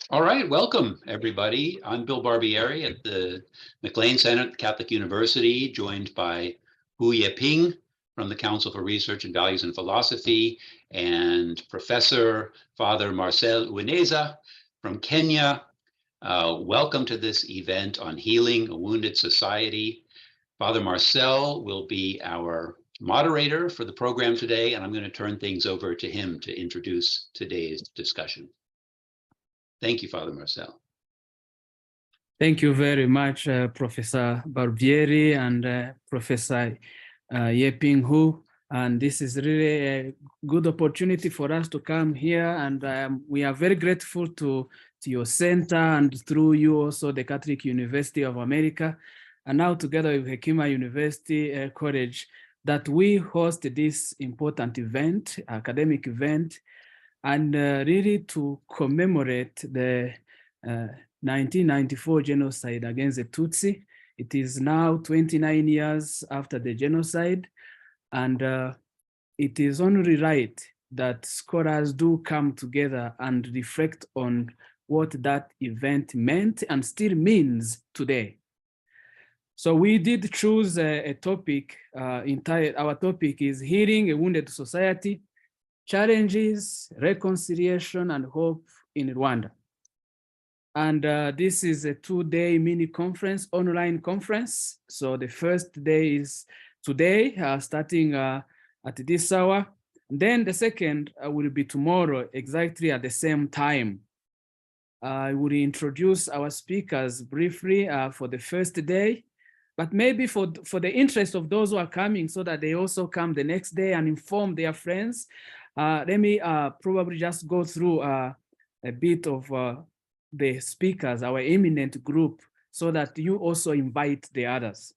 All right, welcome everybody. I'm Bill Barbieri at the McLean Center at Catholic University, joined by Ping from the Council for Research in Values and Philosophy, and Professor Father Marcel Uwineza from Kenya. Welcome to this event on healing a wounded society. Father Marcel will be our moderator for the program today, and I'm going to turn things over to him to introduce today's discussion. Thank you, Father Marcel. Thank you very much, Professor Barbieri and Professor Yeping Hu. And this is really a good opportunity for us to come here. And we are very grateful to your center and through you also the Catholic University of America. And now together with Hekima University College that we host this important event, academic event, and really to commemorate the 1994 genocide against the Tutsi. It is now 29 years after the genocide, and it is only right that scholars do come together and reflect on what that event meant and still means today. So we did choose a topic, our topic is Healing a Wounded Society, Challenges, Reconciliation, and Hope in Rwanda. And this is a two-day mini conference, online conference. So the first day is today, starting at this hour. Then the second will be tomorrow, exactly at the same time. I will introduce our speakers briefly for the first day, but maybe for the interest of those who are coming so that they also come the next day and inform their friends. Let me probably just go through a bit of the speakers, our eminent group, so that you also invite the others.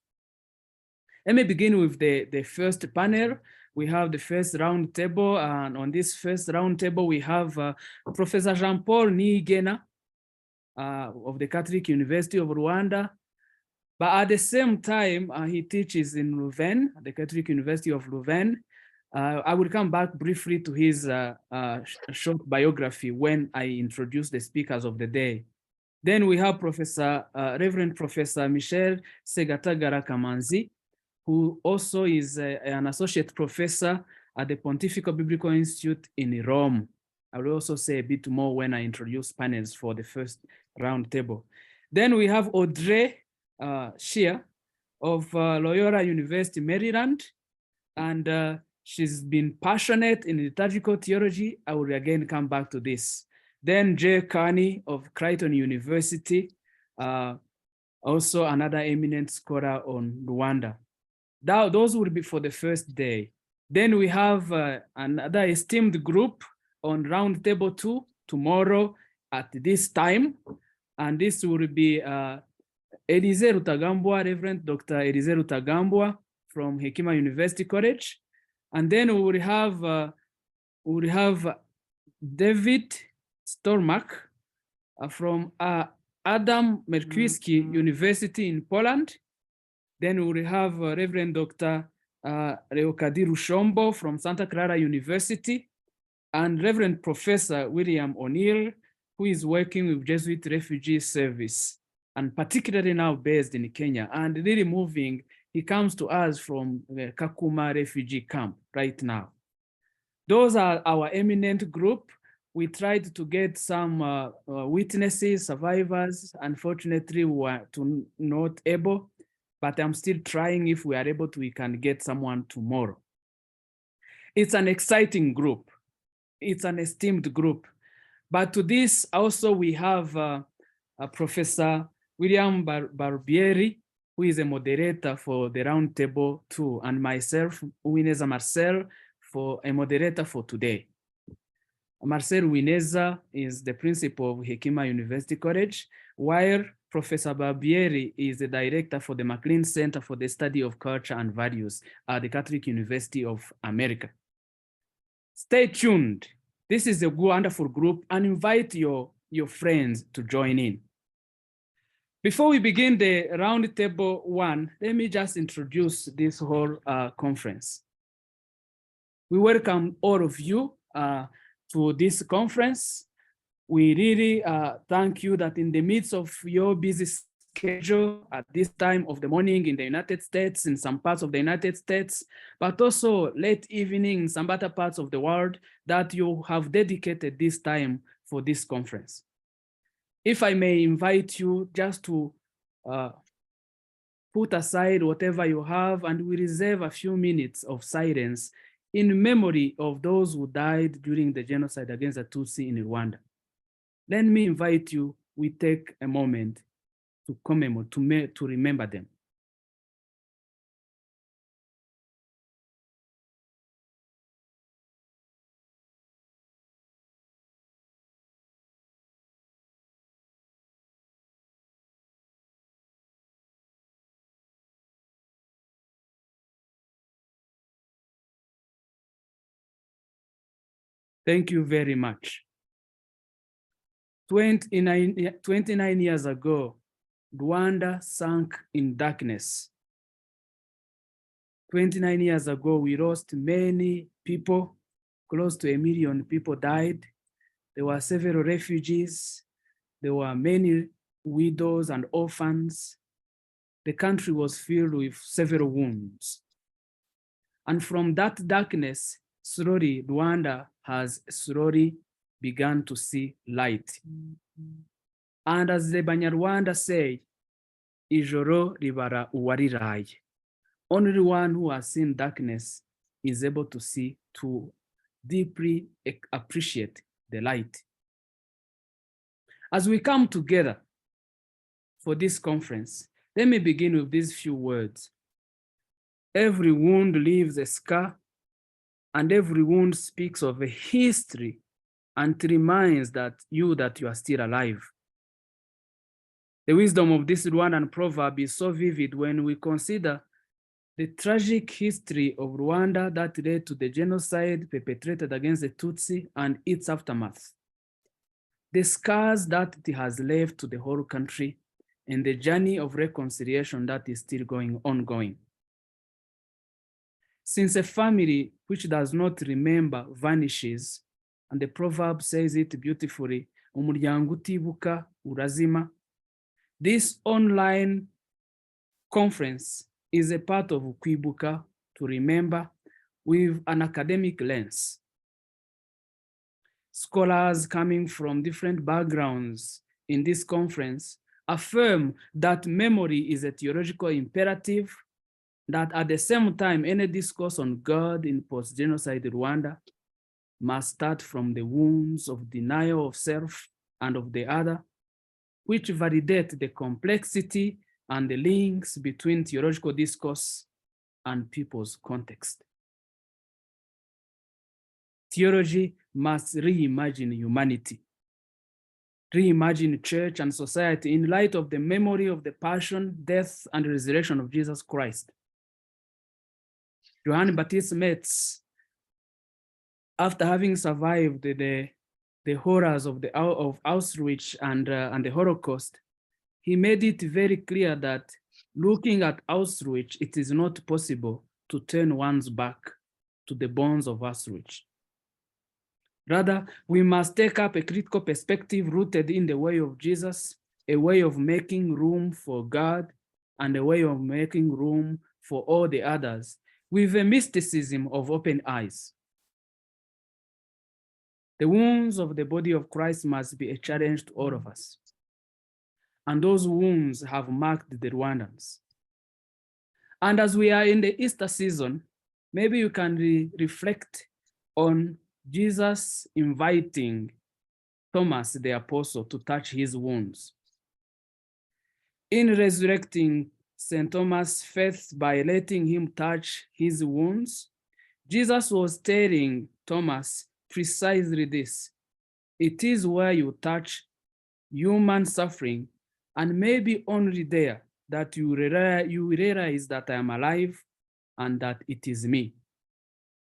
Let me begin with the first panel. We have the first round table, and on this first round table, we have Professor Jean-Paul Niyigena of the Catholic University of Rwanda. But at the same time, he teaches in Louvain, the Catholic University of Louvain. I will come back briefly to his short biography when I introduce the speakers of the day. Then we have Reverend Professor Michel Segatagara Kamanzi, who also is an associate professor at the Pontifical Biblical Institute in Rome. I will also say a bit more when I introduce panels for the first round table. Then we have Audrey Seah of Loyola University, Maryland, and she's been passionate in liturgical theology. I will again come back to this. Then Carney of Creighton University, also another eminent scholar on Rwanda. Now, those will be for the first day. Then we have another esteemed group on round table 2 tomorrow at this time. And this will be Elisee Rutagambwa, Reverend Dr. Elisee Rutagambwa from Hekima University College. And then we will have Dawid Stelmach from Adam Mickiewicz University in Poland. Then we will have Reverend Dr. Leocadie Lushombo from Santa Clara University, and Reverend Professor William O'Neill, who is working with Jesuit Refugee Service, and particularly now based in Kenya, and really moving. He comes to us from the Kakuma refugee camp right now. Those are our eminent group. We tried to get some witnesses, survivors. Unfortunately, we were not able, but I'm still trying. If we are able to, we can get someone tomorrow. It's an exciting group. It's an esteemed group. But to this also we have Professor William Barbieri, who is a moderator for the roundtable 2, and myself, Uwineza Marcel, for a moderator for today. Marcel Uwineza is the principal of Hekima University College, while Professor Barbieri is the director for the McLean Center for the Study of Culture and Values at the Catholic University of America. Stay tuned. This is a wonderful group, and invite your friends to join in. Before we begin the round table 1, let me just introduce this whole conference. We welcome all of you to this conference. We really thank you that in the midst of your busy schedule at this time of the morning in the United States, in some parts of the United States, but also late evening in some other parts of the world, that you have dedicated this time for this conference. If I may invite you just to put aside whatever you have, and we reserve a few minutes of silence in memory of those who died during the genocide against the Tutsi in Rwanda. Let me invite you, we take a moment to commemorate, to remember them. Thank you very much. 29 years ago, Rwanda sank in darkness. 29 years ago, we lost many people. Close to 1 million people died. There were several refugees. There were many widows and orphans. The country was filled with several wounds. And from that darkness, slowly, Rwanda has slowly begun to see light. And as the Banyarwanda say, ijoro ribara uwariraye. Only one who has seen darkness is able to see, to deeply appreciate the light. As we come together for this conference, let me begin with these few words. Every wound leaves a scar, and every wound speaks of a history and reminds that you are still alive. The wisdom of this Rwandan proverb is so vivid when we consider the tragic history of Rwanda that led to the genocide perpetrated against the Tutsi and its aftermath. The scars that it has left to the whole country and the journey of reconciliation that is still ongoing. Since a family which does not remember vanishes, and the proverb says it beautifully, umuryango utibuka urazima, this online conference is a part of Kwibuka, to remember, with an academic lens. Scholars coming from different backgrounds in this conference affirm that memory is a theological imperative, that at the same time, any discourse on God in post-genocide Rwanda must start from the wounds of denial of self and of the other, which validate the complexity and the links between theological discourse and people's context. Theology must reimagine humanity, reimagine church and society in light of the memory of the passion, death, and resurrection of Jesus Christ. Johann Baptist Metz, after having survived the horrors of Auschwitz and the Holocaust, he made it very clear that looking at Auschwitz, it is not possible to turn one's back to the bones of Auschwitz. Rather, we must take up a critical perspective rooted in the way of Jesus, a way of making room for God, and a way of making room for all the others, with a mysticism of open eyes. The wounds of the body of Christ must be a challenge to all of us. And those wounds have marked the Rwandans. And as we are in the Easter season, maybe you can reflect on Jesus inviting Thomas the apostle to touch his wounds. In resurrecting St. Thomas' faith by letting him touch his wounds, Jesus was telling Thomas precisely this: it is where you touch human suffering, and maybe only there, that you realize that I am alive and that it is me.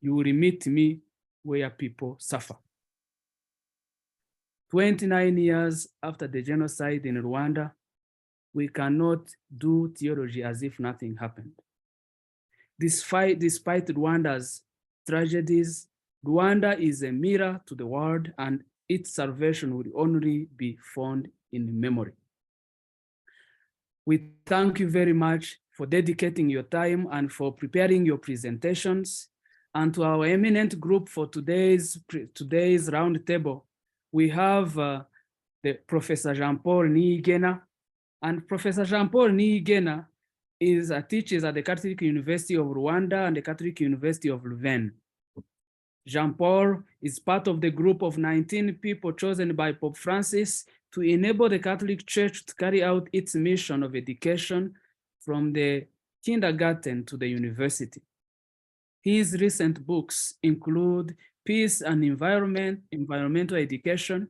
You will meet me where people suffer. 29 years after the genocide in Rwanda, we cannot do theology as if nothing happened. Despite Rwanda's tragedies Rwanda is a mirror to the world, and its salvation will only be found in memory. We thank you very much for dedicating your time and for preparing your presentations. And to our eminent group for today's roundtable, we have the Professor Jean-Paul Niyigena. And Professor Jean-Paul Niyigena teaches at the Catholic University of Rwanda and the Catholic University of Louvain. Jean-Paul is part of the group of 19 people chosen by Pope Francis to enable the Catholic Church to carry out its mission of education from the kindergarten to the university. His recent books include Peace and Environment, Environmental Education,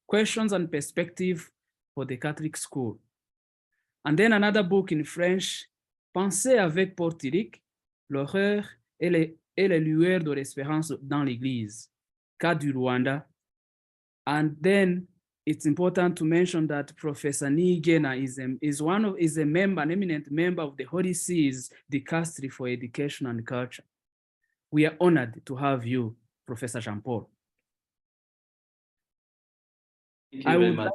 Questions and Perspective for the Catholic School. And then another book in French, Penser avec Portirique, l'horreur et les lueurs de l'espérance dans l'Église, Cas du Rwanda. And then it's important to mention that Professor Niyigena is an eminent member of the Holy See's Dicastery for Education and Culture. We are honored to have you, Professor Jean-Paul. Thank you very much.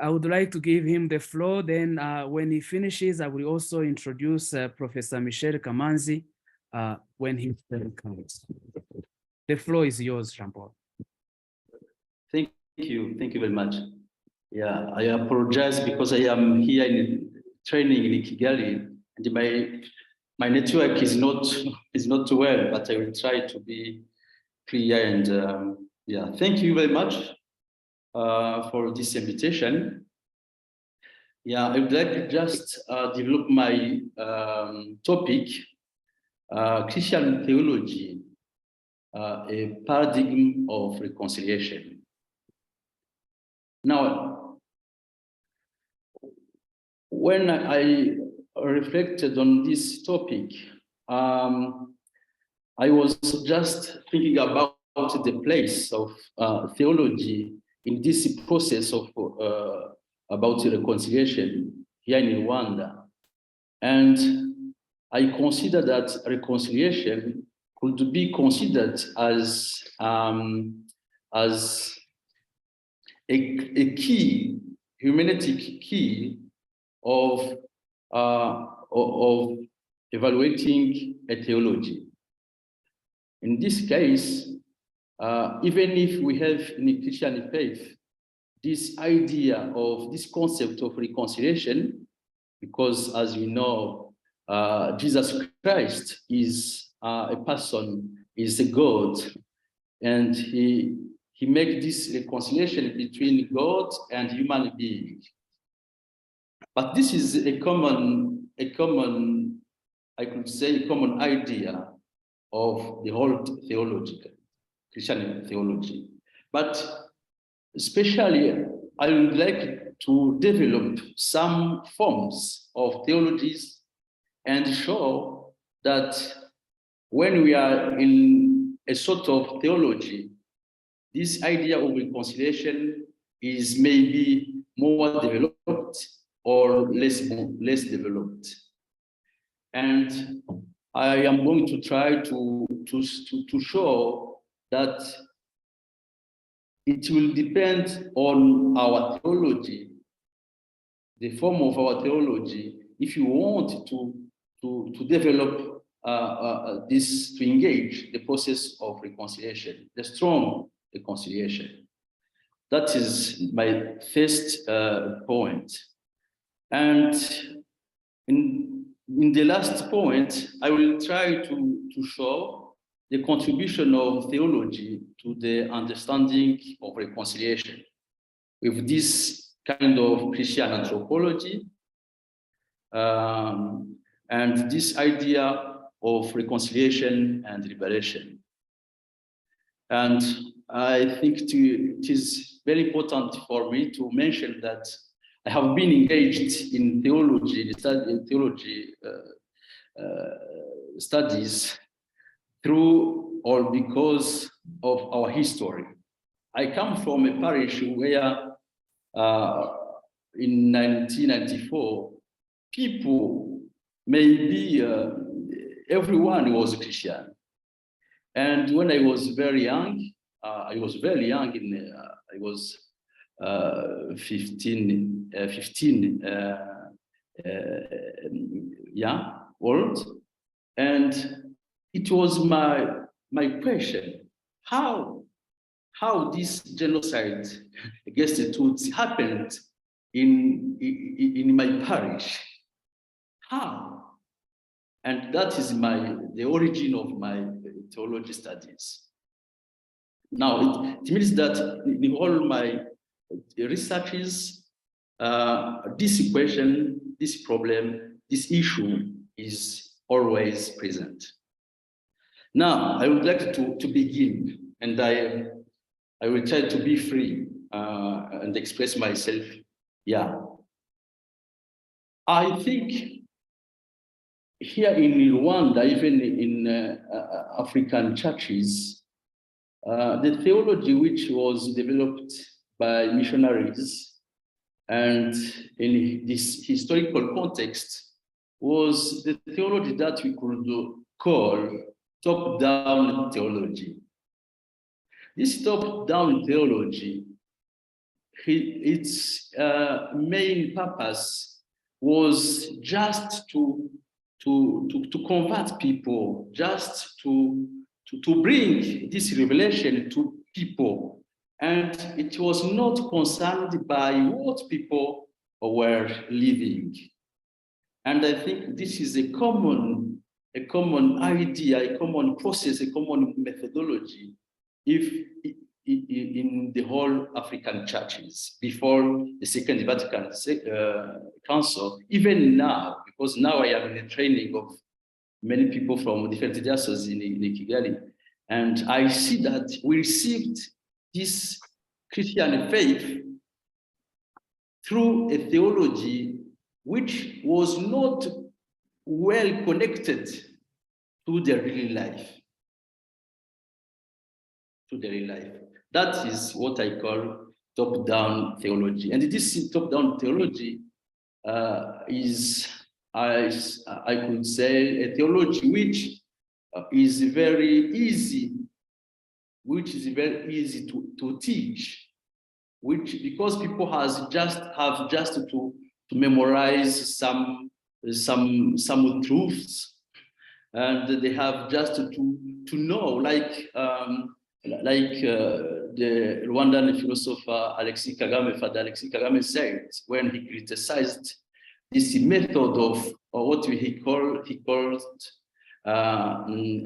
I would like to give him the floor. Then when he finishes, I will also introduce Professor Michel Kamanzi when he comes. The floor is yours, Jean-Paul. Thank you very much. Yeah, I apologize because I am here in training in Kigali, and my network is not well, but I will try to be clear. And yeah, thank you very much for this invitation. Yeah, I would like to just develop my topic, Christian theology, a paradigm of reconciliation. Now, when I reflected on this topic, I was just thinking about the place of theology in this process of about reconciliation here in Rwanda. And I consider that reconciliation could be considered as a key, humanistic key of evaluating a theology. In this case, even if we have in the Christian faith this idea of this concept of reconciliation, because as you know, Jesus Christ is a person, is a God, and he makes this reconciliation between God and human beings. But this is a common, I could say, a common idea of the whole theological, Christian theology. But especially, I would like to develop some forms of theologies and show that when we are in a sort of theology, this idea of reconciliation is maybe more developed or less developed. And I am going to try to show that it will depend on our theology, the form of our theology, if you want to develop this, to engage the process of reconciliation, the strong reconciliation. That is my first point. And in the last point, I will try to show the contribution of theology to the understanding of reconciliation with this kind of Christian anthropology and this idea of reconciliation and liberation. And I think it is very important for me to mention that I have been engaged in theology, studies through or because of our history. I come from a parish where in 1994, people, maybe everyone was Christian. And when I was very young, I was 15 old, and it was my question, how this genocide against the Tutsi happened in my parish. How? And that is the origin of my theology studies. Now, it means that in all my researches, this question, this problem, this issue is always present. Now, I would like to begin, and I will try to be free and express myself. Yeah. I think here in Rwanda, even in African churches, the theology which was developed by missionaries and in this historical context was the theology that we could call top-down theology. This top-down theology, its main purpose was just to convert people, just to bring this revelation to people. And it was not concerned by what people were living. And I think this is a common idea, a common process, a common methodology in the whole African churches before the Second Vatican Council, even now, because now I am in the training of many people from different dioceses in Kigali, and I see that we received this Christian faith through a theology which was not well connected to their real life. That is what I call top-down theology. And this top-down theology is, I could say, a theology which is very easy to teach, because people have just to memorize some truths, and they have just to know, like the Rwandan philosopher Father Elisee Kagame said when he criticized this method of what he called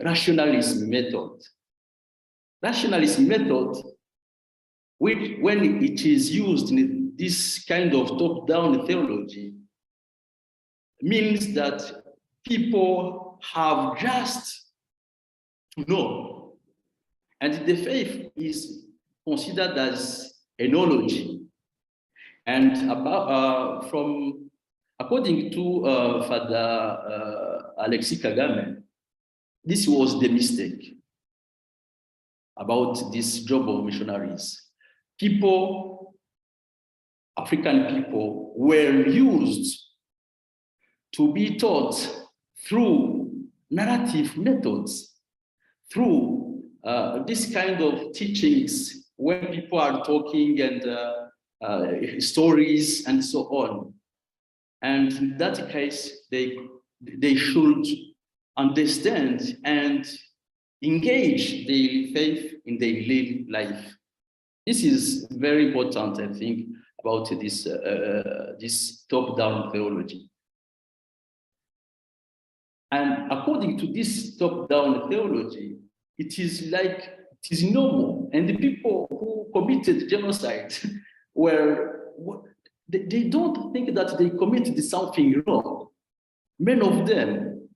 rationalism method. Rationalism method, which when it is used in this kind of top-down theology, means that people have just to know. And the faith is considered as a knowledge. And according to Father Elisee Kagame, this was the mistake about this job of missionaries. African people were used to be taught through narrative methods, through this kind of teachings when people are talking and stories and so on. And in that case, they should understand and engage their faith in their daily life. This is very important, I think, about this top-down theology. And according to this top-down theology, it is normal. And the people who committed genocide they don't think that they committed something wrong. Many of them,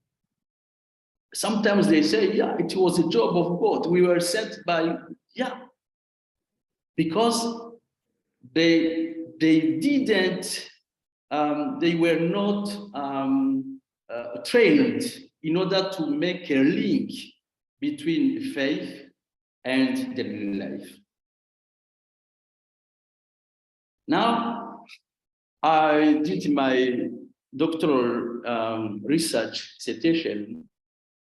sometimes they say, yeah, it was a job of God. We were sent by, because they were not trained in order to make a link between faith and the real life. Now, I did my doctoral research dissertation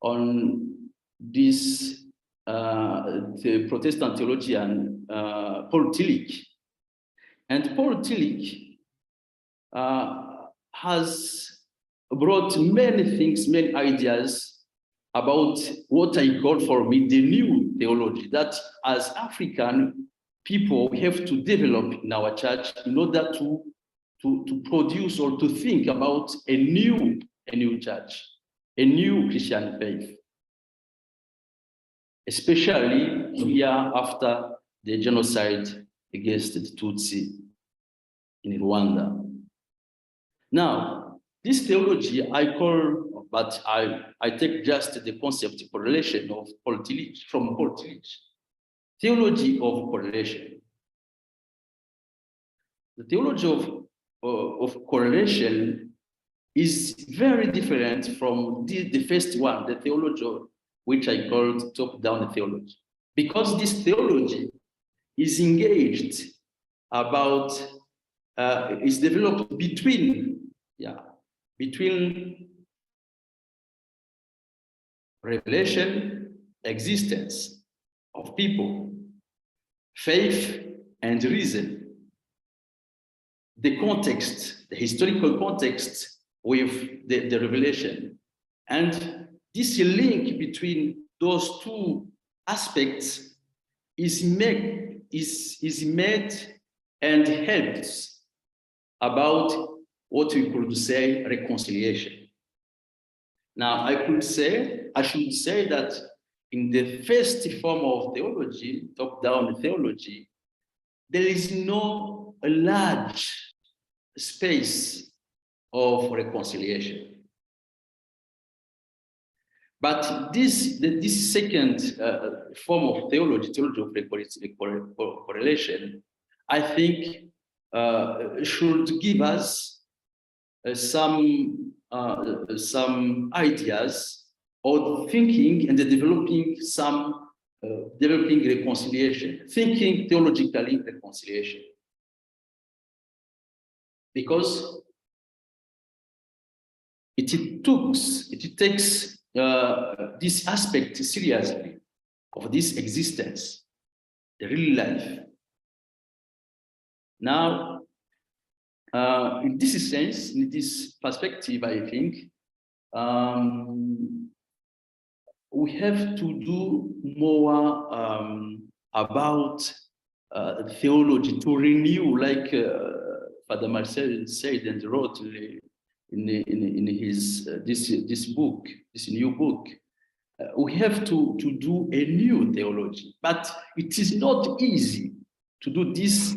on this the Protestant theologian Paul Tillich. And Paul Tillich has brought many things, many ideas about what I call for me the new theology, that as African people we have to develop in our church in order to produce or to think about a new church, a new Christian faith, especially here after the genocide against the Tutsi in Rwanda. Now, this theology I call, but I take just the concept of correlation of Paul Tillich, from Paul Tillich. Theology of correlation. The theology of correlation is very different from the first one, the theology which I called top-down theology, because this theology is engaged about, is developed between revelation, existence of people, faith, and reason. The context, the historical context with the revelation. And this link between those two aspects is made and helps about what we could say reconciliation. Now, I should say that in the first form of theology, top-down theology, there is no large space of reconciliation. But this second form of theology of correlation, I think should give us some ideas of thinking and developing reconciliation, thinking theologically reconciliation. Because it takes this aspect seriously of this existence, the real life. Now, in this sense, in this perspective, I think we have to do more about theology, to renew, like Father Marcel said and wrote in his this book, this new book. We have to do a new theology, but it is not easy to do this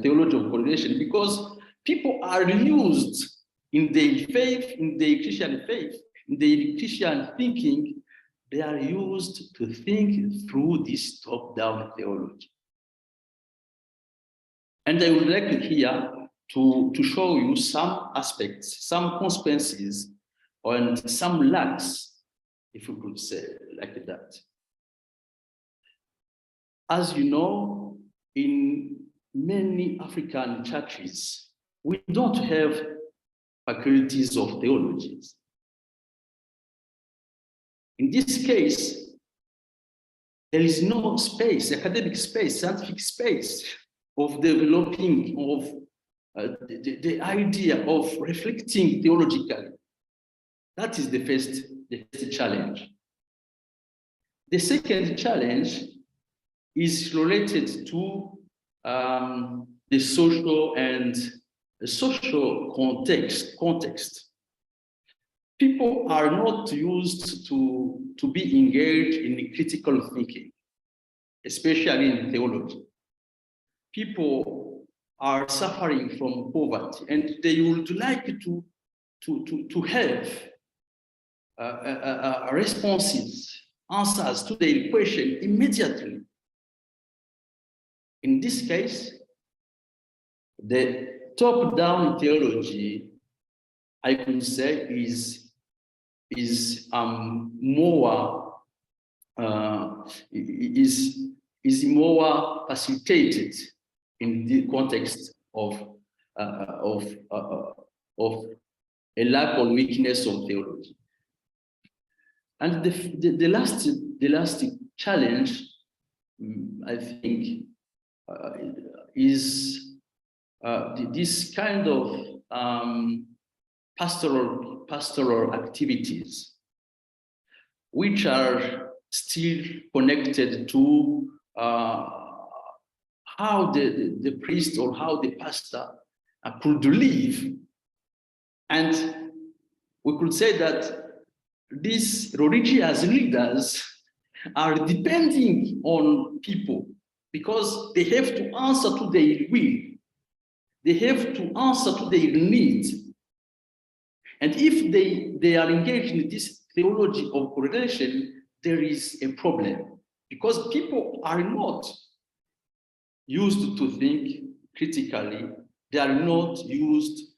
theology of correlation, because people are used in their faith, in their Christian faith, in their Christian thinking, they are used to think through this top-down theology. And I would like here to show you some aspects, some consequences, and some lacks, if we could say like that. As you know, in many African churches, we don't have faculties of theologies. In this case, there is no space, academic space, scientific space of developing of the idea of reflecting theologically. That is the first challenge. The second challenge is related to the social and the social context. People are not used to be engaged in critical thinking, especially in theology. People are suffering from poverty, and they would like to have responses, answers to their question immediately. In this case, the top-down theology, I could say, is more facilitated in the context of a lack or weakness of theology. And the last challenge, I think, is this kind of pastoral activities, which are still connected to how the priest or how the pastor could live. And we could say that these religious leaders are depending on people because they have to answer to their will. They have to answer to their needs. And if they are engaged in this theology of correlation, there is a problem because people are not used to think critically. They are not used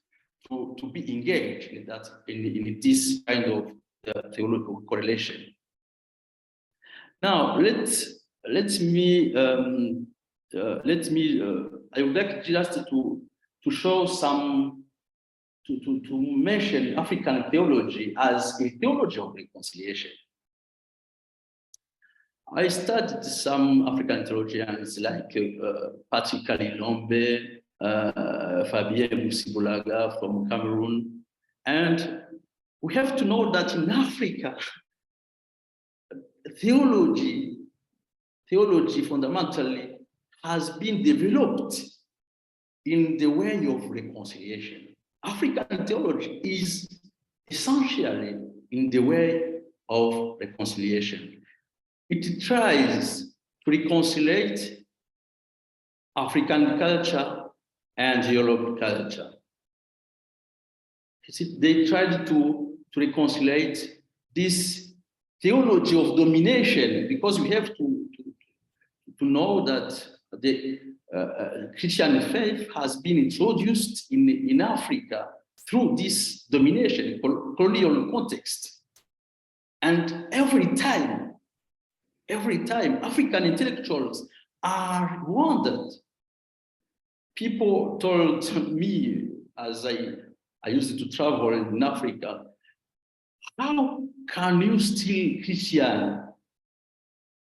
to be engaged in that in this kind of theological correlation. Now let me I would like just to show some to mention African theology as a theology of reconciliation. I studied some African theologians like particularly Lombe, Barbieri from Cameroon, and we have to know that in Africa, theology fundamentally has been developed in the way of reconciliation. African theology is essentially in the way of reconciliation. It tries to reconcile African culture and Europe culture. They tried to reconcile this theology of domination because we have to know that the Christian faith has been introduced in Africa through this domination, colonial context. And every time African intellectuals are wounded. People told me as I used to travel in Africa, how can you still Christian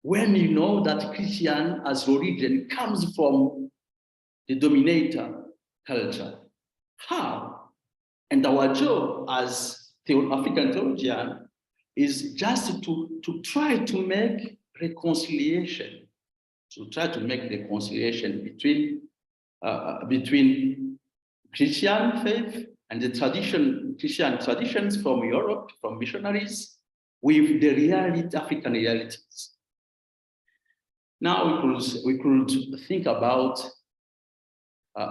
when you know that Christian as origin comes from the dominator culture? How? And our job as African theologian is just to try to make reconciliation, between Christian faith and the Christian traditions from Europe, from missionaries, with the reality, African realities. Now we could think about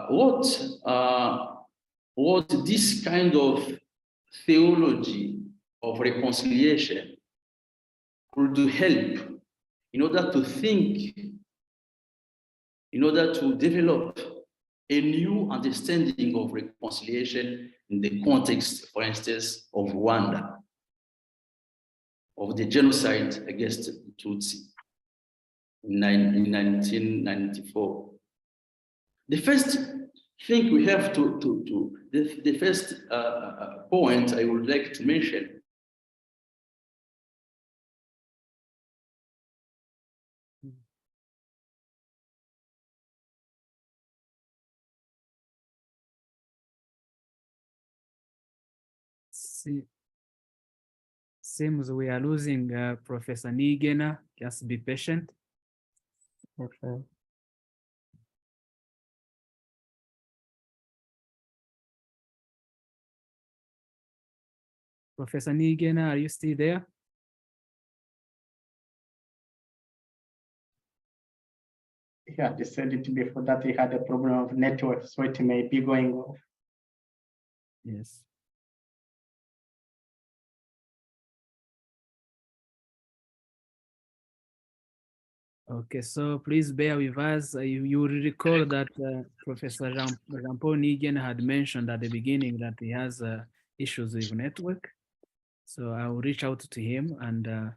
what this kind of theology of reconciliation could help in order to think, in order to develop a new understanding of reconciliation in the context, for instance, of Rwanda, of the genocide against the Tutsi in 1994. The first thing we have the first point I would like to mention seems we are losing Professor Niyigena. Just be patient. Okay. Professor Niyigena, are you still there? Yeah, they said it before that he had a problem of network, so it may be going off. Yes. Okay, so please bear with us. You will recall that Professor Jean-Paul Niyigena had mentioned at the beginning that he has issues with network. So I will reach out to him, and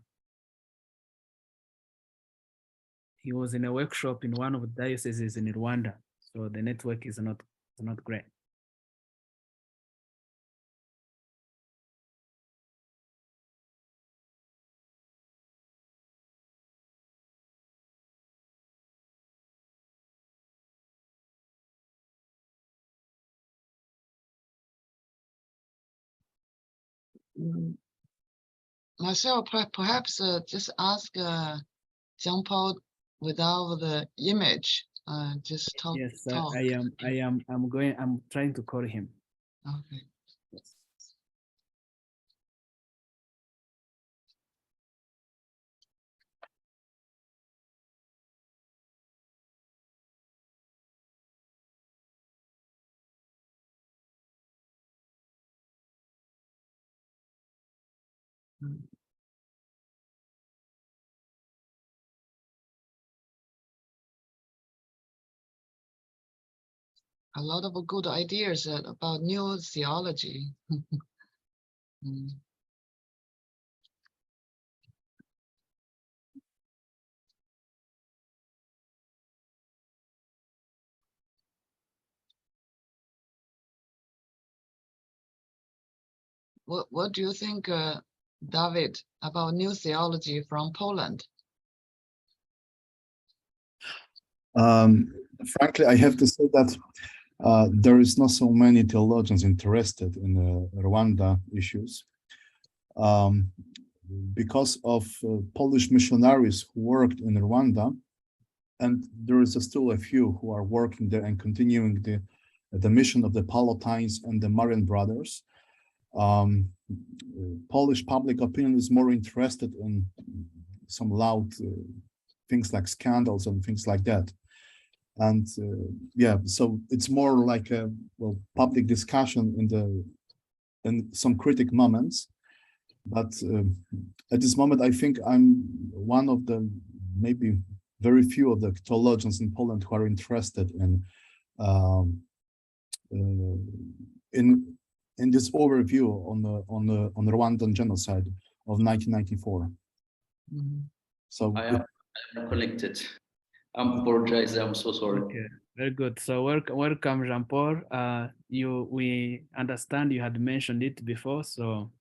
he was in a workshop in one of the dioceses in Rwanda. So the network is not great. Marcel, perhaps just ask Jean-Paul without the image. Just talk. Yes, talk. I'm trying to call him. Okay. A lot of good ideas about new theology. What do you think, Dawid, about new theology from Poland? Frankly, I have to say that there is not so many theologians interested in the Rwanda issues because of Polish missionaries who worked in Rwanda, and there is still a few who are working there and continuing the mission of the Palatines and the Marian brothers. Polish public opinion is more interested in some loud things like scandals and things like that. And yeah, so it's more like a public discussion in some critic moments. But at this moment, I think I'm one of the maybe very few of the theologians in Poland who are interested in this overview on the Rwandan genocide of 1994. Mm-hmm. So I am connected. I apologize. I'm so sorry. Okay, very good. So welcome, Jean-Paul. We understand you had mentioned it before, so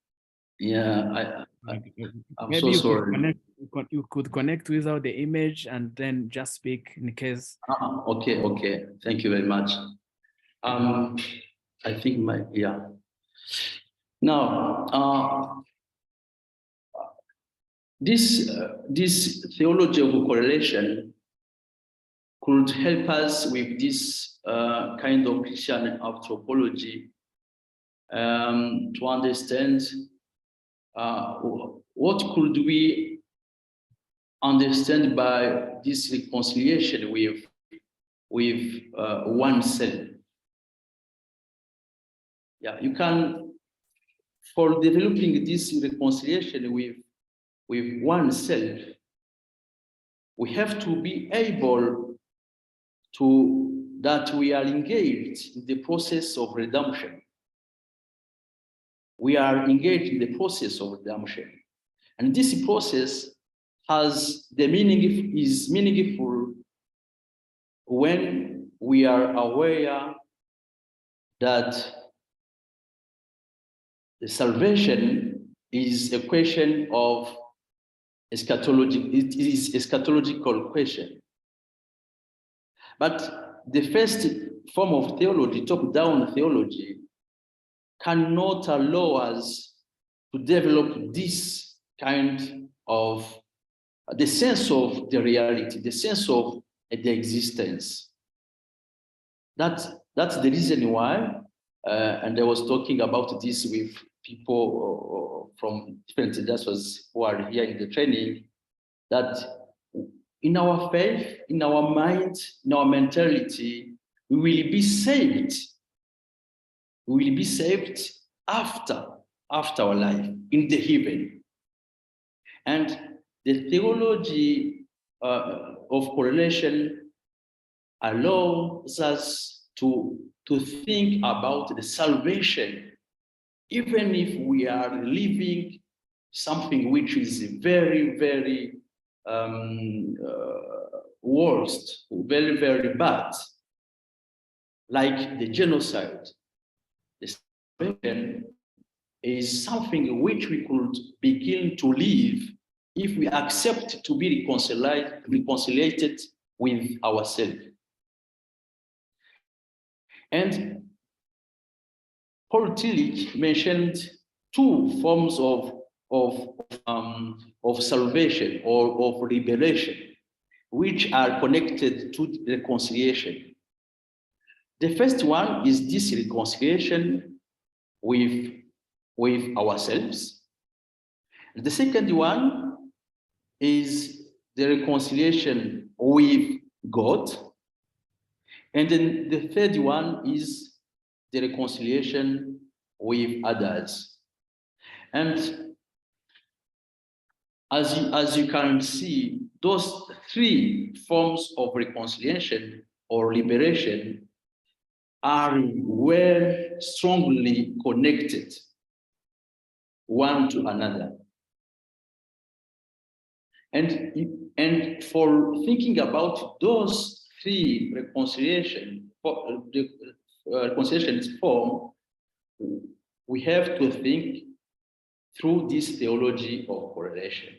Yeah, I'm maybe so you sorry. you could connect without the image and then just speak in case. Okay. Thank you very much. I think now this theology of correlation could help us with this kind of Christian anthropology to understand what could we understand by this reconciliation with oneself. Yeah, you can, for developing this reconciliation with oneself, we have to be able that we are engaged in the process of redemption. We are engaged in the process of redemption. And this process is meaningful when we are aware that the salvation is a question of eschatology. It is eschatological question. But the first form of theology, top-down theology, cannot allow us to develop this kind of the sense of the reality, the sense of the existence. That's the reason why, and I was talking about this with people from different industries who are here in the training, that in our faith, in our mind, in our mentality, we will be saved. We will be saved after our life in the heaven. And the theology of correlation allows us to think about the salvation, even if we are living something which is very, very worst, very, very bad, like the genocide. The salvation is something which we could begin to live if we accept to be reconciliated with ourselves. And Paul Tillich mentioned two forms of salvation or of liberation, which are connected to reconciliation. The first one is this reconciliation with ourselves. The second one is the reconciliation with God. And then the third one is the reconciliation with others. And as you can see, those three forms of reconciliation or liberation are well strongly connected one to another. And for thinking about those three reconciliation form, we have to think through this theology of correlation.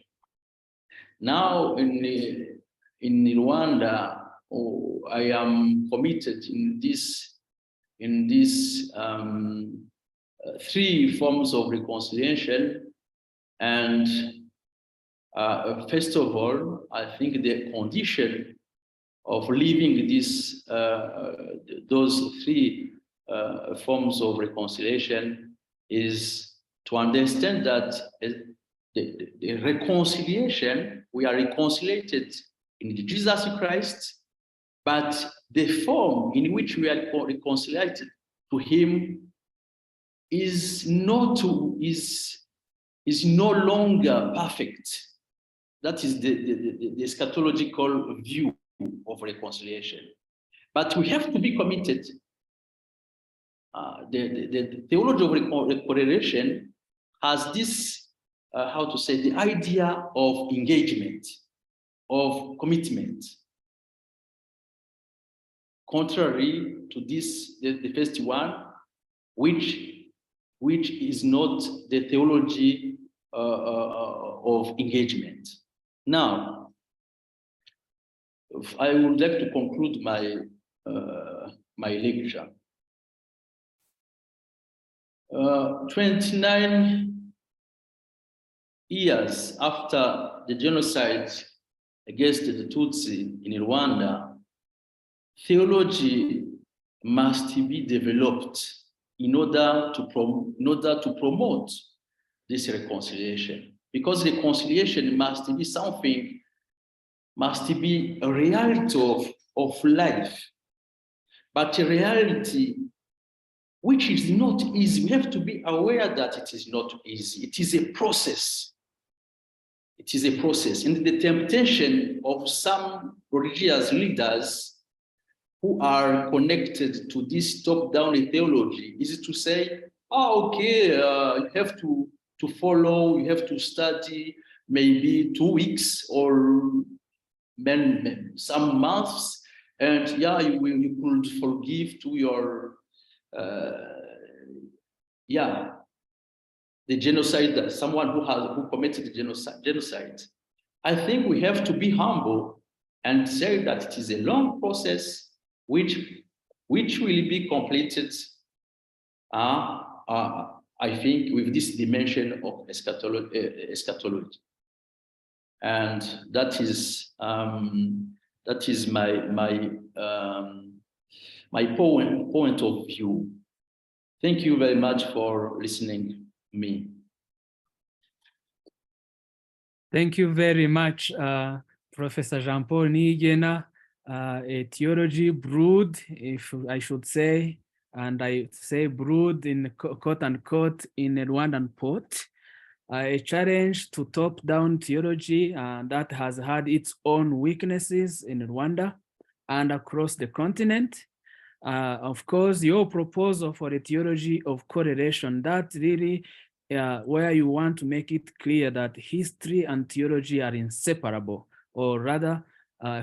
Now in Rwanda, I am committed in these three forms of reconciliation. And first of all, I think the condition of living those three forms of reconciliation is to understand that the reconciliation, we are reconciliated in Jesus Christ, but the form in which we are reconciled to him is no longer perfect. That is the eschatological view of reconciliation. But we have to be committed. The theology of correlation has this, the idea of engagement, of commitment. Contrary to this, the first one, which is not the theology of engagement. Now, I would like to conclude my lecture. 29 years after the genocide against the Tutsi in Rwanda, theology must be developed in order to promote this reconciliation, because reconciliation must be a reality of life, but a reality which is not easy. We have to be aware that it is not easy. It is a process. It is a process. And the temptation of some religious leaders who are connected to this top-down theology is to say, you have to follow, you have to study maybe 2 weeks or some months, and you could forgive to your the genocide, someone who committed genocide. I think we have to be humble and say that it is a long process which will be completed, I think, with this dimension of eschatology. And that is my point of view. Thank you very much for listening to me. Thank you very much, Professor Jean-Paul Niyigena, a theology brood, if I should say, and I say brood in quote unquote in a Rwandan port, a challenge to top-down theology that has had its own weaknesses in Rwanda and across the continent. Of course, your proposal for a theology of correlation, that really where you want to make it clear that history and theology are inseparable, or rather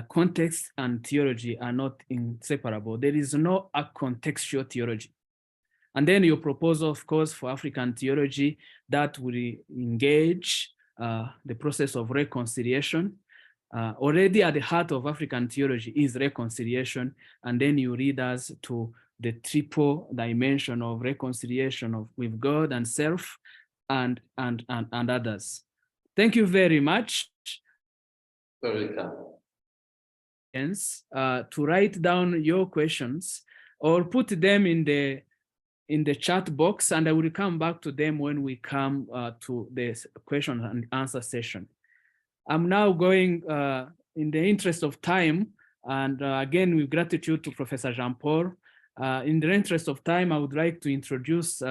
context and theology are not inseparable. There is no contextual theology. And then your proposal, of course, for African theology that will engage the process of reconciliation. Already at the heart of African theology is reconciliation, and then you lead us to the triple dimension of reconciliation with God and self, and others. Thank you very much. To write down your questions or put them in the chat box, and I will come back to them when we come to the question and answer session. I'm now going, in the interest of time, and again with gratitude to Professor Jean-Paul, in the interest of time, I would like to introduce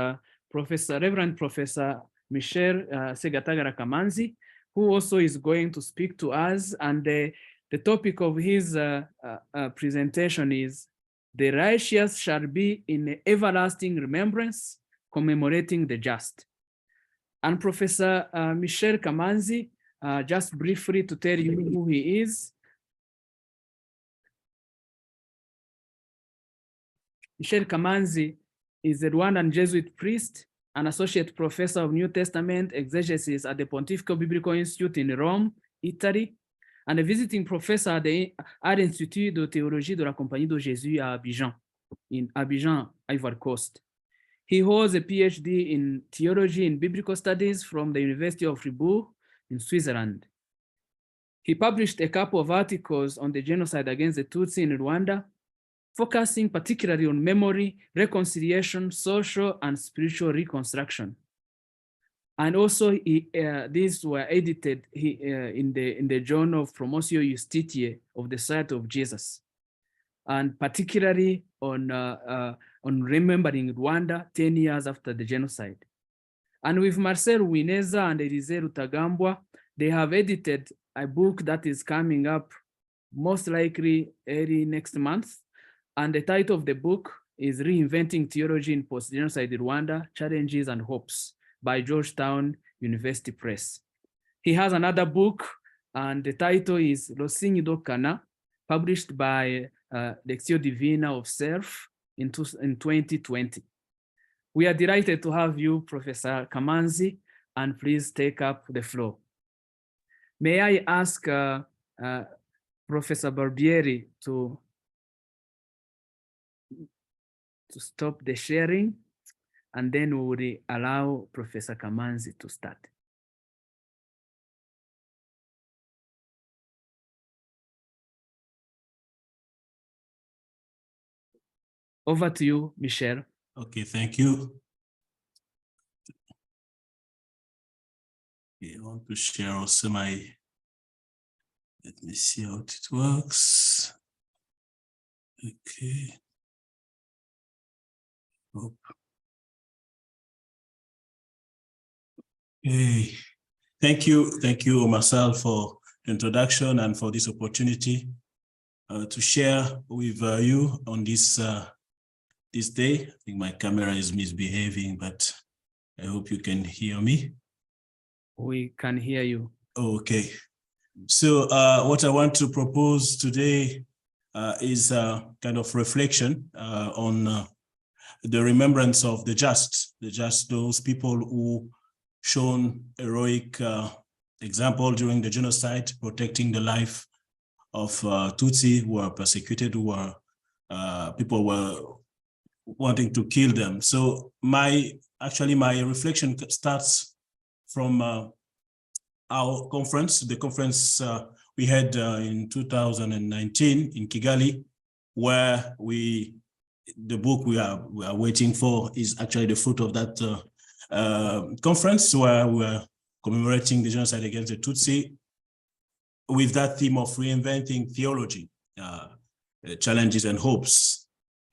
Reverend Professor Michel Segatagara Kamanzi, who also is going to speak to us, and the topic of his presentation is "The righteous shall be in everlasting remembrance, commemorating the just." And Professor Michel Kamanzi, just briefly to tell you who he is. Michel Kamanzi is a Rwandan Jesuit priest, an associate professor of New Testament exegesis at the Pontifical Biblical Institute in Rome, Italy, and a visiting professor at the Institut de Théologie de la Compagnie de Jésus à Abidjan, Ivory Coast. He holds a PhD in theology and biblical studies from the University of Fribourg in Switzerland. He published a couple of articles on the genocide against the Tutsi in Rwanda, focusing particularly on memory, reconciliation, social and spiritual reconstruction. And also, these were edited in the Journal of Promotio Justitiae of the Society of Jesus, and particularly on remembering Rwanda 10 years after the genocide. And with Marcel, Uwineza, and Elisee Rutagambwa, they have edited a book that is coming up most likely early next month. And the title of the book is Reinventing Theology in Post-Genocide Rwanda, Challenges and Hopes, by Georgetown University Press. He has another book, and the title is Lo Signo d'Ocana, published by Lectio Divina of Self in 2020. We are delighted to have you, Professor Kamanzi, and please take up the floor. May I ask Professor Barbieri to stop the sharing, and then we will allow Professor Kamanzi to start. Over to you, Michel. Okay, thank you. Okay, I want to share also let me see how it works. Okay. Oh. Okay. Thank you, Marcel, for the introduction and for this opportunity to share with you on this this day. I think my camera is misbehaving, but I hope you can hear me. We can hear you. Okay. So what I want to propose today is a kind of reflection on the remembrance of the just, those people who shown heroic example during the genocide, protecting the life of Tutsi who were persecuted, who were people were wanting to kill them. So my reflection starts from our conference, the conference we had in 2019 in Kigali, where the book we are waiting for is actually the fruit of that conference, where we are commemorating the genocide against the Tutsi with that theme of reinventing theology, challenges and hopes.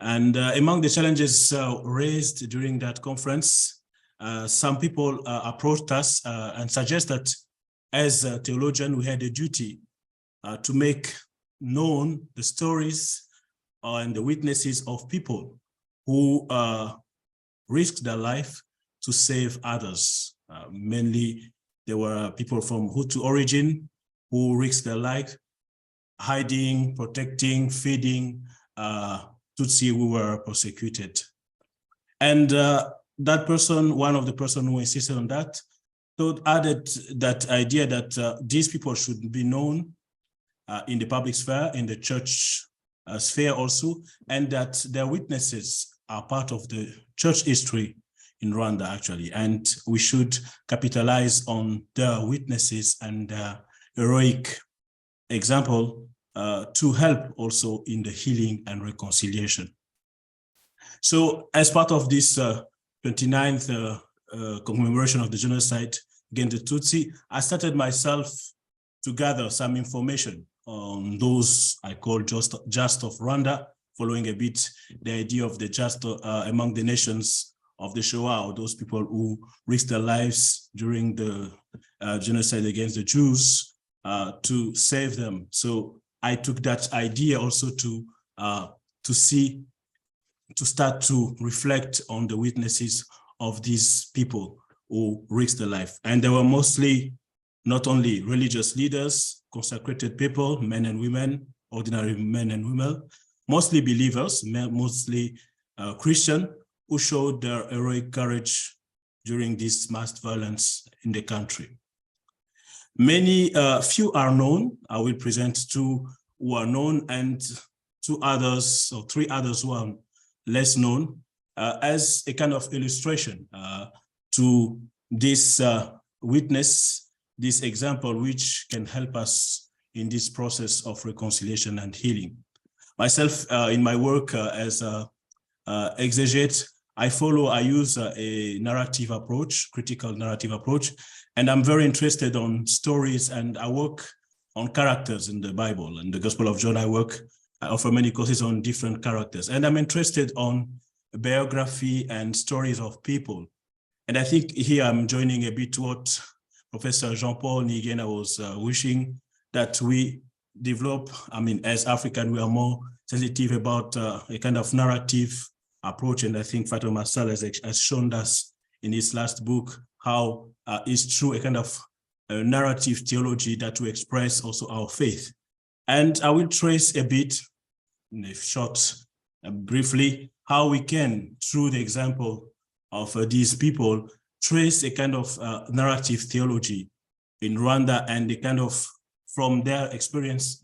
And among the challenges raised during that conference, some people approached us and suggest that as a theologian, we had a duty to make known the stories and the witnesses of people who risked their life to save others. Mainly, there were people from Hutu origin who risked their life, hiding, protecting, feeding Tutsi who were persecuted. And that person, one of the person who insisted on that, added that idea that these people should be known in the public sphere, in the church sphere also, and that their witnesses are part of the church history in Rwanda, actually, and we should capitalize on their witnesses and their heroic example to help also in the healing and reconciliation. So as part of this 29th commemoration of the genocide against the Tutsi, I started myself to gather some information on those I call just of Rwanda, following a bit the idea of the just among the nations of the Shoah, or those people who risked their lives during the genocide against the Jews to save them. So I took that idea also to start to reflect on the witnesses of these people who risked their life. And they were mostly not only religious leaders, consecrated people, men and women, ordinary men and women, mostly believers, mostly Christian, who showed their heroic courage during this mass violence in the country. Few are known. I will present two who are known and three others who are less known as a kind of illustration to this witness, this example, which can help us in this process of reconciliation and healing. Myself, in my work as an exegete, I use a narrative approach, critical narrative approach, and I'm very interested on stories, and I work on characters in the Bible. In the Gospel of John, I offer many courses on different characters, and I'm interested on biography and stories of people. And I think here I'm joining a bit what Professor Jean-Paul Niyigena was wishing, that we develop, as African, we are more sensitive about a kind of narrative approach. And I think Father Marcel has shown us in his last book how it's through a kind of narrative theology that we express also our faith. And I will trace a bit, in a short, briefly, how we can, through the example of these people, trace a kind of narrative theology in Rwanda, and the kind of, from their experience,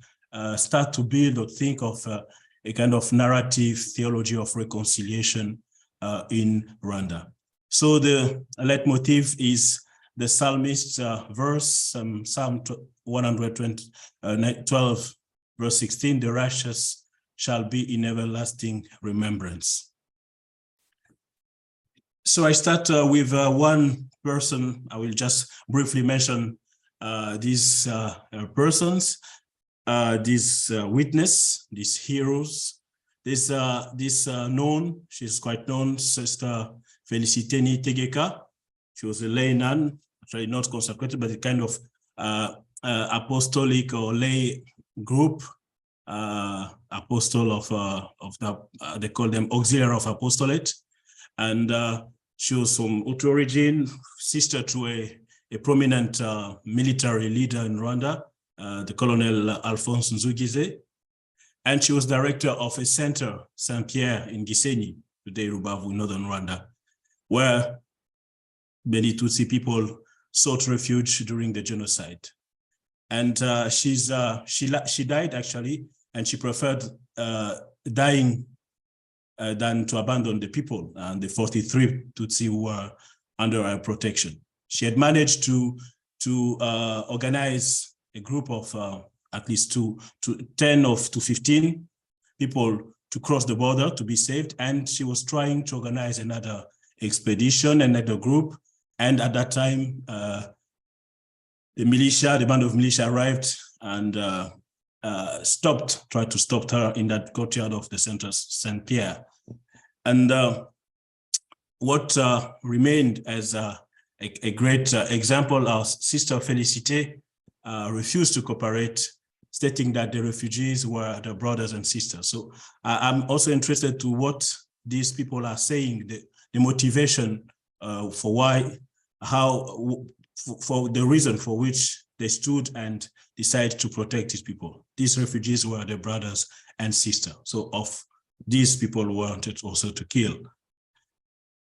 start to build or think of a kind of narrative theology of reconciliation in Rwanda. So the leitmotif is the psalmist's verse, Psalm 112, verse 16, the righteous shall be in everlasting remembrance. So I start with one person. I will just briefly mention these persons, this witness, these heroes. This known, she's quite known, Sister Felicite Niyitegeka. She was a lay nun, actually not consecrated, but a kind of apostolic or lay group, apostle of the, they call them auxiliary of apostolate. And she was from Hutu origin, sister to a prominent military leader in Rwanda, the Colonel Alphonse Nzugize. And she was director of a center, Saint-Pierre in Gisenyi, today Rubavu, northern Rwanda, where many Tutsi people sought refuge during the genocide. And she died actually, and she preferred dying than to abandon the people and the 43 Tutsi who were under her protection. She had managed to organize a group of at least 10 to 15 people to cross the border to be saved. And she was trying to organize another expedition, another group. And at that time, the band of militia arrived and tried to stop her in that courtyard of the center, Saint-Pierre. And what remained as a great example, our Sister Felicite refused to cooperate, stating that the refugees were the brothers and sisters. So I'm also interested to what these people are saying, the motivation for the reason for which they stood and decided to protect these people. These refugees were the brothers and sisters. So of these people wanted also to kill.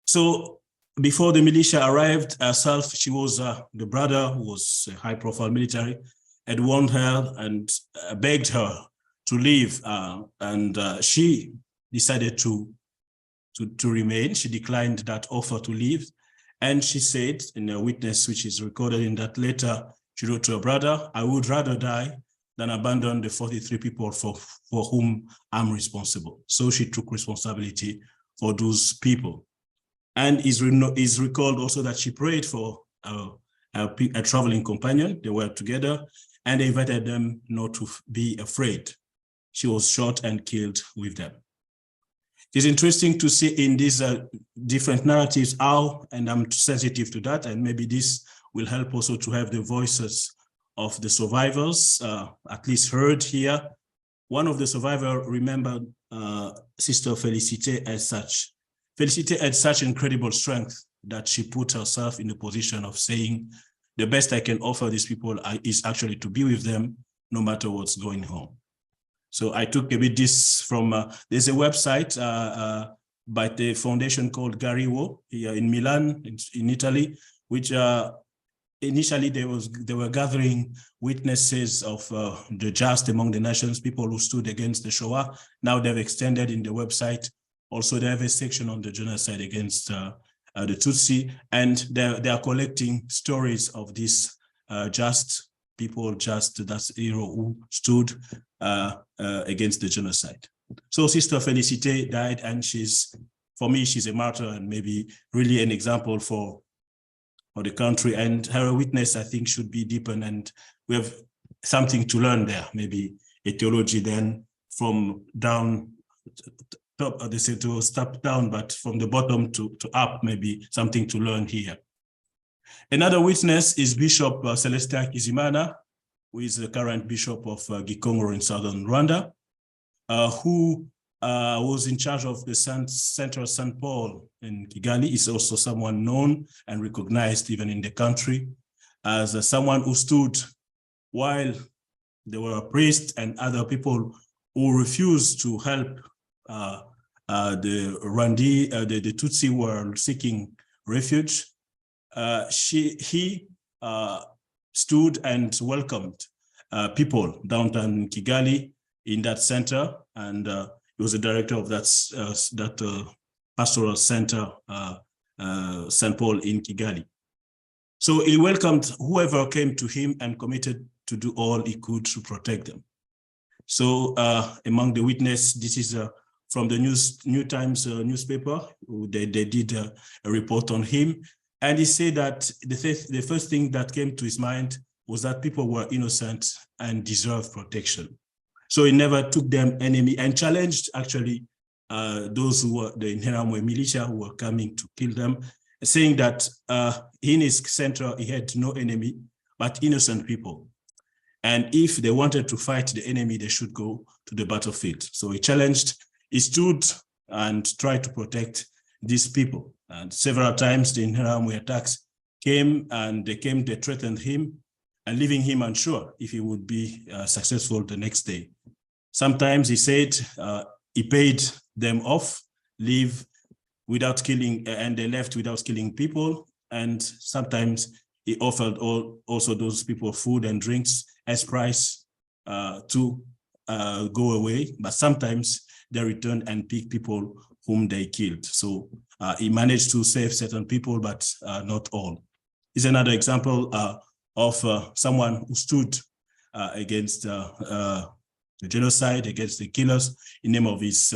So before the militia arrived herself, she was the brother, who was a high-profile military, had warned her and begged her to leave, and she decided to to remain. She declined that offer to leave. And she said in a witness, which is recorded in that letter, she wrote to her brother, "I would rather die than abandon the 43 people for whom I'm responsible." So she took responsibility for those people. And is recalled also that she prayed for a traveling companion. They were together and they invited them not to be afraid. She was shot and killed with them. It's interesting to see in these different narratives how, and I'm sensitive to that, and maybe this will help also to have the voices of the survivors at least heard here. One of the survivors remembered Sister Félicité as such. Félicité had such incredible strength that she put herself in the position of saying, the best I can offer these people is actually to be with them no matter what's going on. So I took a bit this from, there's a website by the foundation called Gariwo here in Milan, in Italy, which initially they were gathering witnesses of the just among the nations, people who stood against the Shoah. Now they've extended in the website. Also, they have a section on the genocide against the Tutsi, and they are collecting stories of these just people, that's who stood against the genocide. So Sister Félicité died, and for me, she's a martyr and maybe really an example for the country. And her witness, I think, should be deepened, and we have something to learn there. Maybe a theology then from down top, they say to step down, but from the bottom to up, maybe something to learn here. Another witness is Bishop Celestin Kizimana, who is the current bishop of Gikongoro in southern Rwanda, who was in charge of the Center of St. Paul in Kigali. Is also someone known and recognized even in the country as someone who stood while there were priests and other people who refused to help the Rwandi, the Tutsi were seeking refuge. He stood and welcomed people downtown Kigali in that center, and he was the director of that pastoral center, St. Paul in Kigali. So he welcomed whoever came to him and committed to do all he could to protect them. So among the witnesses, this is from the New Times newspaper. They did a report on him. And he said that the first thing that came to his mind was that people were innocent and deserved protection. So he never took them enemy and challenged actually those who were the Interahamwe militia who were coming to kill them, saying that in his center he had no enemy but innocent people. And if they wanted to fight the enemy, they should go to the battlefield. So he stood and tried to protect these people. And several times the Interahamwe attacks came, and they threatened him and leaving him unsure if he would be successful the next day. Sometimes he said he paid them off, leave without killing, and they left without killing people. And sometimes he offered also those people food and drinks as price to go away. But sometimes they returned and picked people whom they killed. So he managed to save certain people, but not all. It's another example of someone who stood against the genocide, against the killers in name of his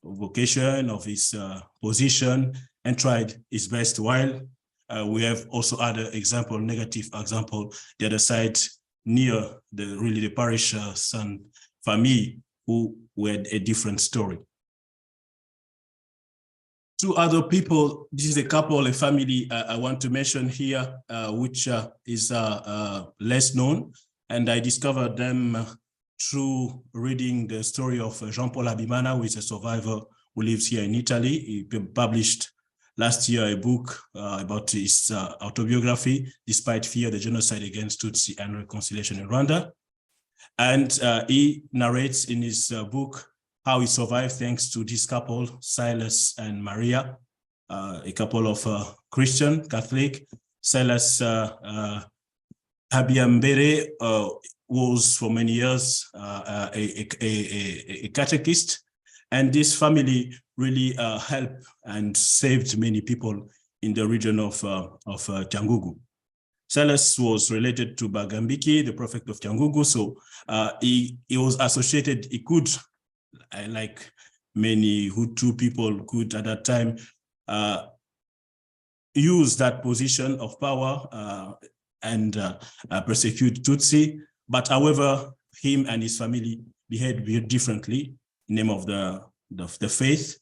vocation, of his position, and tried his best. While we have also other example, negative example, the other side near the parish San Famille, who had a different story. Two other people, this is a family I want to mention here, which is less known. And I discovered them through reading the story of Jean-Paul Habimana, who is a survivor who lives here in Italy. He published last year a book about his autobiography, Despite Fear, the Genocide Against Tutsi and Reconciliation in Rwanda. And he narrates in his book how he survived thanks to this couple, Silas and Maria, a couple of Christian, Catholic. Silas Habiambere was for many years a catechist, And this family really helped and saved many people in the region of Cyangugu. Silas was related to Bagambiki, the prefect of Cyangugu, so he was associated, he could, like many Hutu people could at that time, use that position of power and persecute Tutsi. But however, him and his family behaved differently in the name of the faith.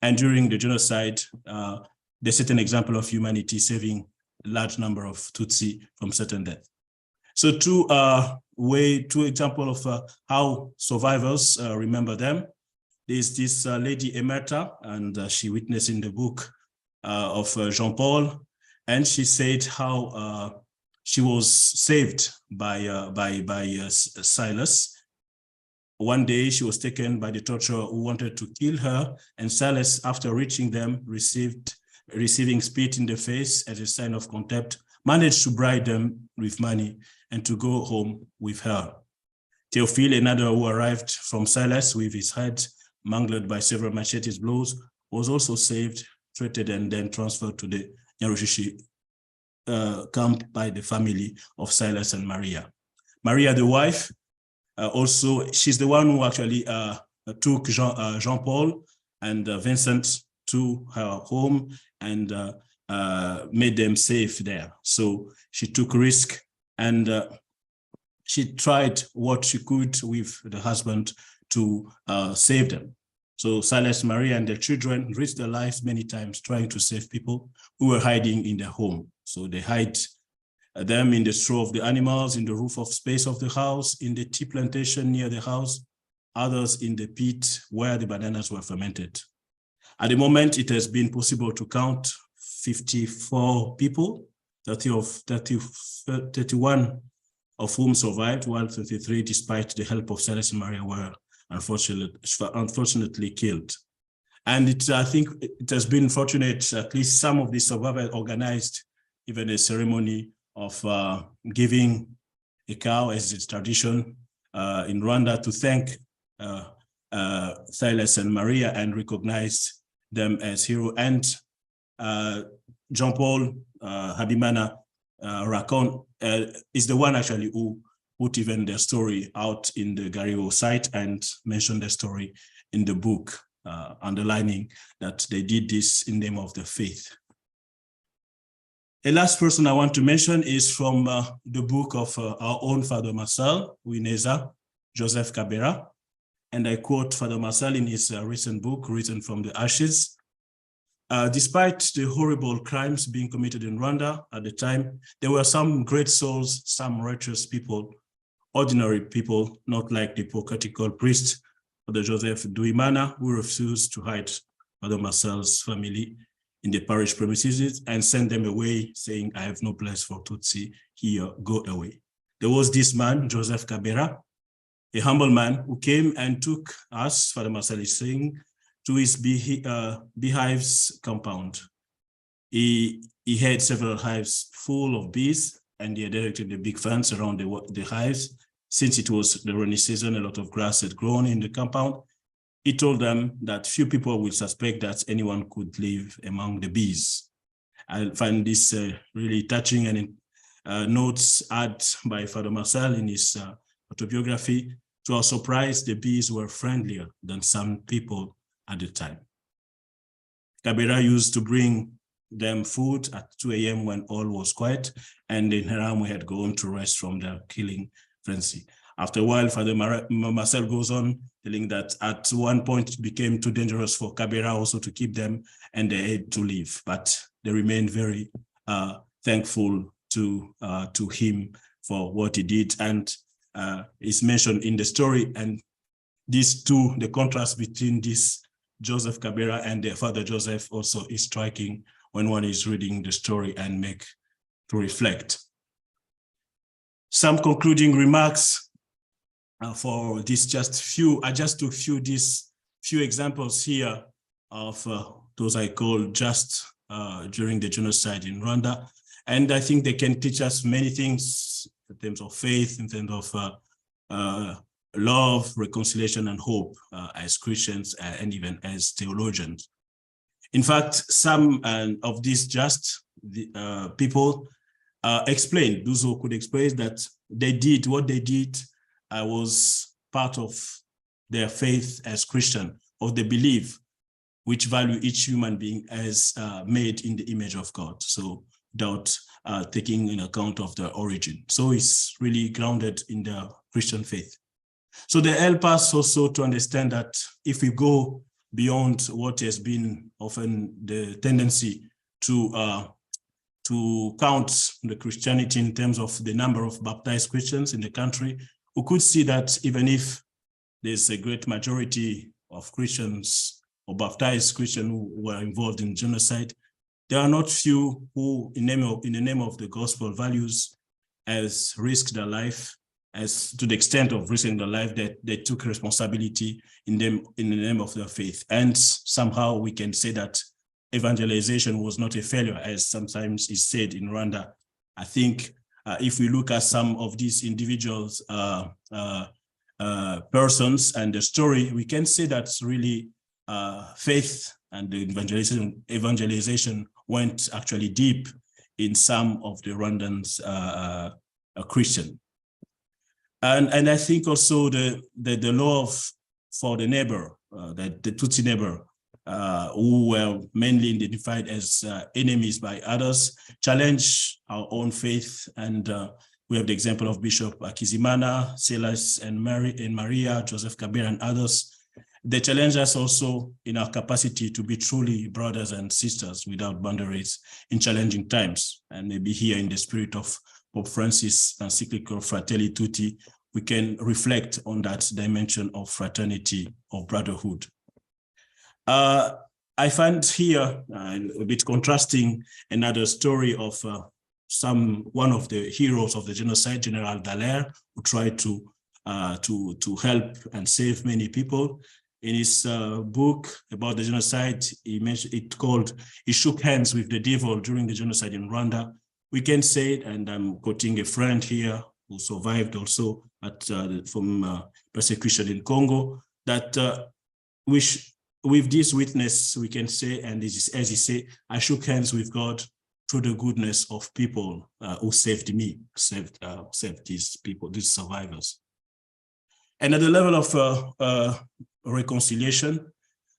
And during the genocide, they set an example of humanity, saving a large number of Tutsi from certain death. So two examples of how survivors remember them. There's this lady Emerta, and she witnessed in the book of Jean-Paul, and she said how she was saved by Silas. One day she was taken by the torturer who wanted to kill her, and Silas, after reaching them, receiving spit in the face as a sign of contempt, managed to bribe them with money and to go home with her. Theophile, another who arrived from Silas with his head mangled by several machete blows, was also saved, treated, and then transferred to the Nyaruchichi camp by the family of Silas and Maria. Maria, the wife, also, she's the one who actually took Jean-Paul and Vincent to her home and made them safe there. So she took risk, and she tried what she could with the husband to save them. So Silas, Maria, and their children risked their lives many times trying to save people who were hiding in their home. So they hide them in the straw of the animals, in the roof of space of the house, in the tea plantation near the house, others in the pit where the bananas were fermented. At the moment, it has been possible to count 54 people, 31 of whom survived, while 33, despite the help of Silas and Maria, were unfortunately killed. And I think it has been fortunate, at least some of the survivors organized even a ceremony of giving a cow, as it's tradition in Rwanda, to thank Silas and Maria and recognize them as heroes. And Jean-Paul Habimana Racon is the one actually who put even their story out in the Gario site and mentioned their story in the book, underlining that they did this in the name of the faith. A last person I want to mention is from the book of our own Father Marcel, Uwineza, Joseph Kabera. And I quote Father Marcel in his recent book, Written from the Ashes. Despite the horrible crimes being committed in Rwanda at the time, there were some great souls, some righteous people, ordinary people, not like the hypocritical priest, Father Joseph Duimana, who refused to hide Father Marcel's family in the parish premises and send them away, saying, "I have no place for Tutsi here, go away." There was this man, Joseph Kabera, a humble man who came and took us, Father Marcel is saying, to his beehives compound. He had several hives full of bees, and he had erected the big fence around the hives. Since it was the rainy season, a lot of grass had grown in the compound. He told them that few people will suspect that anyone could live among the bees. I find this really touching, and notes added by Father Marcel in his autobiography. To our surprise, the bees were friendlier than some people at the time. Kabera used to bring them food at 2 a.m. when all was quiet, and in Haram we had gone to rest from their killing frenzy. After a while, Father Marcel goes on telling that at one point it became too dangerous for Kabera also to keep them, and they had to leave. But they remained very thankful to him for what he did, and is mentioned in the story. And these two, the contrast between this Joseph Kabera and their father Joseph also is striking when one is reading the story and make to reflect. Some concluding remarks for this I just took few examples here of those I call just during the genocide in Rwanda. And I think they can teach us many things in terms of faith, in terms of love, reconciliation, and hope as Christians and even as theologians. In fact, some of these people explained, those who could explain that they did what they did was part of their faith as Christian, of the belief which value each human being as made in the image of God. So without taking in account of their origin. So it's really grounded in the Christian faith. So they help us also to understand that if we go beyond what has been often the tendency to count the Christianity in terms of the number of baptized Christians in the country, we could see that even if there's a great majority of Christians or baptized Christians who were involved in genocide, there are not few who, in the name of the gospel values, has risked their life, as to the extent of risking their life that they took responsibility in the name of their faith. And somehow we can say that evangelization was not a failure, as sometimes is said in Rwanda. I think if we look at some of these individuals, persons and the story, we can say that's really faith and the evangelization went actually deep in some of the Rwandans Christian. And I think also the love for the neighbor, the Tutsi neighbor, who were mainly identified as enemies by others, challenge our own faith. And we have the example of Bishop Akizimana, Silas and Maria, Joseph Kabila and others. They challenge us also in our capacity to be truly brothers and sisters without boundaries in challenging times. And maybe here in the spirit of Pope Francis' encyclical Fratelli Tutti, we can reflect on that dimension of fraternity, of brotherhood. I find here a bit contrasting another story of one of the heroes of the genocide, General Dallaire, who tried to help and save many people. In his book about the genocide, he mentioned it called "He Shook Hands with the Devil" during the genocide in Rwanda. We can say, and I'm quoting a friend here who survived also from persecution in Congo, that with this witness, we can say, and this is as he said, I shook hands with God through the goodness of people who saved me, saved these people, these survivors. And at the level of reconciliation,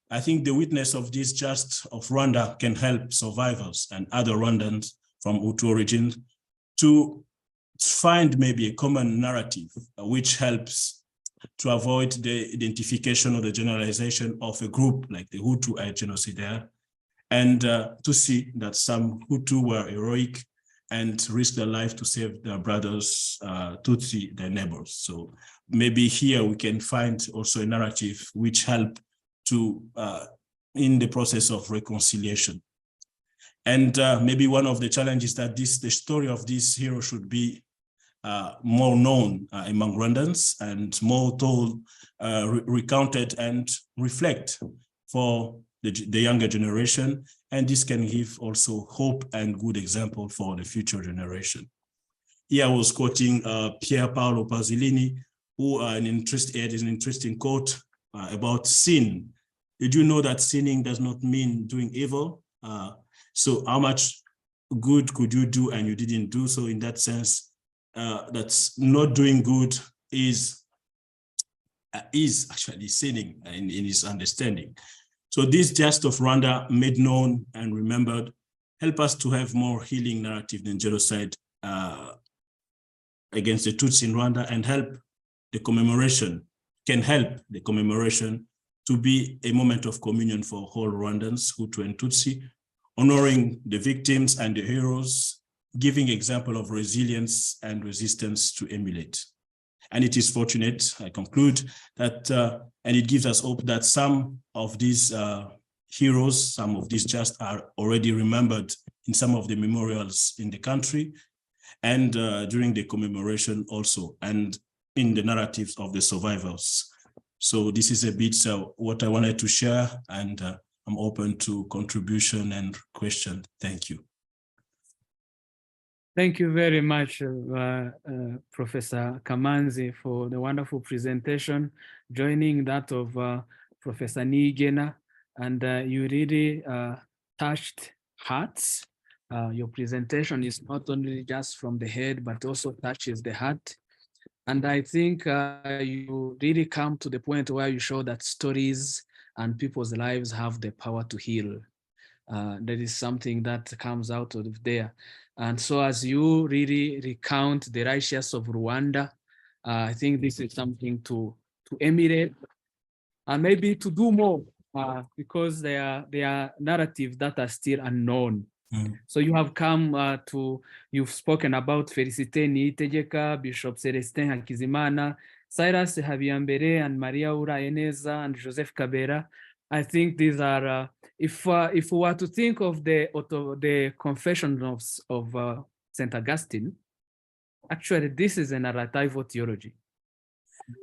I think the witness of this just of Rwanda can help survivors and other Rwandans from Hutu origin to find maybe a common narrative which helps to avoid the identification or the generalization of a group like the Hutu as genocidaire, and to see that some Hutu were heroic and risked their life to save their brothers, Tutsi, their neighbors. So maybe here we can find also a narrative which help to, in the process of reconciliation. And maybe one of the challenges that the story of this hero should be more known among Rwandans and more told, recounted and reflect for the younger generation. And this can give also hope and good example for the future generation. Here I was quoting Pier Paolo Pasolini, who had an interesting quote about sin. Did you know that sinning does not mean doing evil? So how much good could you do and you didn't do? So in that sense, that's not doing good is actually sinning in his understanding. So this just of Rwanda made known and remembered help us to have more healing narrative than genocide against the Tutsi in Rwanda, and help the commemoration to be a moment of communion for all Rwandans, Hutu and Tutsi, honoring the victims and the heroes, giving example of resilience and resistance to emulate. And it is fortunate, I conclude, that, and it gives us hope that some of these heroes, some of these just are already remembered in some of the memorials in the country, and during the commemoration also, and in the narratives of the survivors. So this is a bit what I wanted to share, and I'm open to contribution and question. Thank you. Thank you very much, Professor Kamanzi, for the wonderful presentation, joining that of Professor Niyigena, and you really touched hearts. Your presentation is not only just from the head, but also touches the heart. And I think you really come to the point where you show that stories and people's lives have the power to heal. That is something that comes out of there. And so as you really recount the righteous of Rwanda, I think this is something to emulate and maybe to do more because they are narratives that are still unknown. So you have come you've spoken about Félicité Niyitegeka, Bishop Celestin Hakizimana, Cyrus Habiyambere, and Maria Uwineza, and Joseph Kabera. I think these are, if we were to think of the Confessions of St. Augustine, actually this is a narratival theology.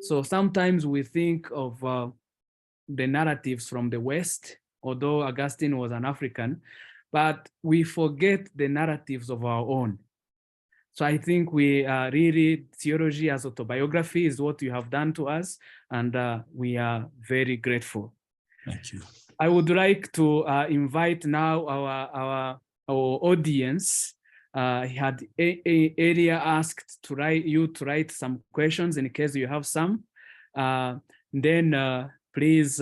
So sometimes we think of the narratives from the West, although Augustine was an African, but we forget the narratives of our own. So I think we really, theology as autobiography is what you have done to us, and we are very grateful. Thank you. I would like to invite now our audience. He had earlier asked to write some questions in case you have some. Then please,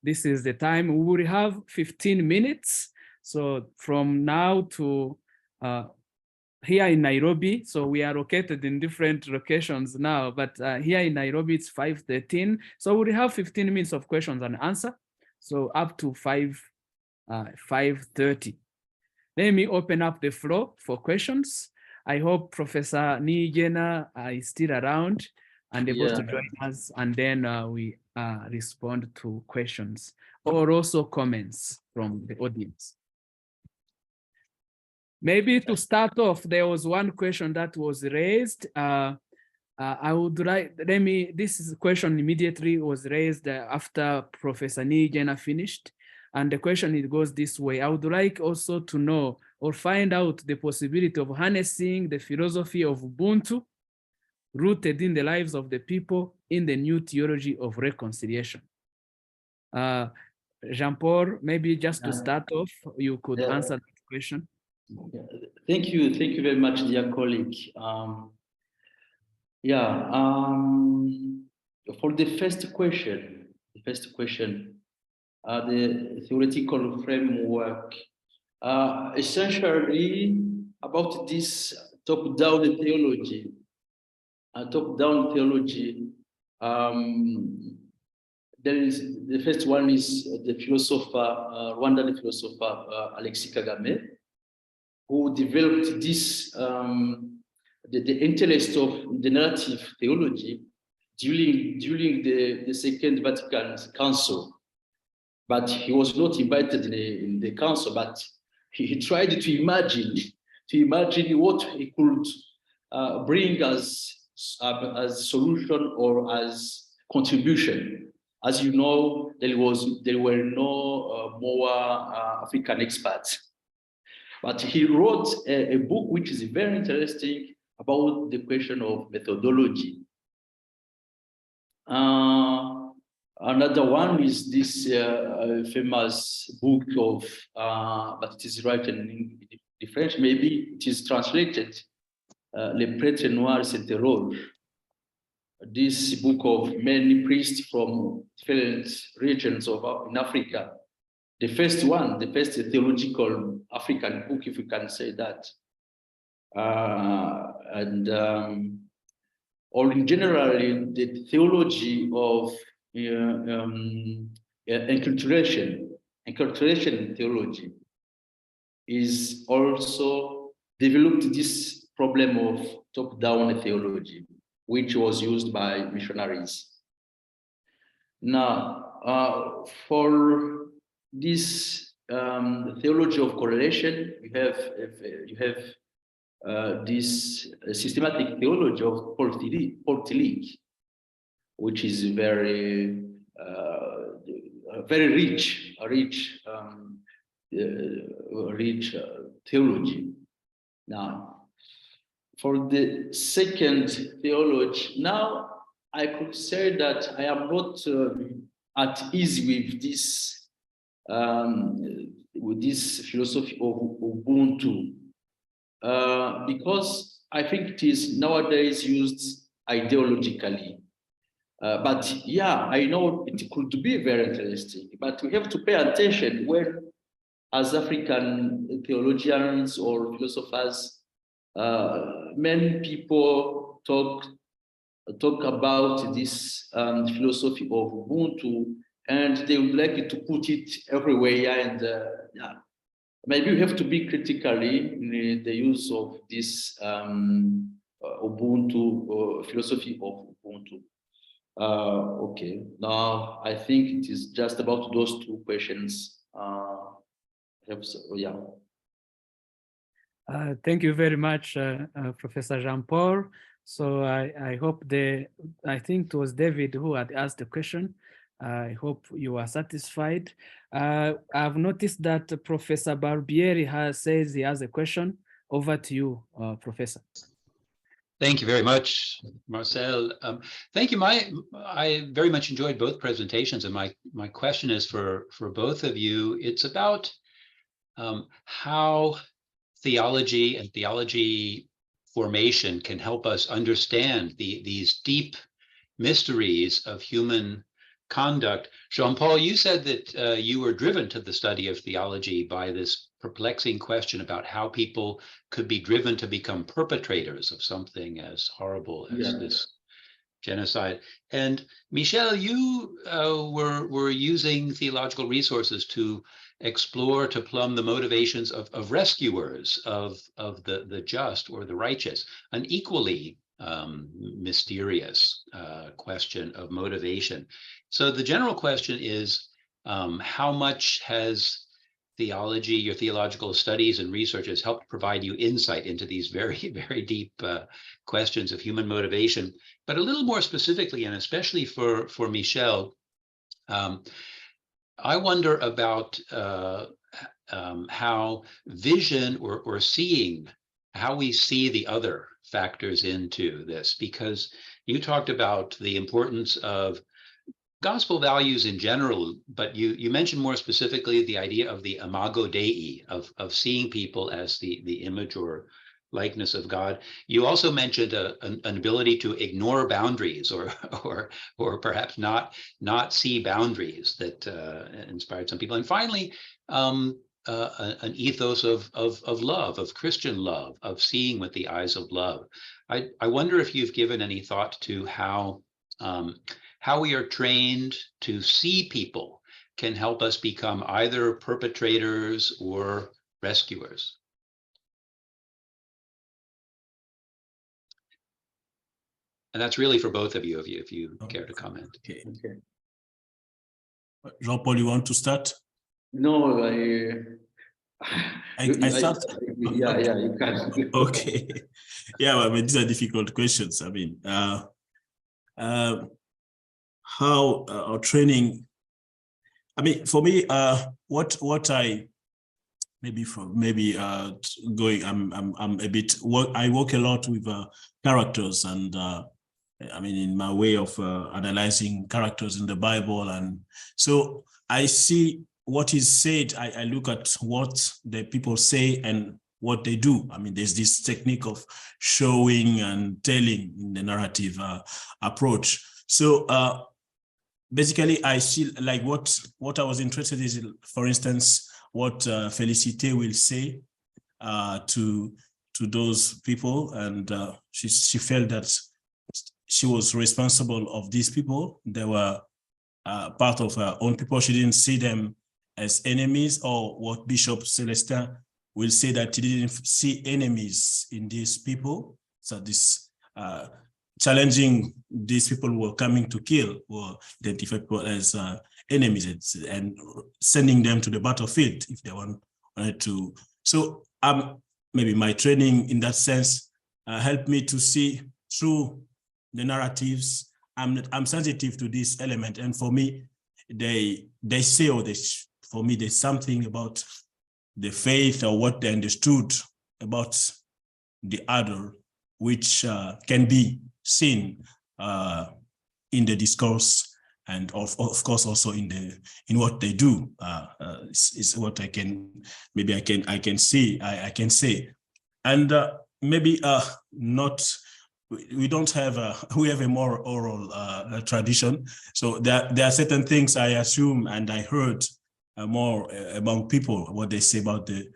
this is the time. We will have 15 minutes. So from now to here in Nairobi, so we are located in different locations now, but here in Nairobi, it's 5:13. So we'll have 15 minutes of questions and answer. So up to 5:30. Let me open up the floor for questions. I hope Professor Niyigena is still around and able to join us, and then we respond to questions or also comments from the audience. Maybe to start off, there was one question that was raised. I would like, this question immediately was raised after Professor Niyigena finished. And the question, it goes this way. I would like also to know or find out the possibility of harnessing the philosophy of Ubuntu rooted in the lives of the people in the new theology of reconciliation. Jean-Paul, maybe just to start off, you could answer that question. Thank you very much, dear colleague. For the first question, the theoretical framework, essentially about this top-down theology. There is the first one is the philosopher, Rwandan philosopher Alexis Kagame, who developed this the interest of the narrative theology during the Second Vatican Council. But he was not invited in the council, but he tried to imagine what he could bring as solution or as contribution. As you know, there were no more African experts. But he wrote a book which is very interesting about the question of methodology. Another one is this famous book of, but it is written in French, maybe it is translated, Le Prêtre Noir s'interroge. This book of many priests from different regions in Africa. The first theological African book, if we can say that. Or in general, the theology of enculturation theology is also developed this problem of top-down theology, which was used by missionaries. Now, for this theology of correlation, you have this systematic theology of Paul Tillich, which is very rich theology. Now, for the second theology, now I could say that I am not at ease with this philosophy of Ubuntu, because I think it is nowadays used ideologically. But yeah, I know it could be very interesting, but we have to pay attention when, as African theologians or philosophers, many people talk about this philosophy of Ubuntu, and they would like to put it everywhere. And yeah, maybe we have to be critically in the use of this Ubuntu philosophy of Ubuntu. Okay, now I think it is just about those two questions. Yeah. Thank you very much, Professor Jean-Paul. So I hope I think it was David who had asked the question. I hope you are satisfied. I've noticed that Professor Barbieri says he has a question. Over to you, Professor. Thank you very much, Marcel. Thank you. I very much enjoyed both presentations, and my question is for both of you. It's about how theology and theology formation can help us understand these deep mysteries of human conduct. Jean-Paul, you said that you were driven to the study of theology by this perplexing question about how people could be driven to become perpetrators of something as horrible as this genocide. And Michel, you were using theological resources to explore, to plumb the motivations of rescuers of the just or the righteous, an equally mysterious question of motivation. So the general question is, how much has theology, your theological studies and research has helped provide you insight into these very, very deep questions of human motivation? But a little more specifically, and especially for Michel, I wonder about how vision or seeing, how we see the other factors into this, because you talked about the importance of gospel values in general, but you mentioned more specifically the idea of the imago Dei, of seeing people as the image or likeness of God. You also mentioned an ability to ignore boundaries or perhaps not see boundaries that inspired some people. And finally, an ethos of love, of Christian love, of seeing with the eyes of love. I wonder if you've given any thought to how we are trained to see people can help us become either perpetrators or rescuers. And that's really for both of you, if you care to comment. Okay. Jean-Paul, you want to start? No, I start. Yeah, you can. Okay. Yeah, well, I mean, these are difficult questions. I mean, how our training. I mean, for me, what I going. I'm a bit. I work a lot with characters, and I mean, in my way of analyzing characters in the Bible, and so I see what is said. I look at what the people say and what they do. I mean, there's this technique of showing and telling in the narrative approach. So basically, I see like what I was interested in is, for instance, what Félicité will say to those people, and she felt that she was responsible of these people. They were part of her own people. She didn't see them as enemies, or what Bishop Celestin will say, that he didn't see enemies in these people. So this challenging these people who were coming to kill or identify people as enemies, and sending them to the battlefield if they wanted to. So maybe my training in that sense helped me to see through the narratives. I'm sensitive to this element, and for me, they say, or for me, there's something about the faith or what they understood about the other which can be seen in the discourse, and of course also in what they do. Is what I can say, and maybe not. We don't have we have a more oral tradition, so there are certain things I assume and I heard more among people what they say about the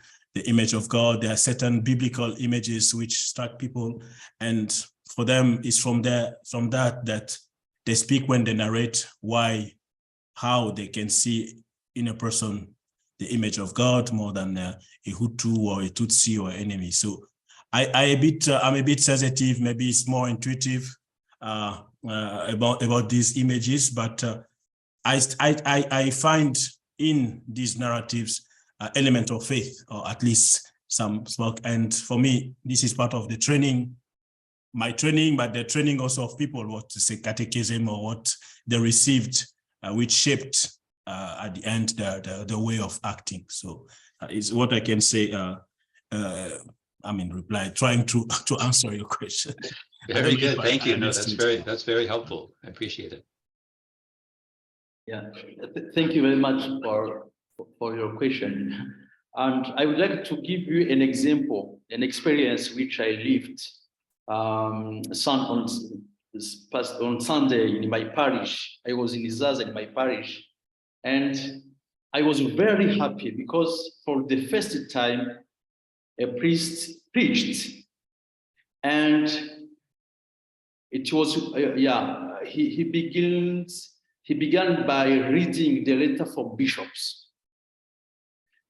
image of God. There are certain biblical images which strike people, and for them it's from that they speak when they narrate how they can see in a person the image of God more than a Hutu or a Tutsi or enemy. So I'm a bit sensitive. Maybe it's more intuitive about these images, but I find in these narratives element of faith, or at least some smoke. And for me, this is part of the training, my training, but the training also of people, what to say, catechism, or what they received, which shaped at the end the way of acting. So is what I can say. Reply, trying to answer your question. Very good, thank you. No, that's very helpful. I appreciate it. Yeah, thank you very much for your question. And I would like to give you an example, an experience which I lived on Sunday in my parish. I was in Izaza in my parish, and I was very happy because for the first time, a priest preached, and it was he began by reading the letter from bishops.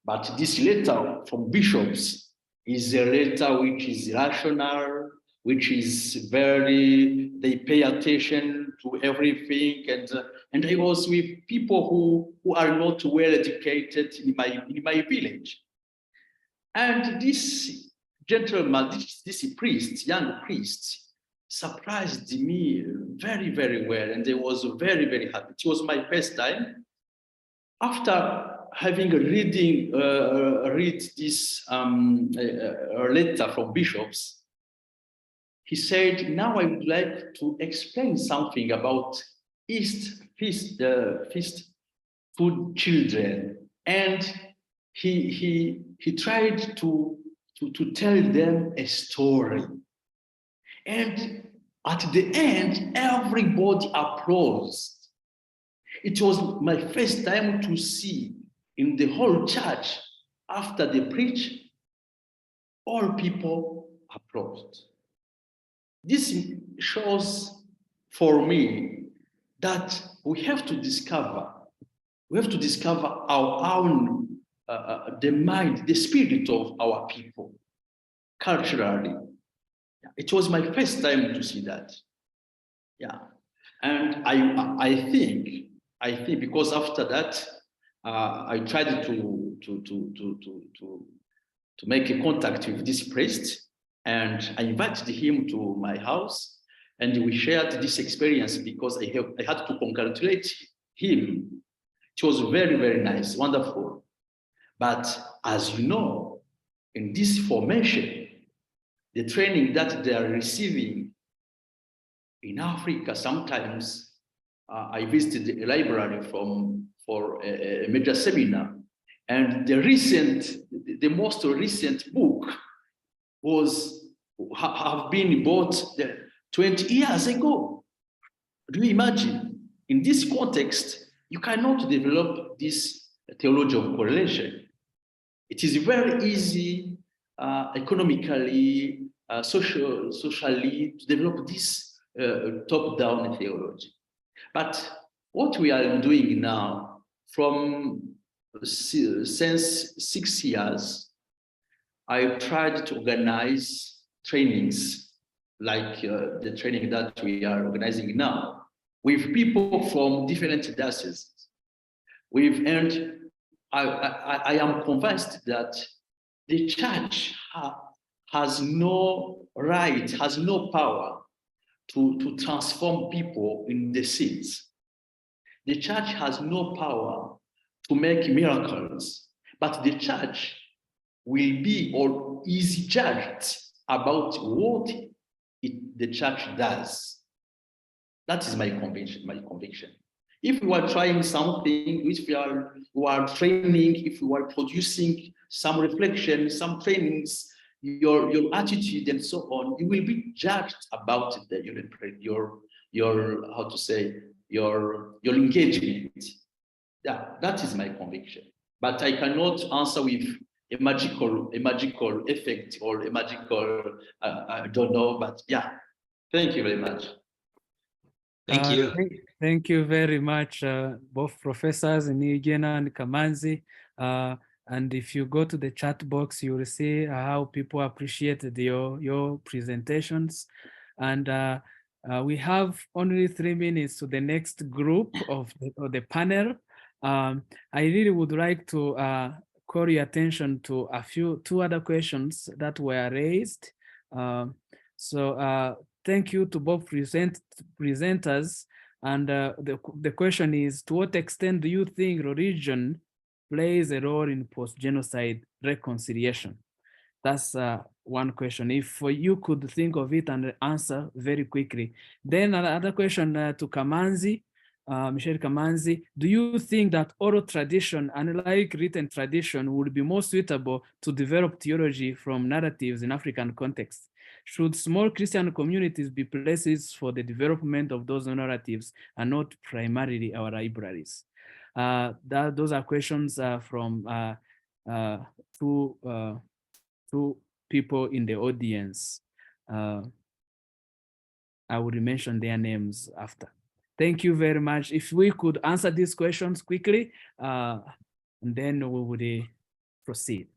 But this letter from bishops is a letter which is rational, which is they pay attention to everything, and I was with people who are not well educated in my village. And this gentleman, this priest, young priest, surprised me very, very well, and I was very, very happy. It was my first time. After having read this letter from bishops, he said, "Now I would like to explain something about feast food children," and he tried to tell them a story. And at the end, everybody applauded. It was my first time to see in the whole church, after they preach, all people applauded. This shows for me that we have to discover our own the mind, the spirit of our people culturally. It was my first time to see that. Yeah, and I think because after that I tried to make a contact with this priest, and I invited him to my house, and we shared this experience because I had to congratulate him. It was very, very nice, wonderful. But as you know, in this formation, the training that they are receiving in Africa, sometimes I visited a library for a major seminar, and the most recent book have been bought 20 years ago. Do you imagine? In this context, you cannot develop this theology of correlation. It is very easy economically, socially to develop this top-down theology. But what we are doing now, since 6 years, I tried to organize trainings like the training that we are organizing now with people from different dioceses. I am convinced that the church has no right, has no power to transform people in the sins. The church has no power to make miracles, but the church will be or is judged about what the church does. That is my conviction. If we are trying something, if we are training, if we are producing some reflection, some trainings, your attitude and so on, you will be judged about your how to say, your engagement. Yeah, that is my conviction. But I cannot answer with a magical effect or a magical, I don't know, but yeah. Thank you very much. Thank you. Thank you very much, both professors Niyigena and Kamanzi. And if you go to the chat box, you will see how people appreciated your presentations. And we have only 3 minutes to the next group of the panel. I really would like to call your attention to two other questions that were raised. Thank you to both presenters. And the question is, to what extent do you think religion plays a role in post-genocide reconciliation? That's one question. If you could think of it and answer very quickly. Then another question to Kamanzi, Michel Kamanzi, do you think that oral tradition, unlike written tradition, would be more suitable to develop theology from narratives in African context? Should small Christian communities be places for the development of those narratives and not primarily our libraries? Those are questions from two people in the audience. I will mention their names after. Thank you very much. If we could answer these questions quickly, and then we would proceed.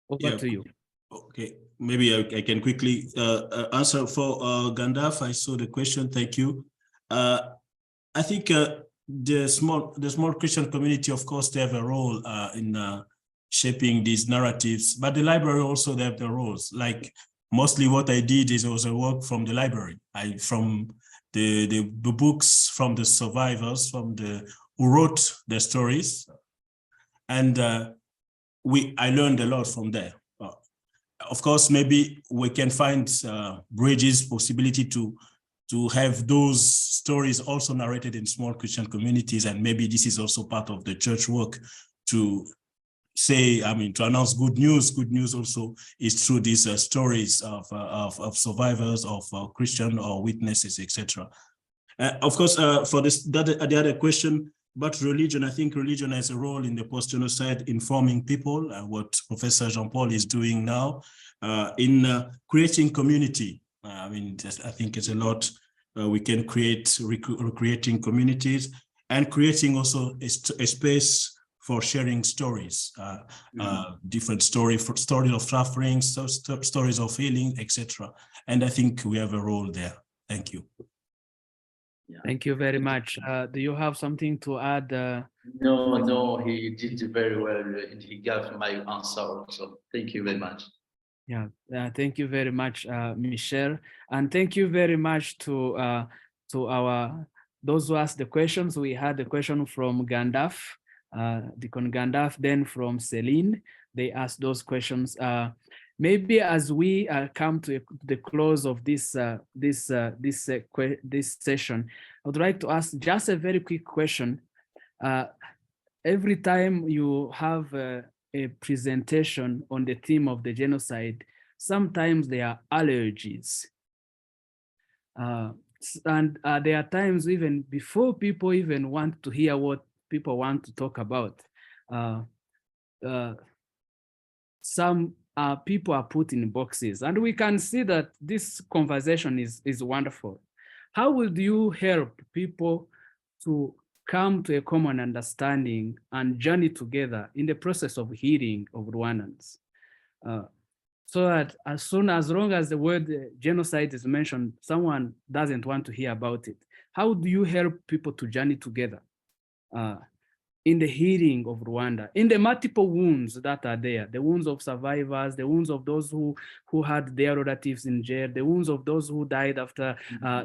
Over to you. Okay, maybe I can quickly answer for Gandalf. I saw the question. Thank you. I think the small Christian community, of course, they have a role in shaping these narratives, but the library also they have their roles. Like mostly what I did is was a work from the library. From the books from the survivors, who wrote the stories, and I learned a lot from there. Of course, maybe we can find bridges, possibility to have those stories also narrated in small Christian communities, and maybe this is also part of the church work to say, to announce good news. Good news also is through these stories of survivors, of Christian or witnesses, etc. Of course, for the other question, but religion, I think religion has a role in the post-genocide informing people, what Professor Jean-Paul is doing now in creating community. I think it's a lot we can create, recreating communities and creating also a space for sharing stories, different stories of suffering, stories of healing, etc. And I think we have a role there. Thank you. Thank you very much. Do you have something to add? No, he did very well, and he gave my answer also. Thank you very much. Yeah, thank you very much, Michel, and thank you very much to those who asked the questions. We had a question from Gandalf, Deacon Gandalf, then from Celine. They asked those questions. Maybe as we come to the close of this session, I would like to ask just a very quick question. Every time you have a presentation on the theme of the genocide, sometimes there are allergies. And there are times even before people even want to hear what people want to talk about. Some people are put in boxes, and we can see that this conversation is wonderful. How would you help people to come to a common understanding and journey together in the process of healing of Rwandans? So that as long as the word genocide is mentioned, someone doesn't want to hear about it. How do you help people to journey together in the healing of Rwanda, in the multiple wounds that are there, the wounds of survivors, the wounds of those who had their relatives in jail, the wounds of those who died after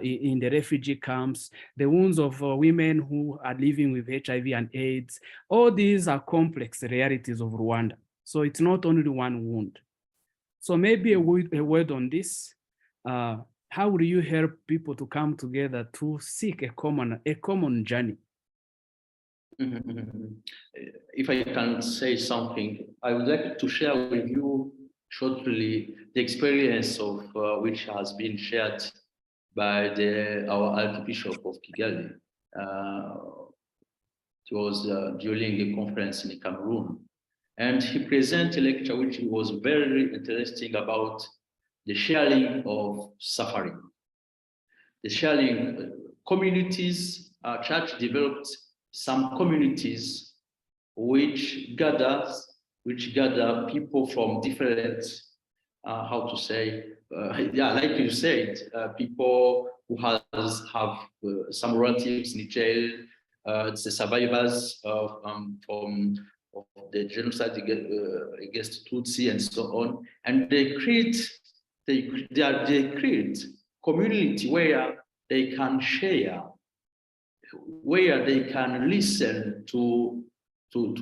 in the refugee camps, the wounds of women who are living with HIV and AIDS. All these are complex realities of Rwanda. So it's not only one wound. So maybe a word on this. how do you help people to come together to seek a common journey? If I can say something, I would like to share with you shortly the experience of which has been shared by our Archbishop of Kigali. It was during a conference in Cameroon, and he presented a lecture which was very interesting about the sharing of suffering. The sharing communities, church developed some communities which gather people from different, how to say, like you said, people who have some relatives in jail, the survivors from the genocide against Tutsi and so on, and they create community where they can share, where they can listen to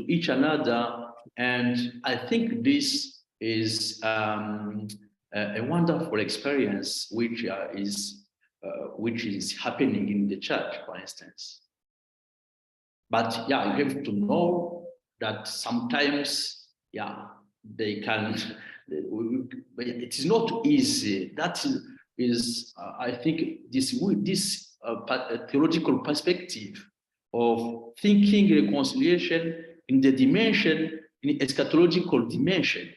each another. And I think this is a wonderful experience which is happening in the church, for instance. But yeah, you have to know that sometimes, they can, it is not easy. That is I think this theological perspective of thinking reconciliation in the dimension, in eschatological dimension.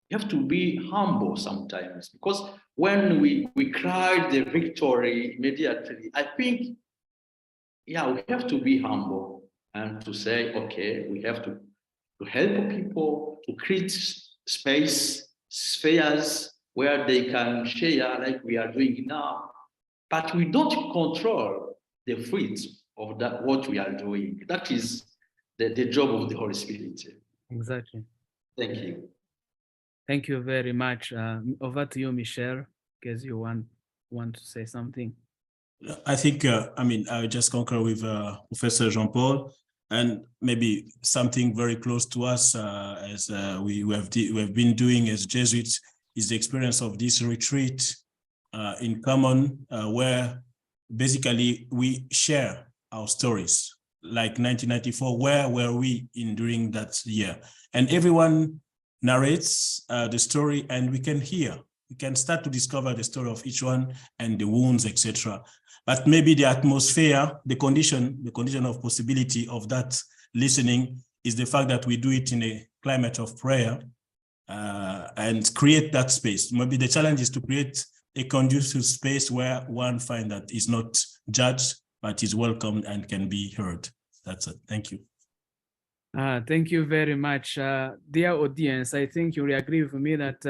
You have to be humble sometimes, because when we cry the victory immediately, I think, we have to be humble and to say, okay, we have to help people to create spheres where they can share like we are doing now, but we don't control the fruits of that, what we are doing. That is the job of the Holy Spirit. Exactly. Thank you. Thank you very much. Over to you, Michel, because you want to say something. I think, I just concur with Professor Jean-Paul, and maybe something very close to us as we have been doing as Jesuits is the experience of this retreat in common, where basically we share our stories. Like 1994, where were we during that year? And everyone narrates the story, and we can start to discover the story of each one and the wounds, etc. But maybe the atmosphere, the condition of possibility of that listening is the fact that we do it in a climate of prayer and create that space. Maybe the challenge is to create a conducive space where one finds that is not judged, but is welcomed and can be heard. That's it. Thank you. Thank you very much. Dear audience, I think you will agree with me that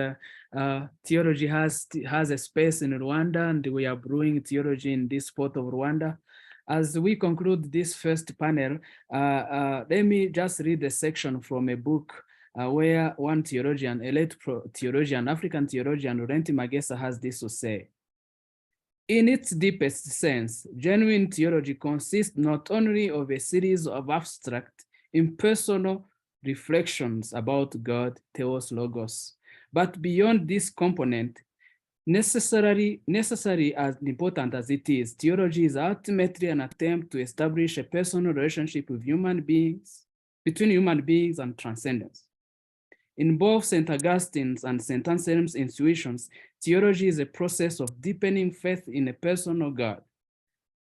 theology has a space in Rwanda, and we are brewing theology in this part of Rwanda. As we conclude this first panel, let me just read a section from a book where one theologian, a late theologian, African theologian, Laurenti Magesa, has this to say. In its deepest sense, genuine theology consists not only of a series of abstract, impersonal reflections about God, Theos Logos, but beyond this component, necessary as important as it is, theology is ultimately an attempt to establish a personal relationship with between human beings and transcendence. In both St. Augustine's and St. Anselm's intuitions, theology is a process of deepening faith in a personal God,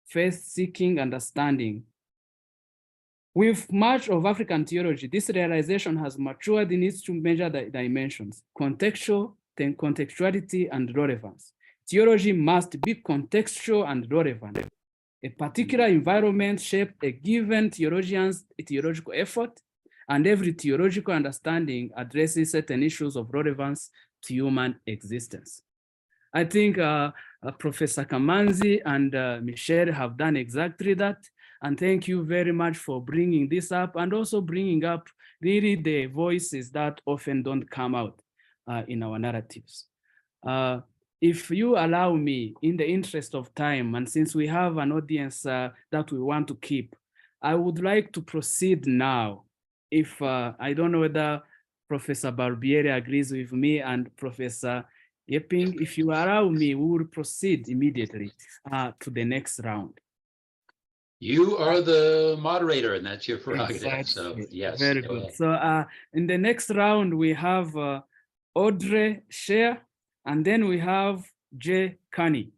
faith-seeking understanding. With much of African theology, this realization has matured in its two major dimensions, contextuality and relevance. Theology must be contextual and relevant. A particular environment shapes a given theologian's theological effort, and every theological understanding addresses certain issues of relevance to human existence. I think Professor Kamanzi and Michel have done exactly that. And thank you very much for bringing this up, and also bringing up really the voices that often don't come out in our narratives. If you allow me, in the interest of time, and since we have an audience that we want to keep, I would like to proceed now. If I don't know whether Professor Barbieri agrees with me and Professor Yeping, if you allow me, we will proceed immediately to the next round. You are the moderator, and that's your prerogative. Exactly. So yes, Very go good. ahead. So in the next round, we have Audrey, Seah, and then we have Carney.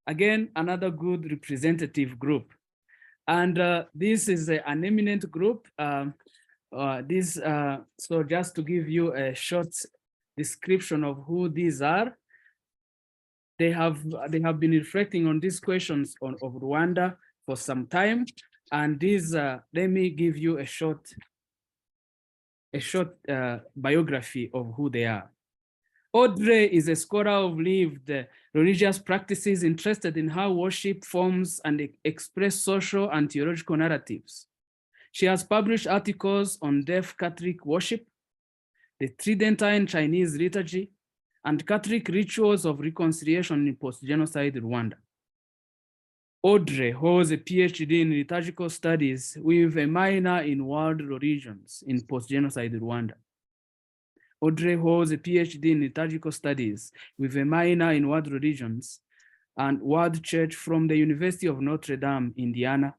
Again, another good representative group. And this is an eminent group. So just to give you a short description of who these are, they have been reflecting on these questions of Rwanda for some time. And these, let me give you a short biography of who they are. Audrey is a scholar of lived religious practices, interested in how worship forms and express social and theological narratives. She has published articles on deaf Catholic worship, the Tridentine Chinese liturgy, and Catholic rituals of reconciliation in post-genocide Rwanda. Audrey holds a PhD in liturgical studies with a minor in world religions in post-genocide Rwanda. Audrey holds a PhD in liturgical studies with a minor in world religions and world church from the University of Notre Dame, Indiana,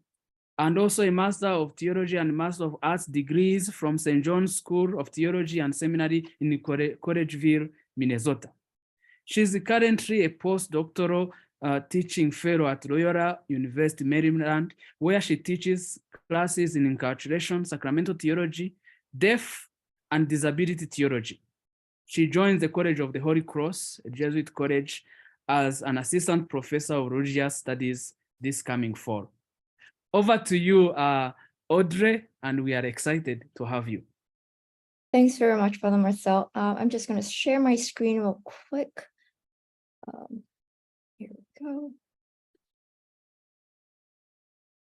and also a Master of Theology and Master of Arts degrees from St. John's School of Theology and Seminary in Collegeville, Minnesota. She's currently a postdoctoral teaching fellow at Loyola University, Maryland, where she teaches classes in incarceration, sacramental theology, deaf and disability theology. She joins the College of the Holy Cross, a Jesuit college, as an assistant professor of religious studies this coming fall. Over to you, Audrey, and we are excited to have you. Thanks very much, Father Marcel. I'm just going to share my screen real quick. Here we go.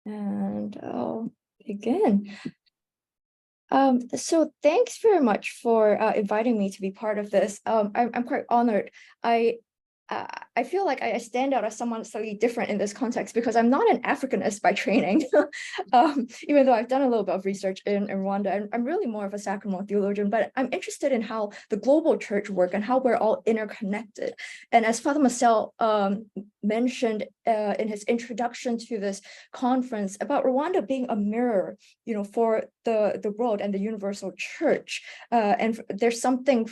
And I'll begin. So thanks very much for inviting me to be part of this. I'm quite honored. I feel like I stand out as someone slightly different in this context because I'm not an Africanist by training, even though I've done a little bit of research in Rwanda. I'm really more of a sacramental theologian, but I'm interested in how the global church work and how we're all interconnected. And as Father Marcel mentioned in his introduction to this conference about Rwanda being a mirror, for the world and the universal church, and there's something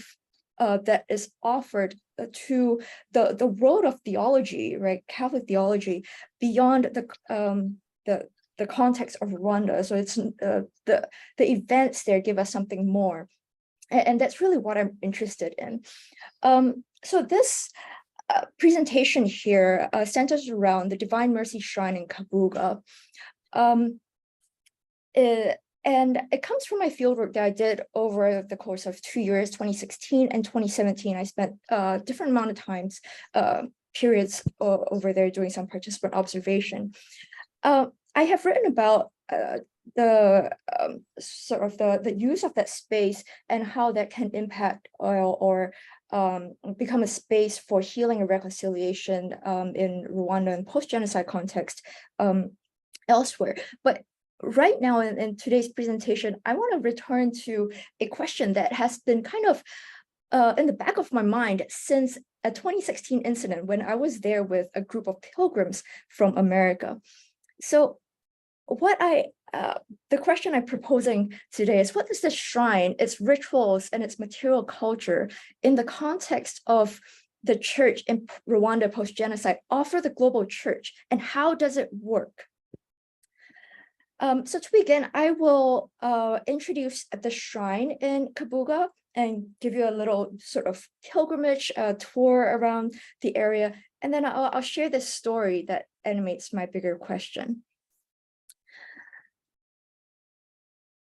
that is offered to the world of theology, right? Catholic theology beyond the context of Rwanda. So it's the events there give us something more, and that's really what I'm interested in. So this presentation here centers around the Divine Mercy Shrine in Kabuga. And it comes from my fieldwork that I did over the course of 2 years, 2016 and 2017. I spent a different amount of times, periods over there doing some participant observation. I have written about the use of that space and how that can impact or become a space for healing and reconciliation in Rwanda and post-genocide context elsewhere. But right now in today's presentation, I want to return to a question that has been kind of in the back of my mind since a 2016 incident when I was there with a group of pilgrims from America. So the question I'm proposing today is, what does this shrine, its rituals, and its material culture in the context of the church in Rwanda post-genocide offer the global church, and how does it work? So to begin, I will introduce the shrine in Kabuga and give you a little sort of pilgrimage tour around the area. And then I'll share this story that animates my bigger question.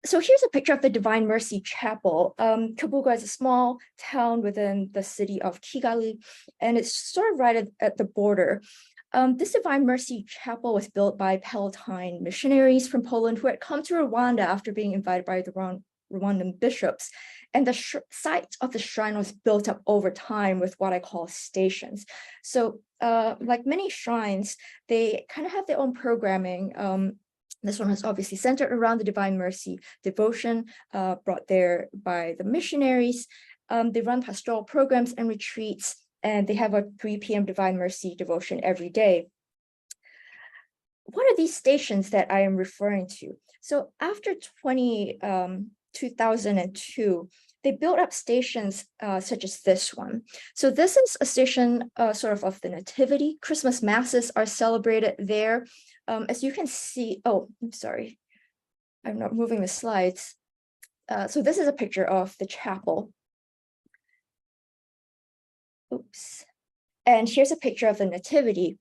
So here's a picture of the Divine Mercy Chapel. Kabuga is a small town within the city of Kigali, and it's sort of right at the border. This Divine Mercy Chapel was built by Palatine missionaries from Poland who had come to Rwanda after being invited by the Rwandan bishops. And the site of the shrine was built up over time with what I call stations. So like many shrines, they kind of have their own programming. This one is obviously centered around the Divine Mercy devotion brought there by the missionaries. They run pastoral programs and retreats. and they have a 3 p.m. Divine Mercy devotion every day. What are these stations that I am referring to? So after 2002, they built up stations such as this one. So this is a station sort of the Nativity. Christmas masses are celebrated there. As you can see, oh, I'm sorry, I'm not moving the slides. So this is a picture of the chapel. Oops. And here's a picture of the Nativity.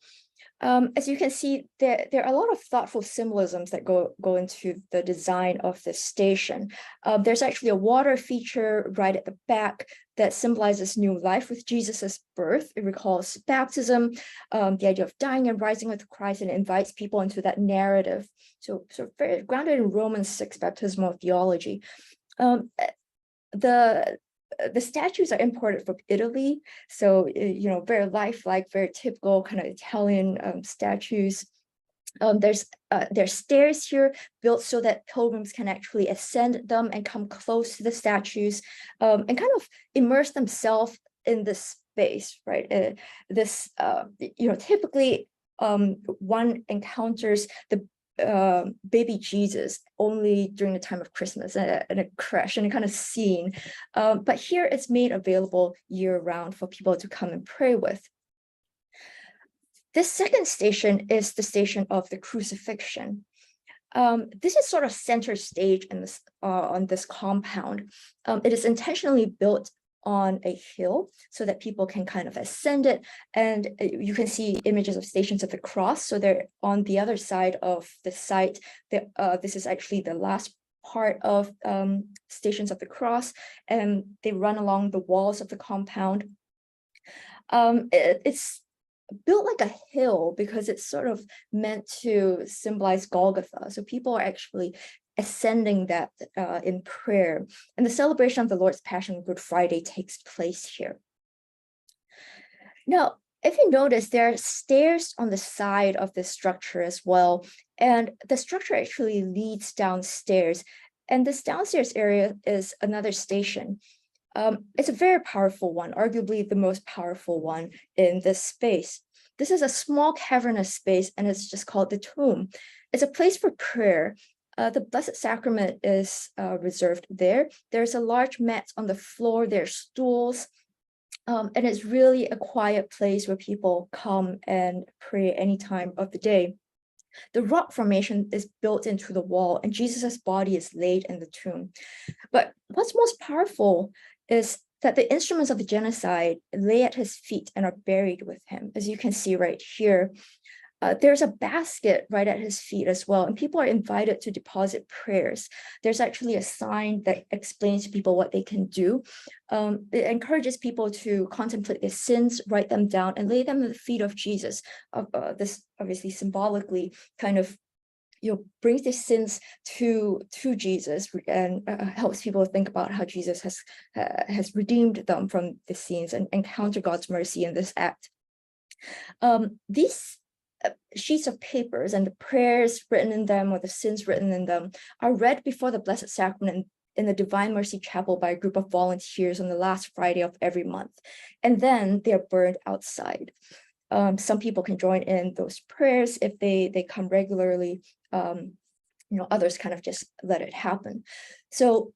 As you can see, there are a lot of thoughtful symbolisms that go into the design of this station. There's actually a water feature right at the back that symbolizes new life with Jesus's birth. It recalls baptism, the idea of dying and rising with Christ, and invites people into that narrative. So very grounded in Romans 6 baptismal theology. The statues are imported from Italy, so very lifelike, very typical kind of Italian statues. There's stairs here built so that pilgrims can actually ascend them and come close to the statues, and kind of immerse themselves in this space, right? Typically one encounters the baby Jesus only during the time of Christmas in a creche and a kind of scene. But here it's made available year-round for people to come and pray with. This second station is the station of the crucifixion. This is sort of center stage in this on this compound. It is intentionally built on a hill so that people can kind of ascend it, and you can see images of Stations of the Cross. So they're on the other side of the site. This is actually the last part of Stations of the Cross, and they run along the walls of the compound. It's built like a hill because it's sort of meant to symbolize Golgotha. So people are actually ascending that in prayer. And the celebration of the Lord's Passion on Good Friday takes place here. Now, if you notice, there are stairs on the side of this structure as well. And the structure actually leads downstairs. And this downstairs area is another station. It's a very powerful one, arguably the most powerful one in this space. This is a small cavernous space, and it's just called the tomb. It's a place for prayer. The Blessed Sacrament is reserved there. There's a large mat on the floor. There's stools. And it's really a quiet place where people come and pray any time of the day. The rock formation is built into the wall, and Jesus's body is laid in the tomb. But what's most powerful is that the instruments of the genocide lay at his feet and are buried with him. As you can see right here, there's a basket right at his feet as well, and people are invited to deposit prayers. There's actually a sign that explains to people what they can do. It encourages people to contemplate their sins, write them down, and lay them at the feet of Jesus. This obviously symbolically kind of brings their sins to Jesus, and helps people think about how Jesus has redeemed them from the sins and encounter God's mercy in this act. These sheets of papers and the prayers written in them, or the sins written in them, are read before the Blessed Sacrament in the Divine Mercy Chapel by a group of volunteers on the last Friday of every month, and then they're burned outside. Some people can join in those prayers if they come regularly. Others kind of just let it happen. So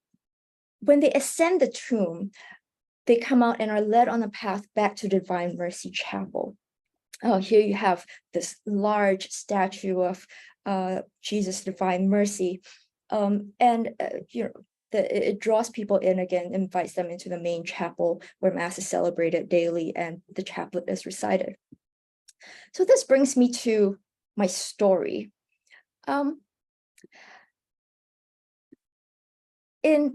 when they ascend the tomb, they come out and are led on a path back to Divine Mercy Chapel. Here you have this large statue of Jesus' Divine Mercy, it draws people in again, invites them into the main chapel where Mass is celebrated daily and the chaplet is recited. So this brings me to my story. In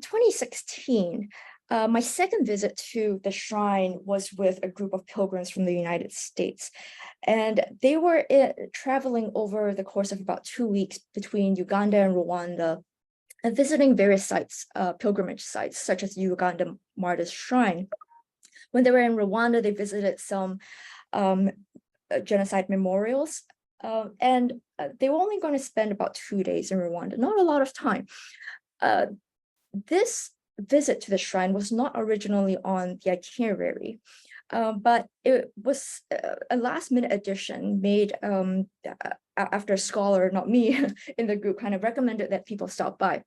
2016, my second visit to the shrine was with a group of pilgrims from the United States, and they were traveling over the course of about 2 weeks between Uganda and Rwanda, and visiting various sites, pilgrimage sites, such as Uganda Martyrs Shrine. When they were in Rwanda, they visited some genocide memorials, and they were only going to spend about 2 days in Rwanda, not a lot of time. This visit to the shrine was not originally on the itinerary. but it was a last-minute addition made after a scholar, not me, in the group kind of recommended that people stop by.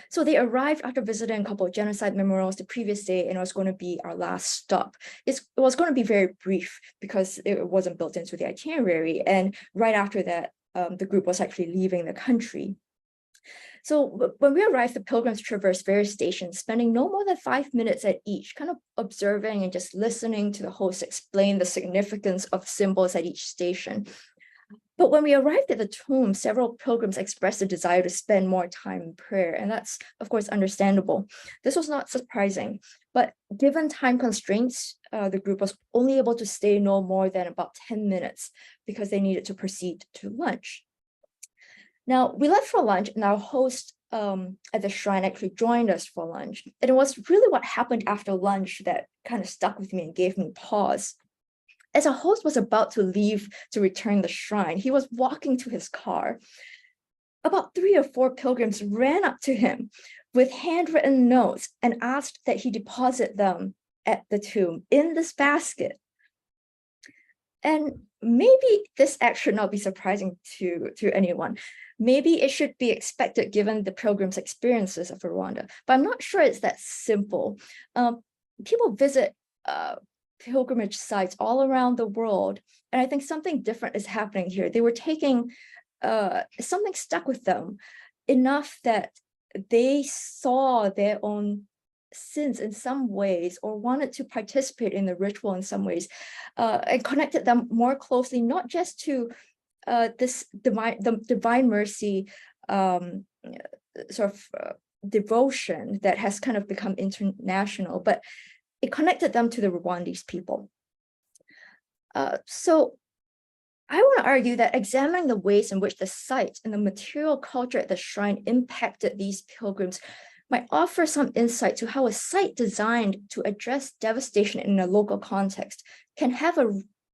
So they arrived after visiting a couple of genocide memorials the previous day, and it was going to be our last stop. It was going to be very brief because it wasn't built into the itinerary. And right after that, the group was actually leaving the country. So when we arrived, the pilgrims traversed various stations, spending no more than 5 minutes at each, kind of observing and just listening to the host explain the significance of symbols at each station. But when we arrived at the tomb, several pilgrims expressed a desire to spend more time in prayer, and that's, of course, understandable. This was not surprising, but given time constraints, the group was only able to stay no more than about 10 minutes because they needed to proceed to lunch. Now, we left for lunch, and our host at the shrine actually joined us for lunch. And it was really what happened after lunch that kind of stuck with me and gave me pause. As our host was about to leave to return the shrine, he was walking to his car. About 3 or 4 pilgrims ran up to him with handwritten notes and asked that he deposit them at the tomb in this basket. And maybe this act should not be surprising to anyone. Maybe it should be expected given the pilgrims' experiences of Rwanda, but I'm not sure it's that simple. People visit pilgrimage sites all around the world, and I think something different is happening here. They were taking, something stuck with them enough that they saw their own sins in some ways, or wanted to participate in the ritual in some ways, and connected them more closely, not just to this divine mercy devotion that has kind of become international, but it connected them to the Rwandese people. So I want to argue that examining the ways in which the site and the material culture at the shrine impacted these pilgrims might offer some insight to how a site designed to address devastation in a local context can have a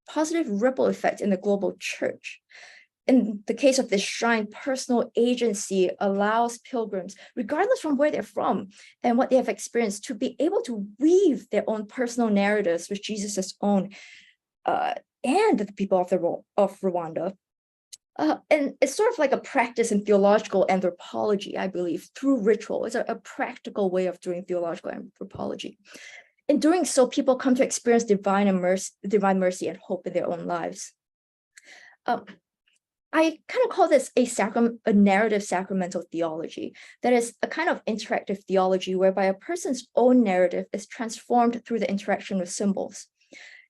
positive ripple effect in the global church. In the case of this shrine, personal agency allows pilgrims, regardless from where they're from and what they have experienced, to be able to weave their own personal narratives with Jesus's own and the people of Rwanda. And it's sort of like a practice in theological anthropology, I believe, through ritual. It's a practical way of doing theological anthropology. In doing so, people come to experience divine mercy and hope in their own lives. I kind of call this a narrative sacramental theology. That is a kind of interactive theology whereby a person's own narrative is transformed through the interaction with symbols.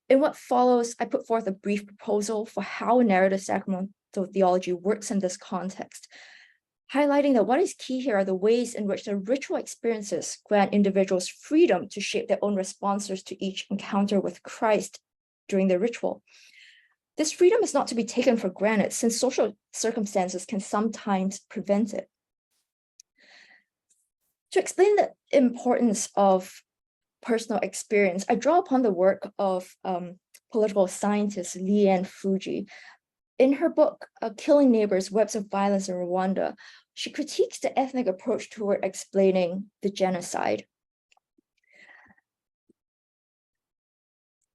In what follows, I put forth a brief proposal for how narrative sacramental theology works in this context, highlighting that what is key here are the ways in which the ritual experiences grant individuals freedom to shape their own responses to each encounter with Christ during the ritual. This freedom is not to be taken for granted, since social circumstances can sometimes prevent it. To explain the importance of personal experience, I draw upon the work of political scientist Refugee. In her book, Killing Neighbors, Webs of Violence in Rwanda, she critiques the ethnic approach toward explaining the genocide.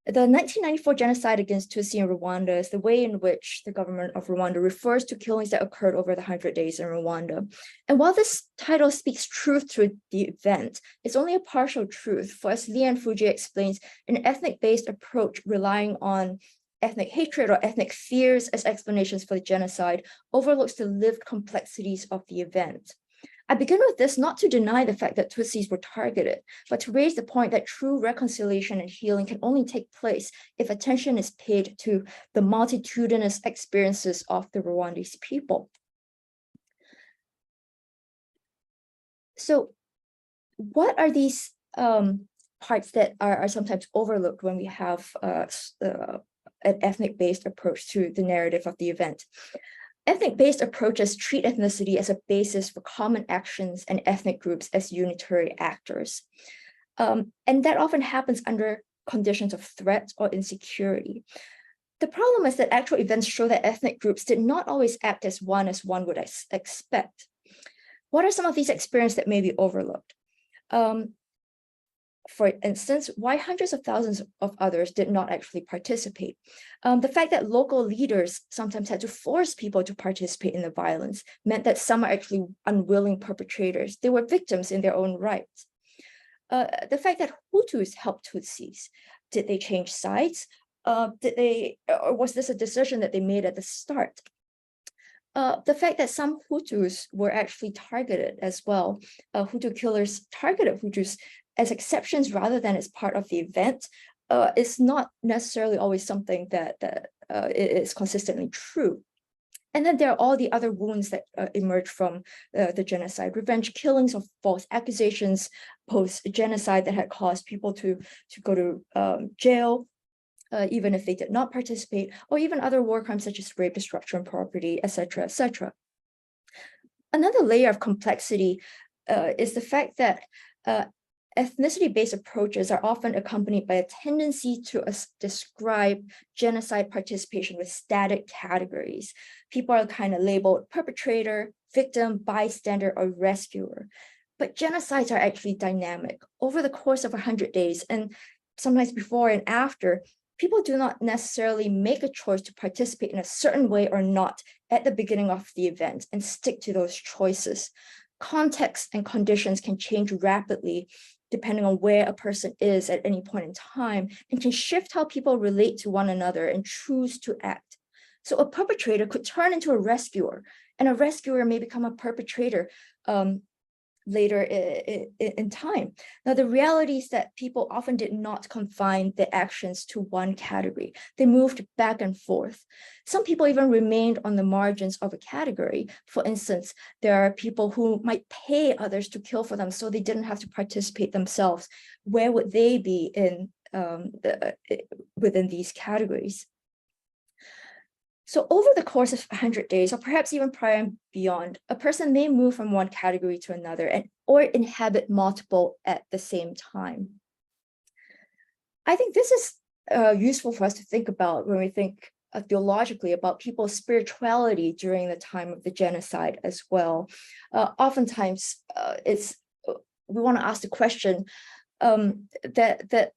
The 1994 genocide against Tutsi in Rwanda is the way in which the government of Rwanda refers to killings that occurred over the 100 days in Rwanda. And while this title speaks truth to the event, it's only a partial truth, for as Refugee explains, an ethnic-based approach relying on ethnic hatred or ethnic fears as explanations for the genocide overlooks the lived complexities of the event. I begin with this not to deny the fact that Tutsis were targeted, but to raise the point that true reconciliation and healing can only take place if attention is paid to the multitudinous experiences of the Rwandese people. So what are these parts that are sometimes overlooked when we have an ethnic-based approach to the narrative of the event? Ethnic-based approaches treat ethnicity as a basis for common actions and ethnic groups as unitary actors. And that often happens under conditions of threat or insecurity. The problem is that actual events show that ethnic groups did not always act as one would expect. What are some of these experiences that may be overlooked? for instance, why hundreds of thousands of others did not actually participate. The fact that local leaders sometimes had to force people to participate in the violence meant that some are actually unwilling perpetrators. They were victims in their own right. The fact that Hutus helped Tutsis, did they change sides? Or was this a decision that they made at the start? The fact that some Hutus were actually targeted as well, Hutu killers targeted Hutus as exceptions rather than as part of the event, is not necessarily always something that is consistently true. And then there are all the other wounds that emerge from the genocide, revenge killings of false accusations, post-genocide that had caused people to go to jail, even if they did not participate, or even other war crimes such as rape, destruction of property, etc., etc. Another layer of complexity is the fact that ethnicity-based approaches are often accompanied by a tendency to describe genocide participation with static categories. People are kind of labeled perpetrator, victim, bystander, or rescuer. But genocides are actually dynamic. Over the course of 100 days, and sometimes before and after, people do not necessarily make a choice to participate in a certain way or not at the beginning of the event and stick to those choices. Context and conditions can change rapidly depending on where a person is at any point in time, and can shift how people relate to one another and choose to act. So a perpetrator could turn into a rescuer, and a rescuer may become a perpetrator later in time. Now, the reality is that people often did not confine their actions to one category. They moved back and forth. Some people even remained on the margins of a category. For instance, there are people who might pay others to kill for them so they didn't have to participate themselves. Where would they be in within these categories? So over the course of 100 days, or perhaps even prior and beyond, a person may move from one category to another or inhabit multiple at the same time. I think this is useful for us to think about when we think theologically about people's spirituality during the time of the genocide as well. Oftentimes, we want to ask the question that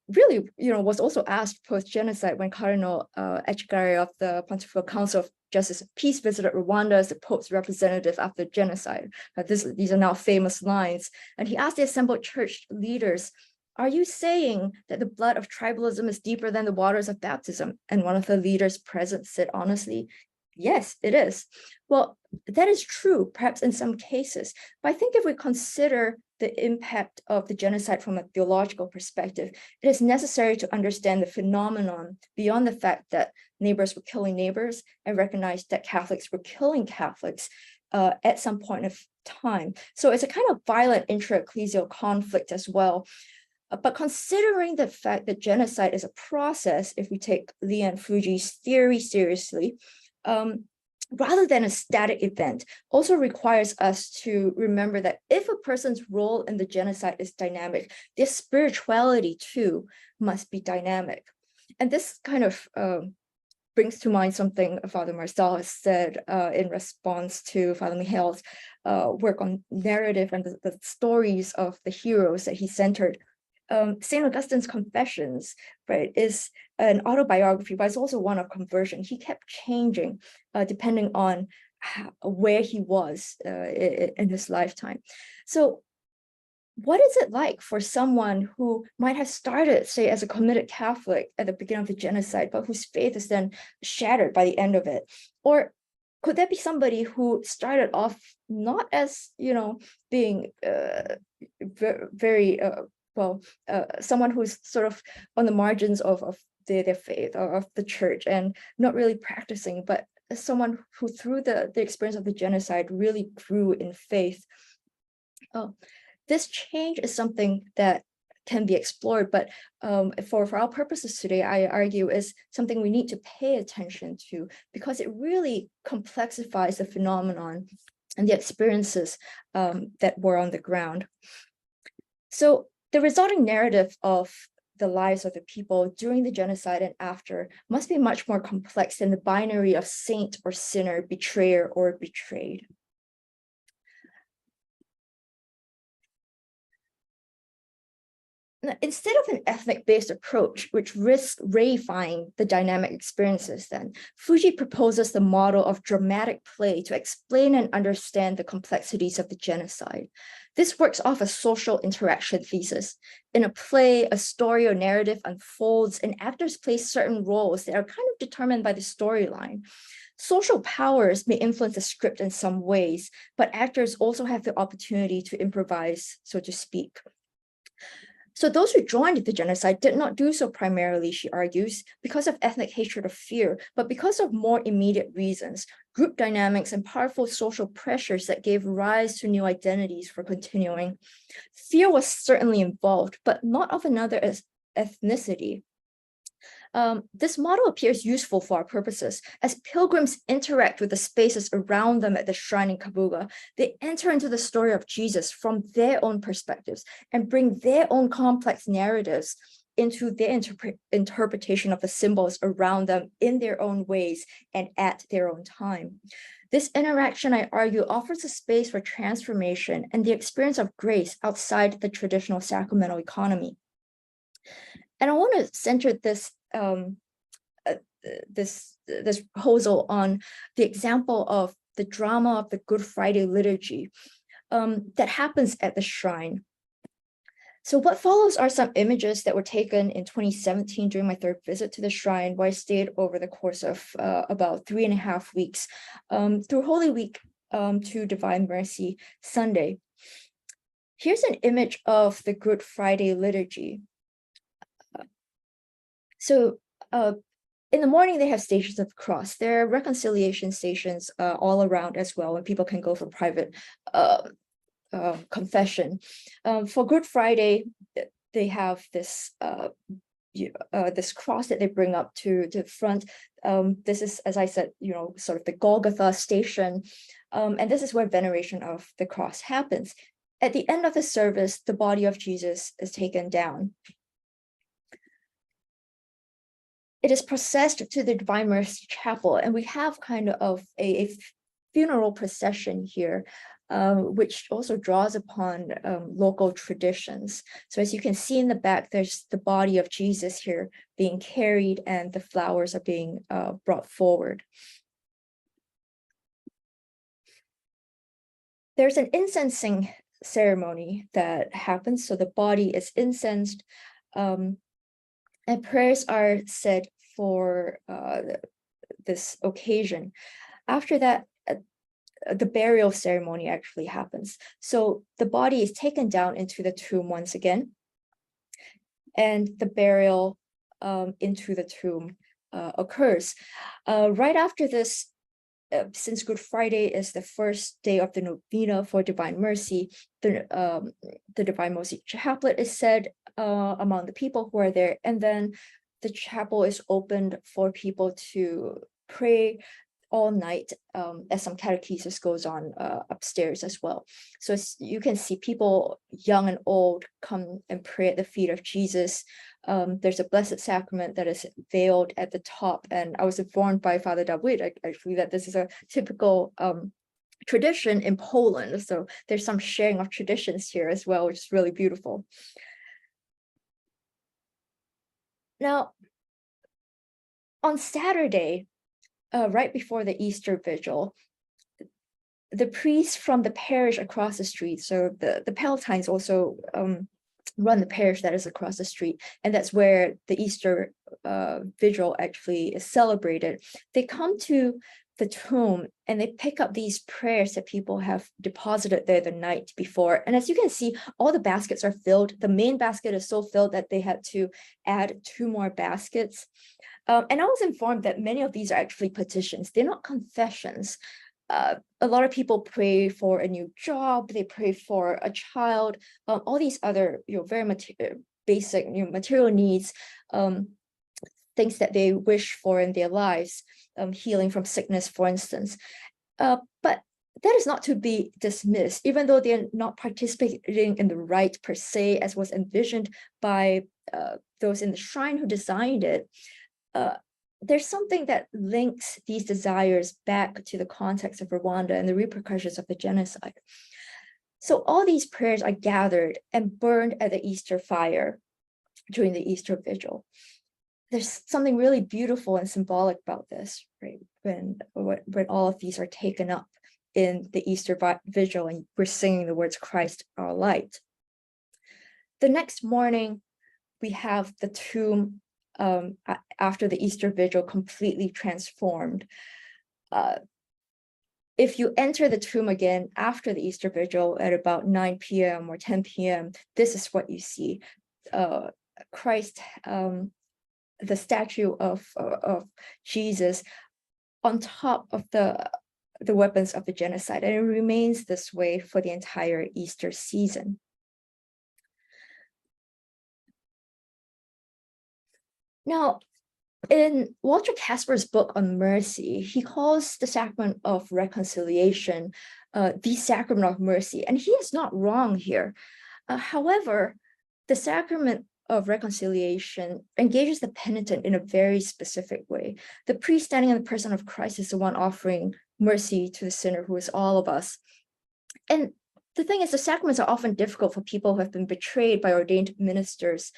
really, was also asked post-genocide when Cardinal Elisee of the Pontifical Council of Justice and Peace visited Rwanda as the Pope's representative after genocide. These are now famous lines. And he asked the assembled church leaders, "Are you saying that the blood of tribalism is deeper than the waters of baptism?" And one of the leaders present said honestly, "Yes, it is." Well, that is true, perhaps in some cases. But I think if we consider the impact of the genocide from a theological perspective, it is necessary to understand the phenomenon beyond the fact that neighbors were killing neighbors and recognize that Catholics were killing Catholics at some point of time. So it's a kind of violent intra-ecclesial conflict as well. But considering the fact that genocide is a process, if we take Leon Fuji's theory seriously, rather than a static event, also requires us to remember that if a person's role in the genocide is dynamic, their spirituality too must be dynamic. And this kind of brings to mind something Father Marcel has said in response to Father Michel's work on narrative and the stories of the heroes that he centered. St. Augustine's Confessions, right, is an autobiography, but it's also one of conversion. He kept changing depending on where he was in his lifetime. So what is it like for someone who might have started, say, as a committed Catholic at the beginning of the genocide, but whose faith is then shattered by the end of it? Or could there be somebody who started off not as, being very someone who's sort of on the margins of their faith or of the church and not really practicing, but someone who through the experience of the genocide really grew in faith? This change is something that can be explored, but for our purposes today, I argue is something we need to pay attention to because it really complexifies the phenomenon and the experiences that were on the ground. So the resulting narrative of the lives of the people during the genocide and after must be much more complex than the binary of saint or sinner, betrayer or betrayed. Instead of an ethnic-based approach, which risks reifying the dynamic experiences, then Fuji proposes the model of dramatic play to explain and understand the complexities of the genocide. This works off a social interaction thesis. In a play, a story or narrative unfolds, and actors play certain roles that are kind of determined by the storyline. Social powers may influence the script in some ways, but actors also have the opportunity to improvise, so to speak. So those who joined the genocide did not do so primarily, she argues, because of ethnic hatred or fear, but because of more immediate reasons, group dynamics and powerful social pressures that gave rise to new identities for continuing. Fear was certainly involved, but not of another ethnicity. This model appears useful for our purposes. As pilgrims interact with the spaces around them at the shrine in Kabuga, they enter into the story of Jesus from their own perspectives and bring their own complex narratives into their interpretation of the symbols around them in their own ways and at their own time. This interaction, I argue, offers a space for transformation and the experience of grace outside the traditional sacramental economy. And I want to center this this proposal on the example of the drama of the Good Friday liturgy that happens at the shrine. So what follows are some images that were taken in 2017 during my third visit to the shrine, where I stayed over the course of about 3.5 weeks through Holy Week to Divine Mercy Sunday. Here's an image of the Good Friday liturgy. So in the morning, they have stations of the cross. There are reconciliation stations all around as well, where people can go for private confession. For Good Friday, they have this this cross that they bring up to the front. This is, as I said, sort of the Golgotha station, and this is where veneration of the cross happens. At the end of the service, the body of Jesus is taken down. It is processed to the Divine Mercy Chapel, and we have kind of a funeral procession here, which also draws upon local traditions. So as you can see in the back, there's the body of Jesus here being carried, and the flowers are being brought forward. There's an incensing ceremony that happens. So the body is incensed, and prayers are said for this occasion. After that, the burial ceremony actually happens. So the body is taken down into the tomb once again, and the burial into the tomb occurs. Right after this, since Good Friday is the first day of the novena for Divine Mercy, the Divine Mercy Chaplet is said among the people who are there, and then the chapel is opened for people to pray all night, as some catechesis goes on upstairs as well. So you can see people, young and old, come and pray at the feet of Jesus. There's a Blessed Sacrament that is veiled at the top, and I was informed by Father Dawid actually that this is a typical tradition in Poland. So there's some sharing of traditions here as well, which is really beautiful. Now, on Saturday, right before the Easter Vigil, the priests from the parish across the street, so the Palatines also run the parish that is across the street, and that's where the Easter Vigil actually is celebrated. They come to the tomb and they pick up these prayers that people have deposited there the night before. And as you can see, all the baskets are filled. The main basket is so filled that they had to add 2 more baskets. And I was informed that many of these are actually petitions. They're not confessions. A lot of people pray for a new job. They pray for a child. All these other, very basic, material needs, things that they wish for in their lives, healing from sickness, for instance. But that is not to be dismissed, even though they're not participating in the rite per se, as was envisioned by those in the shrine who designed it. There's something that links these desires back to the context of Rwanda and the repercussions of the genocide. So all these prayers are gathered and burned at the Easter fire. during the Easter Vigil. There's something really beautiful and symbolic about this, right? When all of these are taken up in the Easter Vigil and we're singing the words, Christ our light. The next morning, we have the tomb after the Easter Vigil completely transformed. If you enter the tomb again after the Easter Vigil at about 9 p.m. or 10 p.m., this is what you see. Christ, the statue of Jesus on top of the weapons of the genocide, and it remains this way for the entire Easter season. Now, in Walter Casper's book on mercy, he calls the sacrament of reconciliation the sacrament of mercy, and he is not wrong here. However, the sacrament of reconciliation engages the penitent in a very specific way. The priest standing in the person of Christ is the one offering mercy to the sinner, who is all of us. And the thing is, the sacraments are often difficult for people who have been betrayed by ordained ministers,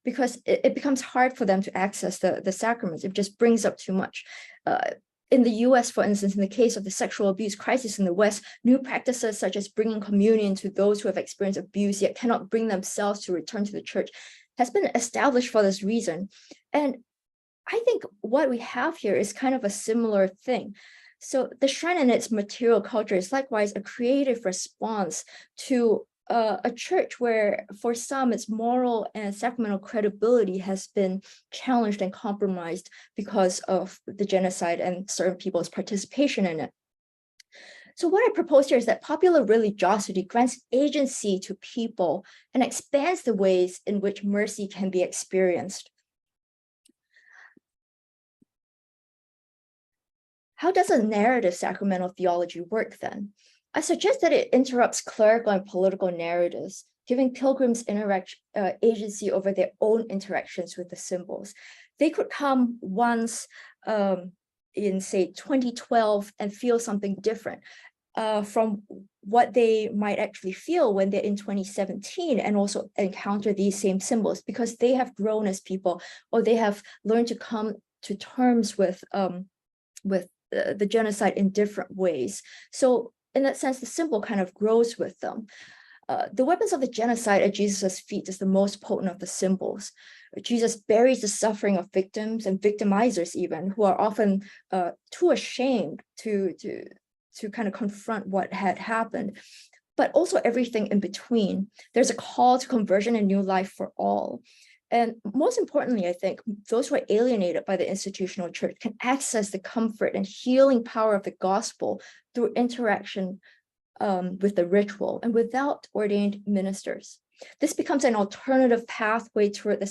because it becomes hard for them to access the sacraments. It just brings up too much. In the US, for instance, in the case of the sexual abuse crisis in the West, new practices such as bringing communion to those who have experienced abuse yet cannot bring themselves to return to the church has been established for this reason. And I think what we have here is kind of a similar thing. So the shrine and its material culture is likewise a creative response to a church where, for some, its moral and sacramental credibility has been challenged and compromised because of the genocide and certain people's participation in it. So what I propose here is that popular religiosity grants agency to people and expands the ways in which mercy can be experienced. How does a narrative sacramental theology work then? I suggest that it interrupts clerical and political narratives, giving pilgrims agency over their own interactions with the symbols. They could come once in, say, 2012 and feel something different from what they might actually feel when they're in 2017 and also encounter these same symbols, because they have grown as people, or they have learned to come to terms with the genocide in different ways. So in that sense, the symbol kind of grows with them. The weapons of the genocide at Jesus' feet is the most potent of the symbols. Jesus buries the suffering of victims and victimizers even, who are often too ashamed to kind of confront what had happened, but also everything in between. There's a call to conversion and new life for all. And most importantly, I think, those who are alienated by the institutional church can access the comfort and healing power of the gospel through interaction with the ritual and without ordained ministers. This becomes an alternative pathway toward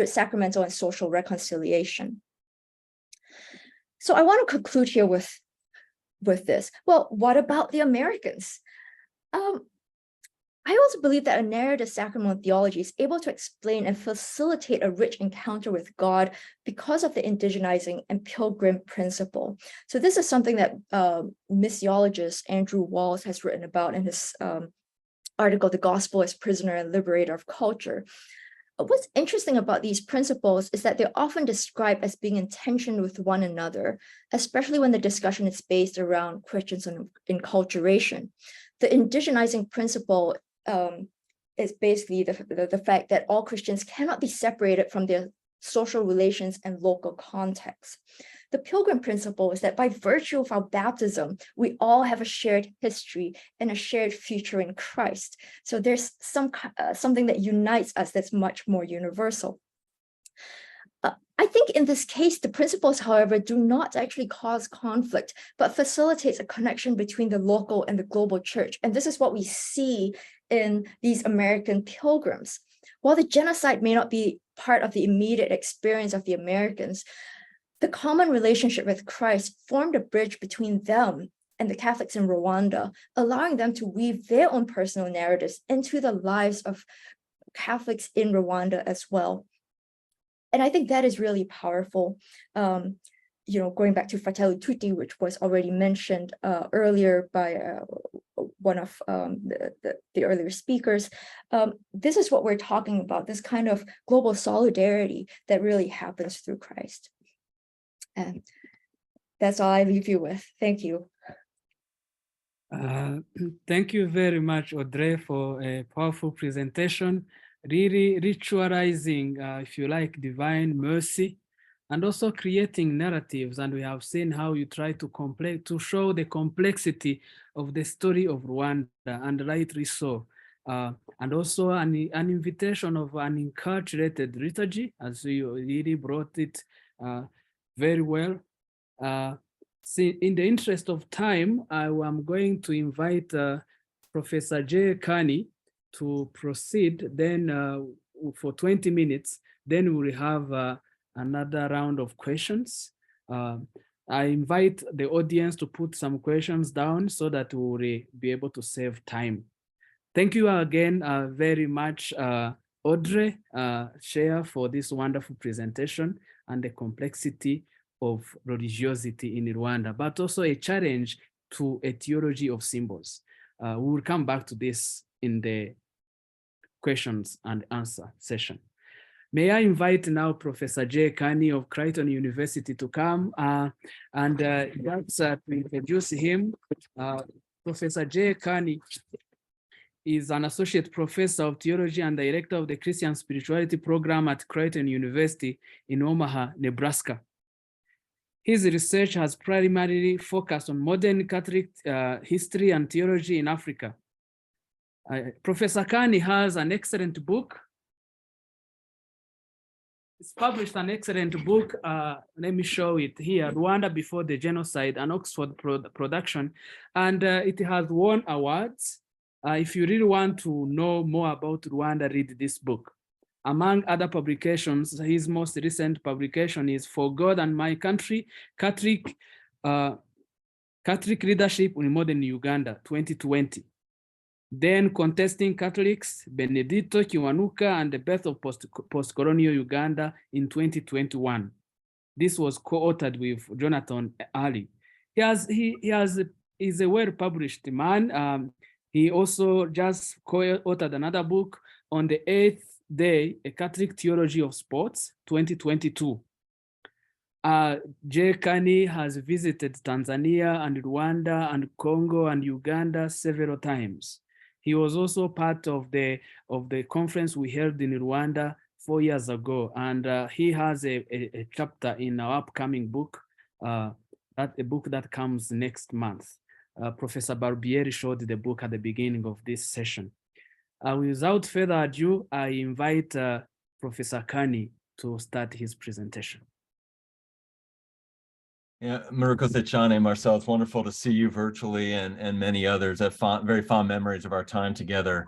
sacramental and social reconciliation. So I want to conclude here with this. Well, what about the Americans? I also believe that a narrative sacramental theology is able to explain and facilitate a rich encounter with God because of the indigenizing and pilgrim principle. So this is something that missiologist Andrew Walls has written about in his article, The Gospel as Prisoner and Liberator of Culture. What's interesting about these principles is that they're often described as being in tension with one another, especially when the discussion is based around questions on enculturation. The indigenizing principle is basically the fact that all Christians cannot be separated from their social relations and local context. The pilgrim principle is that by virtue of our baptism, we all have a shared history and a shared future in Christ. So there's something that unites us that's much more universal. I think in this case, the principles, however, do not actually cause conflict, but facilitates a connection between the local and the global church. And this is what we see in these American pilgrims. While the genocide may not be part of the immediate experience of the Americans, the common relationship with Christ formed a bridge between them and the Catholics in Rwanda, allowing them to weave their own personal narratives into the lives of Catholics in Rwanda as well. And I think that is really powerful. Going back to Fratelli Tutti, which was already mentioned earlier by one of the earlier speakers. This is what we're talking about, this kind of global solidarity that really happens through Christ. And that's all I leave you with. Thank you. Thank you very much, Audrey, for a powerful presentation, really ritualizing, if you like, divine mercy, and also creating narratives. And we have seen how you try to show the complexity of the story of Rwanda, and rightly so. And also an invitation of an enculturated liturgy, as you really brought it very well. See, in the interest of time, I am going to invite Professor Carney to proceed. Then for 20 minutes, then we'll have another round of questions. I invite the audience to put some questions down so that we'll be able to save time. Thank you again very much, Audrey, Seah, for this wonderful presentation and the complexity of religiosity in Rwanda, but also a challenge to a theology of symbols. We will come back to this in the questions and answer session. May I invite now Professor Carney of Creighton University to come and that's to introduce him. Professor Carney is an associate professor of theology and director of the Christian spirituality program at Creighton University in Omaha, Nebraska. His research has primarily focused on modern Catholic history and theology in Africa. Professor Carney has an excellent book. He's published an excellent book. Let me show it here, Rwanda Before the Genocide, an Oxford production. And it has won awards. If you really want to know more about Rwanda, read this book. Among other publications, his most recent publication is For God and My Country, Catholic Leadership in Modern Uganda, 2020. Then Contesting Catholics, Benedetto Kiwanuka and the Birth of Post-Colonial Uganda in 2021. This was co-authored with Jonathan Ali. He's a well-published man. He also just co-authored another book on the 8th Day, A Catholic Theology of Sports, 2022. Carney has visited Tanzania and Rwanda and Congo and Uganda several times. He was also part of the conference we held in Rwanda 4 years ago, and he has a chapter in our upcoming book, a book that comes next month. Professor Barbieri showed the book at the beginning of this session. Without further ado, I invite Professor Carney to start his presentation. Yeah, Marcel, it's wonderful to see you virtually and many others. I have very fond memories of our time together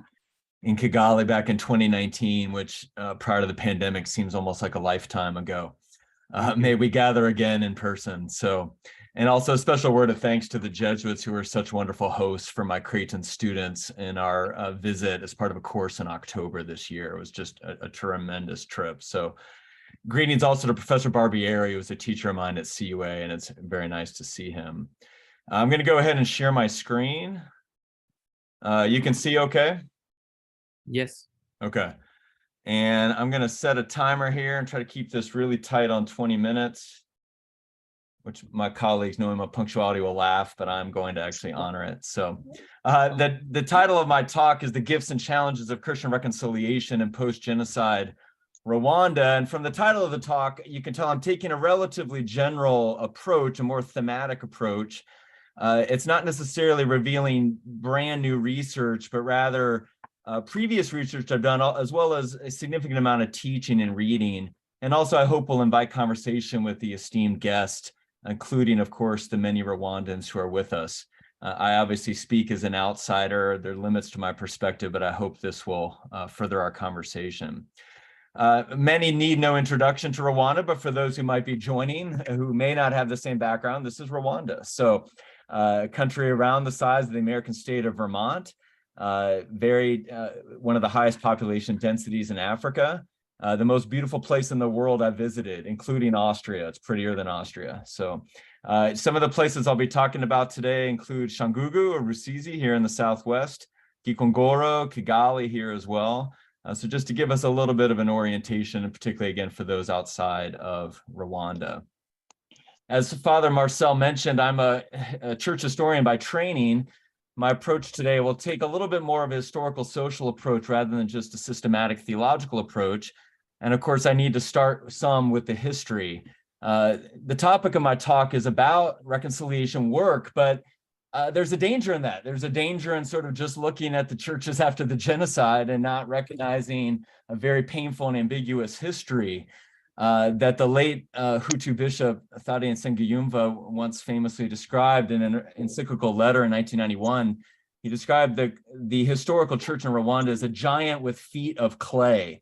in Kigali back in 2019, which prior to the pandemic seems almost like a lifetime ago. May we gather again in person. And also a special word of thanks to the Jesuits, who were such wonderful hosts for my Creighton students in our visit as part of a course in October this year. It was just a tremendous trip. So greetings also to Professor Barbieri, who was a teacher of mine at CUA, and it's very nice to see him. I'm going to go ahead and share my screen. You can see okay? Yes. Okay. And I'm going to set a timer here and try to keep this really tight on 20 minutes. Which my colleagues, knowing my punctuality, will laugh, but I'm going to actually honor it. So the title of my talk is The Gifts and Challenges of Christian Reconciliation in Post-Genocide Rwanda. And from the title of the talk, you can tell I'm taking a relatively general approach, a more thematic approach. It's not necessarily revealing brand new research, but rather previous research I've done, as well as a significant amount of teaching and reading. And also, I hope we'll invite conversation with the esteemed guest, including, of course, the many Rwandans who are with us. I obviously speak as an outsider. There are limits to my perspective, but I hope this will further our conversation. Many need no introduction to Rwanda, but for those who might be joining, who may not have the same background, this is Rwanda. So a country around the size of the American state of Vermont, one of the highest population densities in Africa. The most beautiful place in the world I visited, including Austria. It's prettier than Austria. So Some of the places I'll be talking about today include Shangugu or Rusizi here in the southwest, Gikongoro, Kigali here as well. So just to give us a little bit of an orientation, and particularly again for those outside of Rwanda. As Father Marcel mentioned, I'm a church historian by training. My approach today will take a little bit more of a historical social approach rather than just a systematic theological approach. And of course, I need to start some with the history. The topic of my talk is about reconciliation work, but there's a danger in that. There's a danger in sort of just looking at the churches after the genocide and not recognizing a very painful and ambiguous history that the late Hutu bishop Thaddeus Nsengiyumva once famously described in an encyclical letter in 1991. He described the historical church in Rwanda as a giant with feet of clay.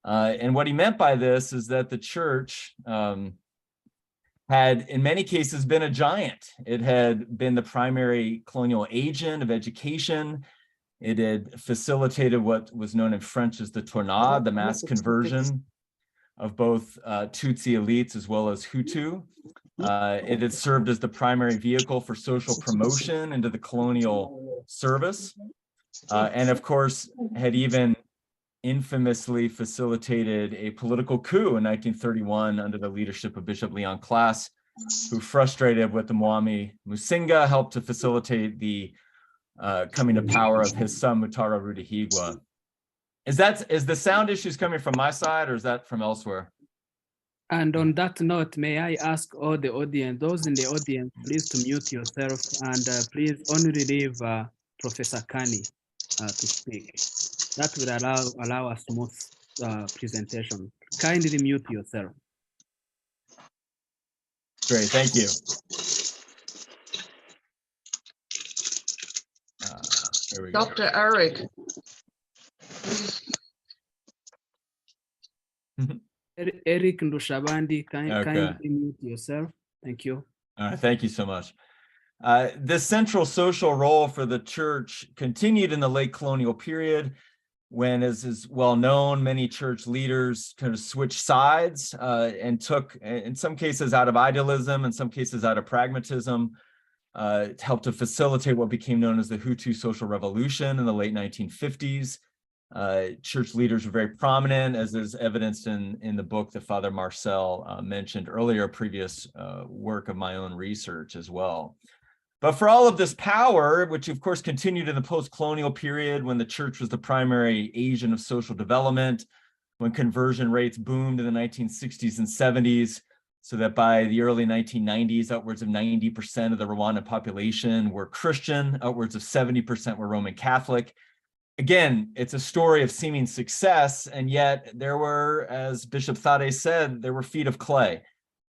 And what he meant by this is that the church had in many cases been a giant. It had been the primary colonial agent of education. It had facilitated what was known in French as the tornade, the mass conversion of both Tutsi elites as well as Hutu. It had served as the primary vehicle for social promotion into the colonial service. And of course, had even infamously facilitated a political coup in 1931 under the leadership of Bishop Leon Class, who, frustrated with the Mwami Musinga, helped to facilitate the coming to power of his son Mutara Rudahigwa. Is the sound issues coming from my side, or is that from elsewhere? And on that note, may I ask all the audience, those in the audience, please to mute yourself, and please only leave Professor Carney to speak. That will allow a smooth presentation. Kindly mute yourself. Great, thank you. There we go. Dr. Eric. Eric Ndushabandi, kindly mute yourself. Thank you. All right, thank you so much. This central social role for the church continued in the late colonial period, when, as is well known, many church leaders kind of switched sides and took, in some cases out of idealism, in some cases out of pragmatism, helped to facilitate what became known as the Hutu social revolution in the late 1950s. Church leaders were very prominent, as is evidenced in the book that Father Marcel mentioned earlier, previous work of my own research as well. But for all of this power, which of course continued in the post-colonial period when the church was the primary agent of social development, when conversion rates boomed in the 1960s and 70s, so that by the early 1990s, upwards of 90% of the Rwandan population were Christian, upwards of 70% were Roman Catholic. Again, it's a story of seeming success, and yet there were, as Bishop Thaddeus said, there were feet of clay.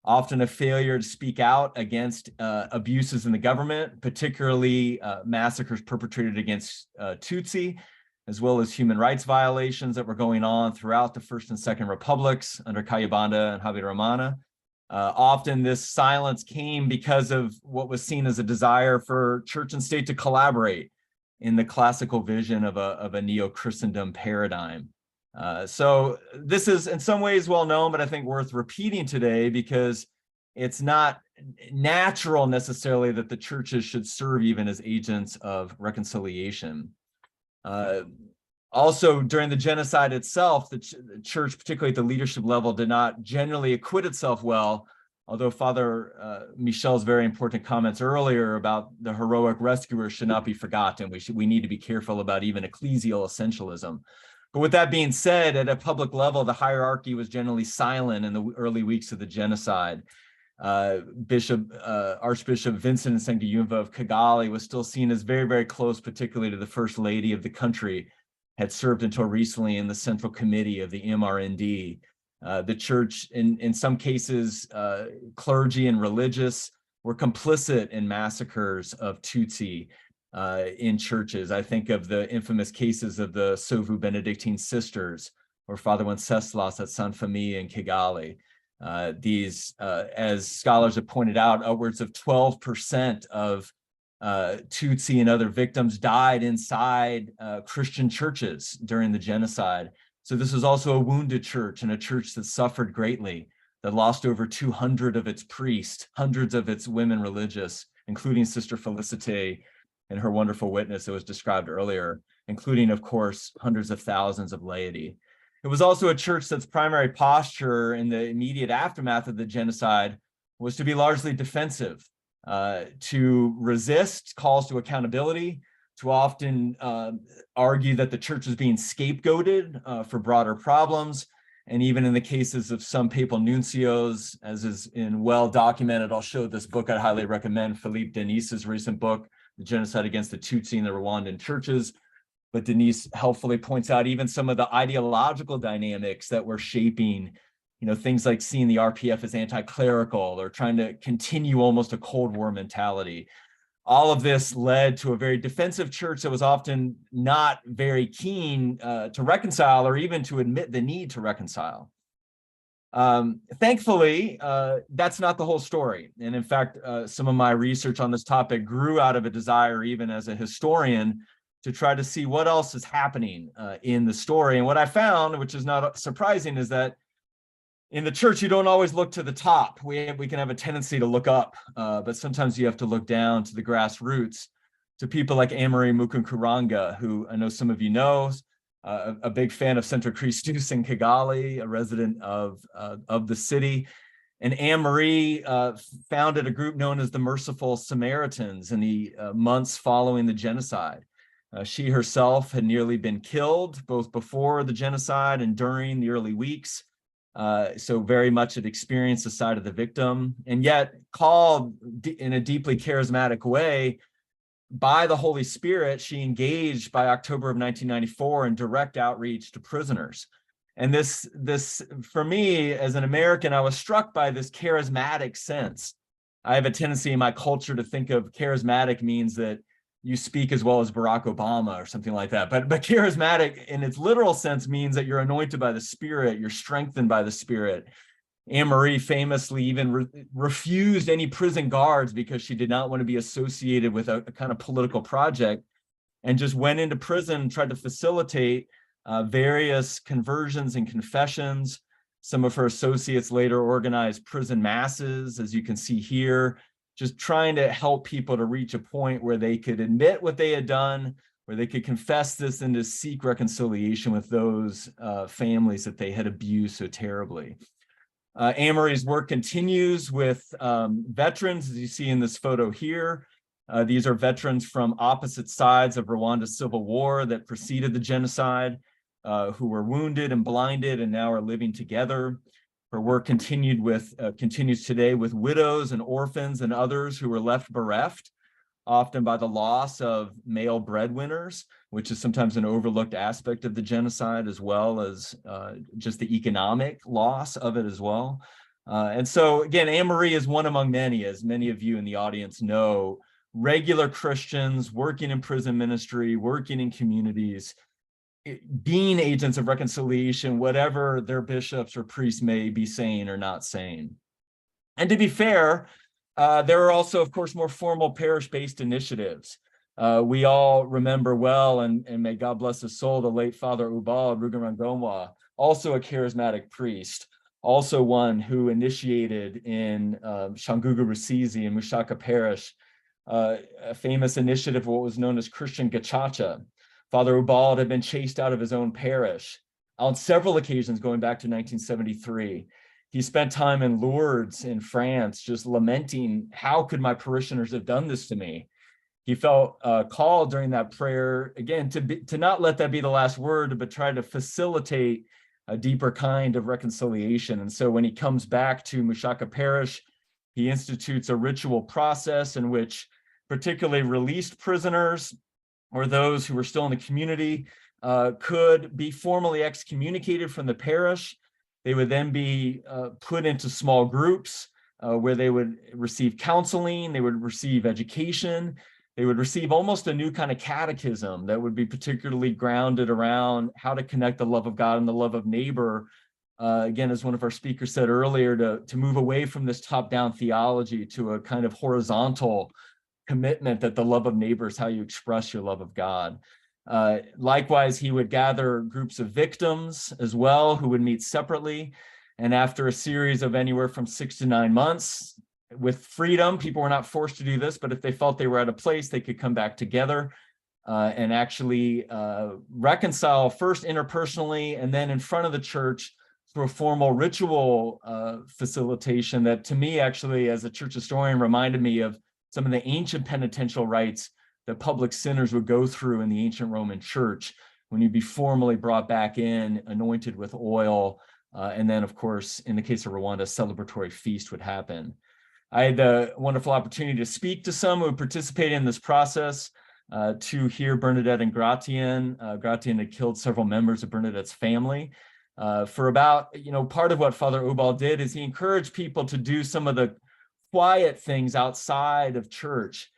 Often a failure to speak out against abuses in the government, particularly massacres perpetrated against Tutsi, as well as human rights violations that were going on throughout the First and Second Republics under Kayibanda and Habyarimana. Often this silence came because of what was seen as a desire for church and state to collaborate in the classical vision of a neo-Christendom paradigm. So this is in some ways well known, but I think worth repeating today because it's not natural necessarily that the churches should serve even as agents of reconciliation. Also, during the genocide itself, the church, particularly at the leadership level, did not generally acquit itself well, although Father Michel's very important comments earlier about the heroic rescuers should not be forgotten. We need to be careful about even ecclesial essentialism. But with that being said, at a public level, the hierarchy was generally silent in the early weeks of the genocide. Archbishop Vincent Nsengiyumva of Kigali was still seen as very, very close, particularly to the First Lady of the country, had served until recently in the Central Committee of the MRND. The church, in some cases, clergy and religious, were complicit in massacres of Tutsi in churches. I think of the infamous cases of the Sovu Benedictine sisters or Father Wenceslas at San Famille in Kigali. These, as scholars have pointed out, upwards of 12% of Tutsi and other victims died inside Christian churches during the genocide. So this was also a wounded church and a church that suffered greatly. that lost over 200 of its priests, hundreds of its women religious, including Sister Felicite and her wonderful witness that was described earlier, including, of course, hundreds of thousands of laity. It was also a church that's primary posture in the immediate aftermath of the genocide was to be largely defensive, to resist calls to accountability, to often argue that the church was being scapegoated for broader problems. And even in the cases of some papal nuncios, as is in well documented, I'll show this book I highly recommend, Philippe Denis's recent book, The Genocide Against the Tutsi in the Rwandan Churches. But Denise helpfully points out even some of the ideological dynamics that were shaping, things like seeing the RPF as anti-clerical or trying to continue almost a Cold War mentality. All of this led to a very defensive church that was often not very keen to reconcile or even to admit the need to reconcile. Thankfully, that's not the whole story. And in fact, some of my research on this topic grew out of a desire, even as a historian, to try to see what else is happening in the story. And what I found, which is not surprising, is that in the church, you don't always look to the top. We can have a tendency to look up, but sometimes you have to look down to the grassroots, to people like Anne-Marie Mukunkuranga, who I know some of you know, a big fan of Centro Christus in Kigali, a resident of the city. And Anne-Marie founded a group known as the Merciful Samaritans in the months following the genocide. She herself had nearly been killed, both before the genocide and during the early weeks. So very much had experienced the side of the victim, and yet called in a deeply charismatic way by the Holy Spirit, she engaged by October of 1994 in direct outreach to prisoners. And this for me, as an American, I was struck by this charismatic sense. I have a tendency in my culture to think of charismatic means that you speak as well as Barack Obama or something like that. But charismatic in its literal sense means that you're anointed by the Spirit, you're strengthened by the Spirit. Anne-Marie famously even refused any prison guards because she did not want to be associated with a kind of political project, and just went into prison, tried to facilitate various conversions and confessions. Some of her associates later organized prison masses, as you can see here, just trying to help people to reach a point where they could admit what they had done, where they could confess this and to seek reconciliation with those families that they had abused so terribly. Anne-Marie's work continues with veterans, as you see in this photo here. These are veterans from opposite sides of Rwanda's civil war that preceded the genocide, who were wounded and blinded and now are living together. Her work continues today with widows and orphans and others who were left bereft, often by the loss of male breadwinners, which is sometimes an overlooked aspect of the genocide, as well as just the economic loss of it as well. And so again, Anne-Marie is one among many, as many of you in the audience know, regular Christians working in prison ministry, working in communities, being agents of reconciliation, whatever their bishops or priests may be saying or not saying. And to be fair, there are also, of course, more formal parish-based initiatives. We all remember well, and may God bless his soul, the late Father Ubald Rutagambwa, also a charismatic priest, also one who initiated in Shangugu Rusizi and Mushaka Parish, a famous initiative of what was known as Christian Gacaca. Father Ubald had been chased out of his own parish on several occasions going back to 1973. He spent time in Lourdes in France, just lamenting, how could my parishioners have done this to me? He felt called during that prayer, again, to not let that be the last word, but try to facilitate a deeper kind of reconciliation. And so when he comes back to Mushaka Parish, he institutes a ritual process in which particularly released prisoners or those who were still in the community could be formally excommunicated from the parish. They would then be put into small groups where they would receive counseling, they would receive education, they would receive almost a new kind of catechism that would be particularly grounded around how to connect the love of God and the love of neighbor. Again, as one of our speakers said earlier, to move away from this top-down theology to a kind of horizontal commitment that the love of neighbor is how you express your love of God. Likewise, he would gather groups of victims as well who would meet separately. And after a series of anywhere from 6 to 9 months, with freedom, people were not forced to do this, but if they felt they were at a place, they could come back together and actually reconcile first interpersonally and then in front of the church through a formal ritual facilitation that, to me, actually, as a church historian, reminded me of some of the ancient penitential rites that public sinners would go through in the ancient Roman church when you'd be formally brought back in, anointed with oil, and then, of course, in the case of Rwanda, a celebratory feast would happen. I had the wonderful opportunity to speak to some who participated in this process, to hear Bernadette and Gratian. Gratian had killed several members of Bernadette's family. For about, part of what Father Ubal did is he encouraged people to do some of the quiet things outside of church.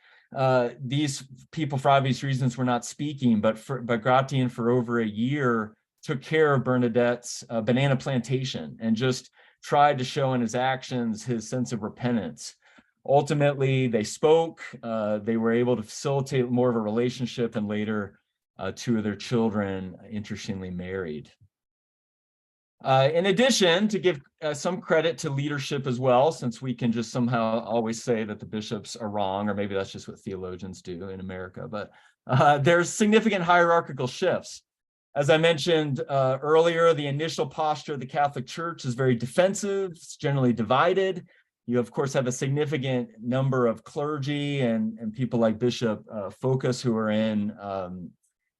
These people, for obvious reasons, were not speaking, but Gratian, for over a year, took care of Bernadette's banana plantation and just tried to show in his actions his sense of repentance. Ultimately, they spoke. They were able to facilitate more of a relationship, and later 2 of their children, interestingly, married. In addition, to give some credit to leadership as well, since we can just somehow always say that the bishops are wrong, or maybe that's just what theologians do in America, but there's significant hierarchical shifts. As I mentioned earlier, the initial posture of the Catholic Church is very defensive, it's generally divided. You, of course, have a significant number of clergy and people like Bishop Focus, who are in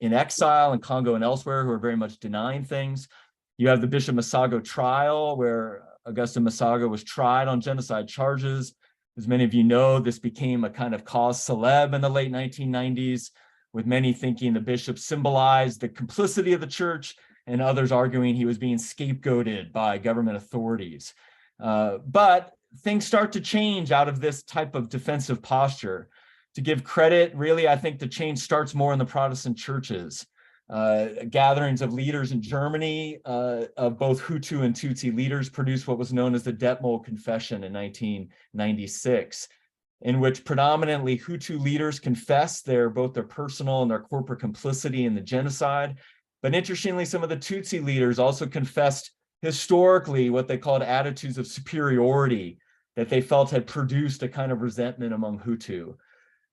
exile in Congo and elsewhere, who are very much denying things. You have the Bishop Masago trial, where Augustine Masago was tried on genocide charges. As many of you know, this became a kind of cause célèbre in the late 1990s, with many thinking the bishop symbolized the complicity of the church and others arguing he was being scapegoated by government authorities. But things start to change out of this type of defensive posture. To give credit, really, I think the change starts more in the Protestant churches. Gatherings of leaders in Germany, of both Hutu and Tutsi leaders, produced what was known as the Detmold Confession in 1996, in which predominantly Hutu leaders confessed both their personal and their corporate complicity in the genocide. But interestingly, some of the Tutsi leaders also confessed historically what they called attitudes of superiority that they felt had produced a kind of resentment among Hutu.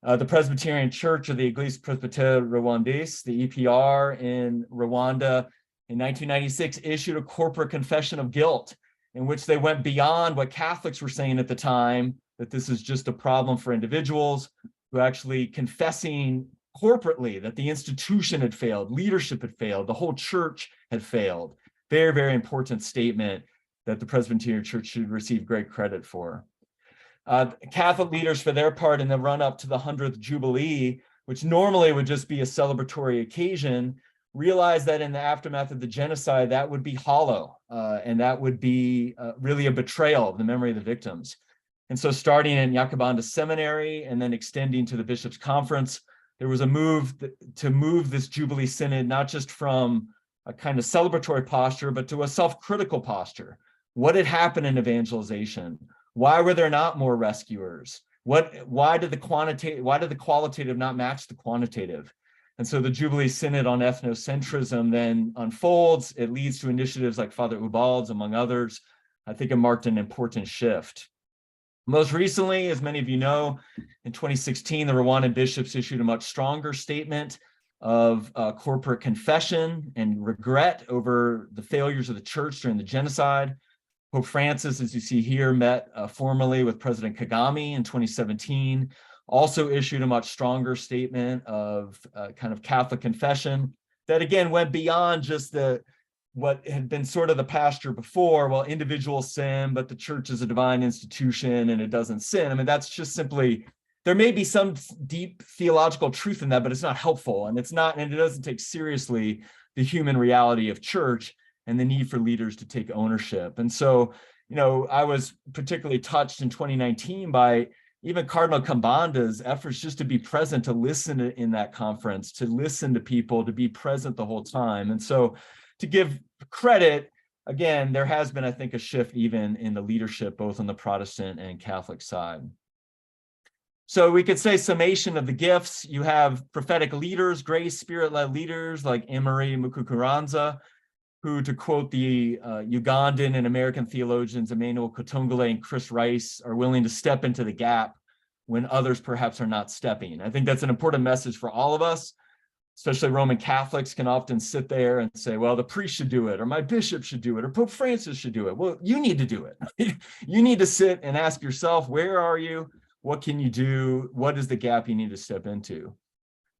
The Presbyterian Church, or the Église Presbytère Rwandaise, the EPR in Rwanda, in 1996 issued a corporate confession of guilt, in which they went beyond what Catholics were saying at the time, that this is just a problem for individuals, who actually confessing corporately that the institution had failed, leadership had failed, the whole church had failed. Very, very important statement that the Presbyterian Church should receive great credit for. Catholic leaders, for their part, in the run-up to the 100th Jubilee, which normally would just be a celebratory occasion, realized that in the aftermath of the genocide, that would be hollow, and that would be really a betrayal of the memory of the victims. And so starting in Nyakabanda Seminary and then extending to the Bishops' Conference, there was a move to move this Jubilee Synod not just from a kind of celebratory posture, but to a self-critical posture. What had happened in evangelization? Why were there not more rescuers? Why did the qualitative not match the quantitative? And so the Jubilee Synod on ethnocentrism then unfolds. It leads to initiatives like Father Ubald's, among others. I think it marked an important shift. Most recently, as many of you know, in 2016, the Rwandan bishops issued a much stronger statement of corporate confession and regret over the failures of the church during the genocide. Pope Francis, as you see here, met formally with President Kagame in 2017, also issued a much stronger statement of kind of Catholic confession that, again, went beyond just what had been sort of the posture before. Well, individuals sin, but the church is a divine institution and it doesn't sin. I mean, that's just simply, there may be some deep theological truth in that, but it's not helpful, and it doesn't take seriously the human reality of church and the need for leaders to take ownership. And so, I was particularly touched in 2019 by even Cardinal Kambanda's efforts just to be present, to listen in that conference, to listen to people, to be present the whole time. And so, to give credit, again, there has been, I think, a shift even in the leadership, both on the Protestant and Catholic side. So we could say summation of the gifts. You have prophetic leaders, grace, spirit-led leaders like Emery Mukukuranza, who, to quote the Ugandan and American theologians Emmanuel Kotongole and Chris Rice, are willing to step into the gap when others perhaps are not stepping. I think that's an important message for all of us, especially Roman Catholics can often sit there and say, well, the priest should do it, or my bishop should do it, or Pope Francis should do it. Well, you need to do it. You need to sit and ask yourself, where are you? What can you do? What is the gap you need to step into?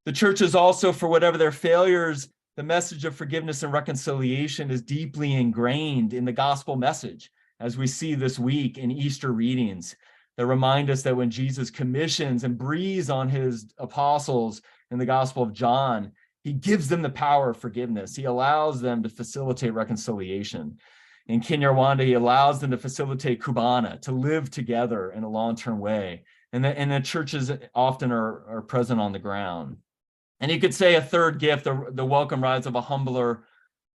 The church is also, for whatever their failures, the message of forgiveness and reconciliation is deeply ingrained in the gospel message, as we see this week in Easter readings that remind us that when Jesus commissions and breathes on his apostles in the Gospel of John, he gives them the power of forgiveness. He allows them to facilitate reconciliation. In Kinyarwanda, he allows them to facilitate Kubana, to live together in a long-term way. And the churches often are present on the ground. And you could say a third gift, the welcome rise of a humbler,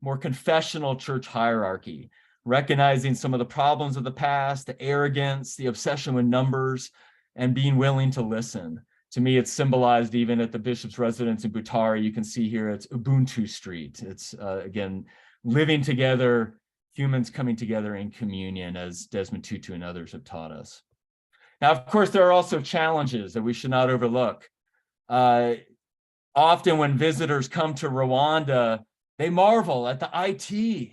more confessional church hierarchy, recognizing some of the problems of the past, the arrogance, the obsession with numbers, and being willing to listen. To me, it's symbolized even at the bishop's residence in Butare. You can see here it's Ubuntu Street. It's, again, living together, humans coming together in communion, as Desmond Tutu and others have taught us. Now, of course, there are also challenges that we should not overlook. Often when visitors come to Rwanda, they marvel at the IT,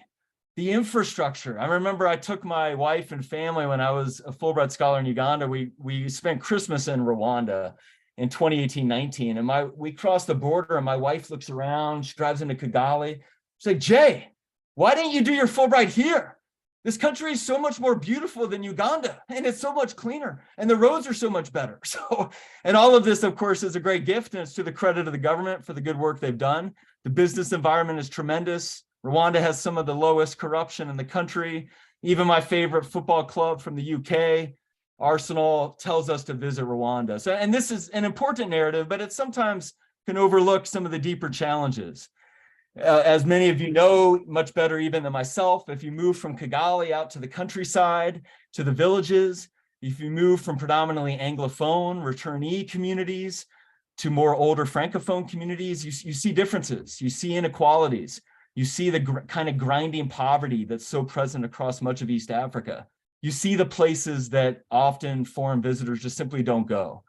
the infrastructure. I remember I took my wife and family when I was a Fulbright scholar in Uganda. We spent Christmas in Rwanda in 2018-19, and we crossed the border, and my wife looks around, she drives into Kigali. She's like, Jay, why didn't you do your Fulbright here? This country is so much more beautiful than Uganda, and it's so much cleaner, and the roads are so much better. So, and all of this, of course, is a great gift, and it's to the credit of the government for the good work they've done. The business environment is tremendous. Rwanda has some of the lowest corruption in the country. Even my favorite football club from the UK, Arsenal, tells us to visit Rwanda. So, and this is an important narrative, but it sometimes can overlook some of the deeper challenges. As many of you know, much better even than myself, if you move from Kigali out to the countryside, to the villages, if you move from predominantly Anglophone, returnee communities to more older Francophone communities, you see differences, you see inequalities, you see the kind of grinding poverty that's so present across much of East Africa. You see the places that often foreign visitors just simply don't go.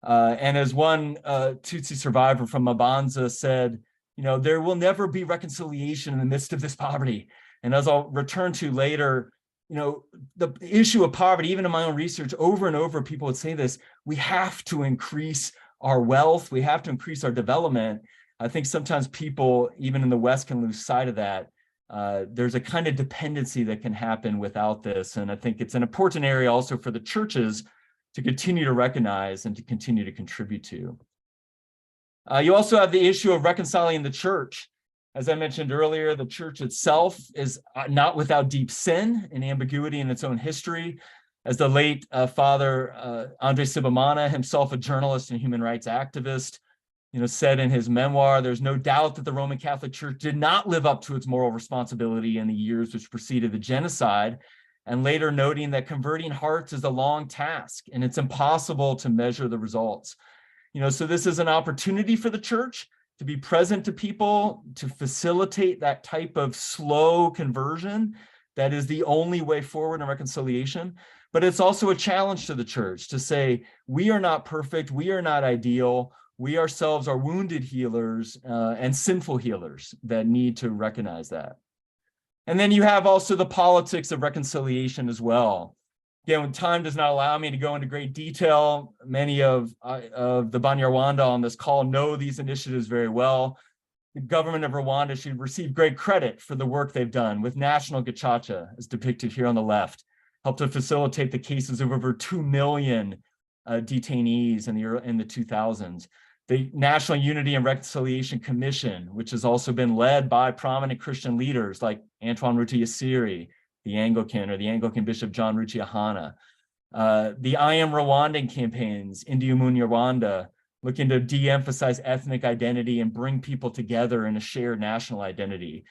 And as one Tutsi survivor from Mabanza said, you know, there will never be reconciliation in the midst of this poverty. And as I'll return to later, you know, the issue of poverty, even in my own research, over and over, people would say this: we have to increase our wealth, we have to increase our development. I think sometimes people, even in the West, can lose sight of that. There's a kind of dependency that can happen without this. And I think it's an important area also for the churches to continue to recognize and to continue to contribute to. You also have the issue of reconciling the church. As I mentioned earlier, the church itself is not without deep sin and ambiguity in its own history. As the late Father Andre Sibomana, himself a journalist and human rights activist, you know, said in his memoir, there's no doubt that the Roman Catholic Church did not live up to its moral responsibility in the years which preceded the genocide, and later noting that converting hearts is a long task and it's impossible to measure the results. You know, so this is an opportunity for the church to be present to people, to facilitate that type of slow conversion that is the only way forward in reconciliation. But it's also a challenge to the church to say, we are not perfect, we are not ideal, we ourselves are wounded healers and sinful healers that need to recognize that. And then you have also the politics of reconciliation as well. Again, when time does not allow me to go into great detail, many of the Banyarwanda on this call know these initiatives very well. The government of Rwanda should receive great credit for the work they've done with National Gacaca, as depicted here on the left, helped to facilitate the cases of over 2 million detainees in the 2000s. The National Unity and Reconciliation Commission, which has also been led by prominent Christian leaders like Antoine Rutayisire, the Anglican Bishop John Ruchiahana. The I Am Rwandan campaigns, India Munyarwanda, looking to de-emphasize ethnic identity and bring people together in a shared national identity.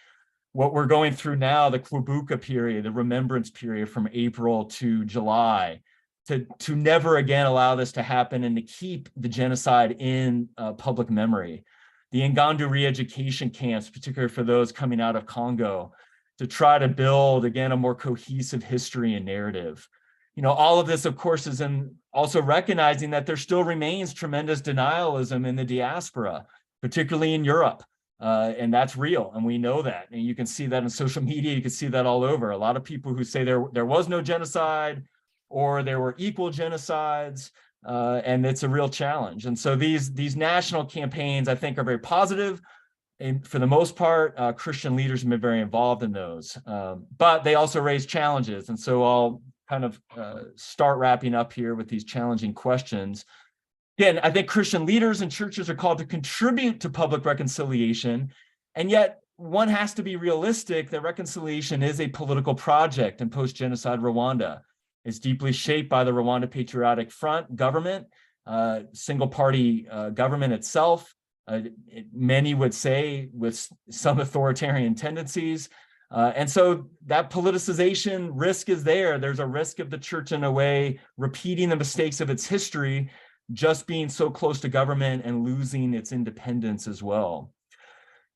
What we're going through now, the Kwibuka period, the remembrance period from April to July, to never again allow this to happen and to keep the genocide in public memory. The Ngandu re-education camps, particularly for those coming out of Congo, to try to build, again, a more cohesive history and narrative. All of this, of course, is in also recognizing that there still remains tremendous denialism in the diaspora, particularly in Europe. And that's real, and we know that. And you can see that in social media, you can see that all over. A lot of people who say there was no genocide or there were equal genocides, and it's a real challenge. And so these national campaigns, I think, are very positive. And for the most part, Christian leaders have been very involved in those, but they also raise challenges. And so I'll kind of start wrapping up here with these challenging questions. Again, I think Christian leaders and churches are called to contribute to public reconciliation, and yet one has to be realistic that reconciliation is a political project in post-genocide Rwanda. It's deeply shaped by the Rwanda Patriotic Front government, single-party government itself, many would say with some authoritarian tendencies. And so that politicization risk is there. There's a risk of the church, in a way, repeating the mistakes of its history, just being so close to government and losing its independence as well.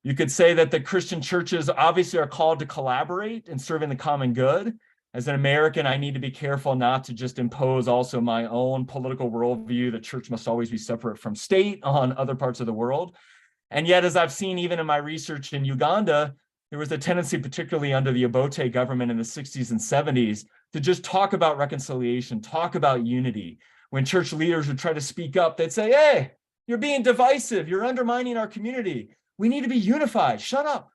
You could say that the Christian churches obviously are called to collaborate in serving the common good. As an American, I need to be careful not to just impose also my own political worldview. The church must always be separate from state on other parts of the world. And yet, as I've seen even in my research in Uganda, there was a tendency, particularly under the Obote government in the 60s and 70s, to just talk about reconciliation, talk about unity. When church leaders would try to speak up, they'd say, hey, you're being divisive, you're undermining our community. We need to be unified, shut up.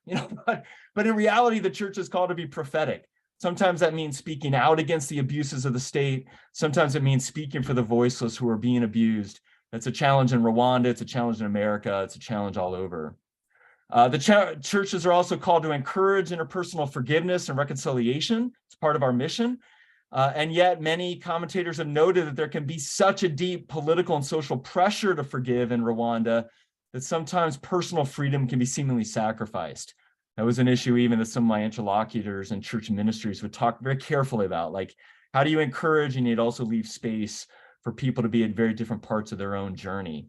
But in reality, the church is called to be prophetic. Sometimes that means speaking out against the abuses of the state. Sometimes it means speaking for the voiceless who are being abused. That's a challenge in Rwanda, it's a challenge in America, it's a challenge all over. The churches are also called to encourage interpersonal forgiveness and reconciliation. It's part of our mission. And yet many commentators have noted that there can be such a deep political and social pressure to forgive in Rwanda that sometimes personal freedom can be seemingly sacrificed. That was an issue even that some of my interlocutors and church ministries would talk very carefully about, like, how do you encourage and yet also leave space for people to be at very different parts of their own journey?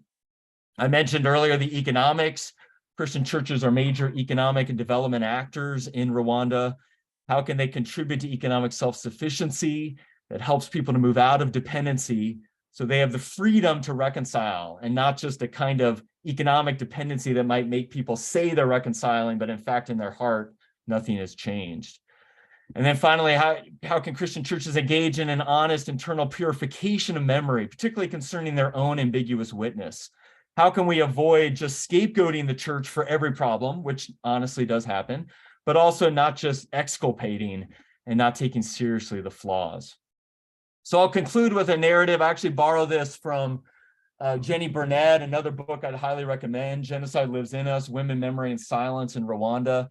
I mentioned earlier the economics. Christian churches are major economic and development actors in Rwanda. How can they contribute to economic self-sufficiency that helps people to move out of dependency so they have the freedom to reconcile, and not just a kind of economic dependency that might make people say they're reconciling, but in fact, in their heart, nothing has changed. And then finally, how can Christian churches engage in an honest internal purification of memory, particularly concerning their own ambiguous witness? How can we avoid just scapegoating the church for every problem, which honestly does happen, but also not just exculpating and not taking seriously the flaws? So I'll conclude with a narrative. I actually borrow this from Jenny Burnett, another book I'd highly recommend, Genocide Lives in Us, Women, Memory, and Silence in Rwanda.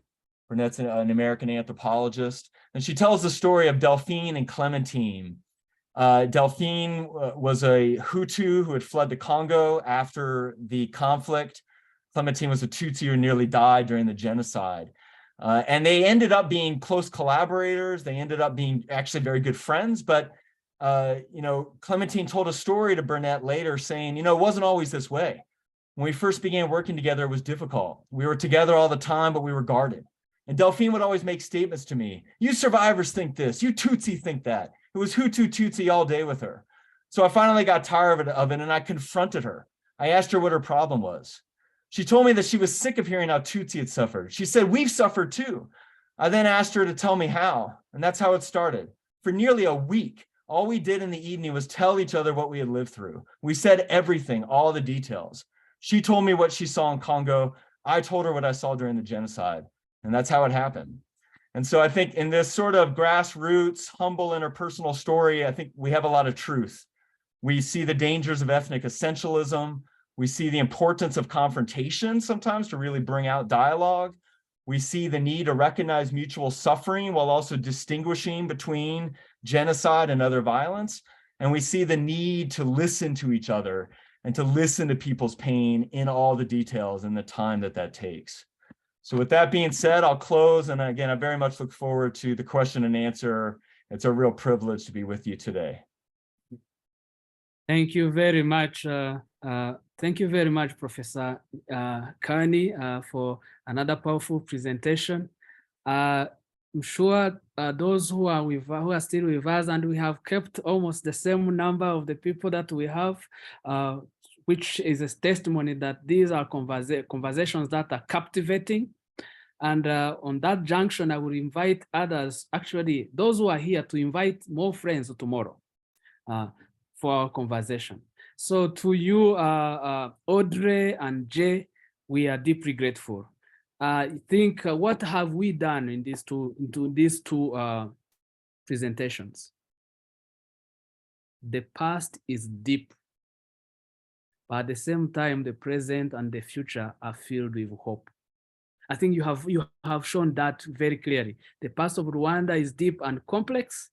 Burnett's an American anthropologist. And she tells the story of Delphine and Clementine. Delphine was a Hutu who had fled to Congo after the conflict. Clementine was a Tutsi who nearly died during the genocide. And they ended up being close collaborators. They ended up being actually very good friends. But, Clementine told a story to Burnett later saying, it wasn't always this way. When we first began working together, it was difficult. We were together all the time, but we were guarded. And Delphine would always make statements to me. You survivors think this, you Tutsi think that. It was Hutu Tutsi all day with her. So I finally got tired of it and I confronted her. I asked her what her problem was. She told me that she was sick of hearing how Tutsi had suffered. She said, we've suffered too. I then asked her to tell me how, and that's how it started. For nearly a week, all we did in the evening was tell each other what we had lived through. We said everything, all the details. She told me what she saw in Congo. I told her what I saw during the genocide. And that's how it happened. And so I think in this sort of grassroots, humble interpersonal story, I think we have a lot of truth. We see the dangers of ethnic essentialism. We see the importance of confrontation sometimes to really bring out dialogue. We see the need to recognize mutual suffering while also distinguishing between genocide and other violence. And we see the need to listen to each other and to listen to people's pain in all the details and the time that takes. So with that being said, I'll close. And again, I very much look forward to the question and answer. It's a real privilege to be with you today. Thank you very much. Thank you very much, Professor Carney, for another powerful presentation. I'm sure those who are still with us, and we have kept almost the same number of the people that we have, which is a testimony that these are conversations that are captivating. And on that junction, I will invite others, actually those who are here, to invite more friends tomorrow for our conversation. So to you, Audrey and Jay, we are deeply grateful. I think what have we done in these two presentations? The past is deep, but at the same time, the present and the future are filled with hope. I think you have shown that very clearly. The past of Rwanda is deep and complex,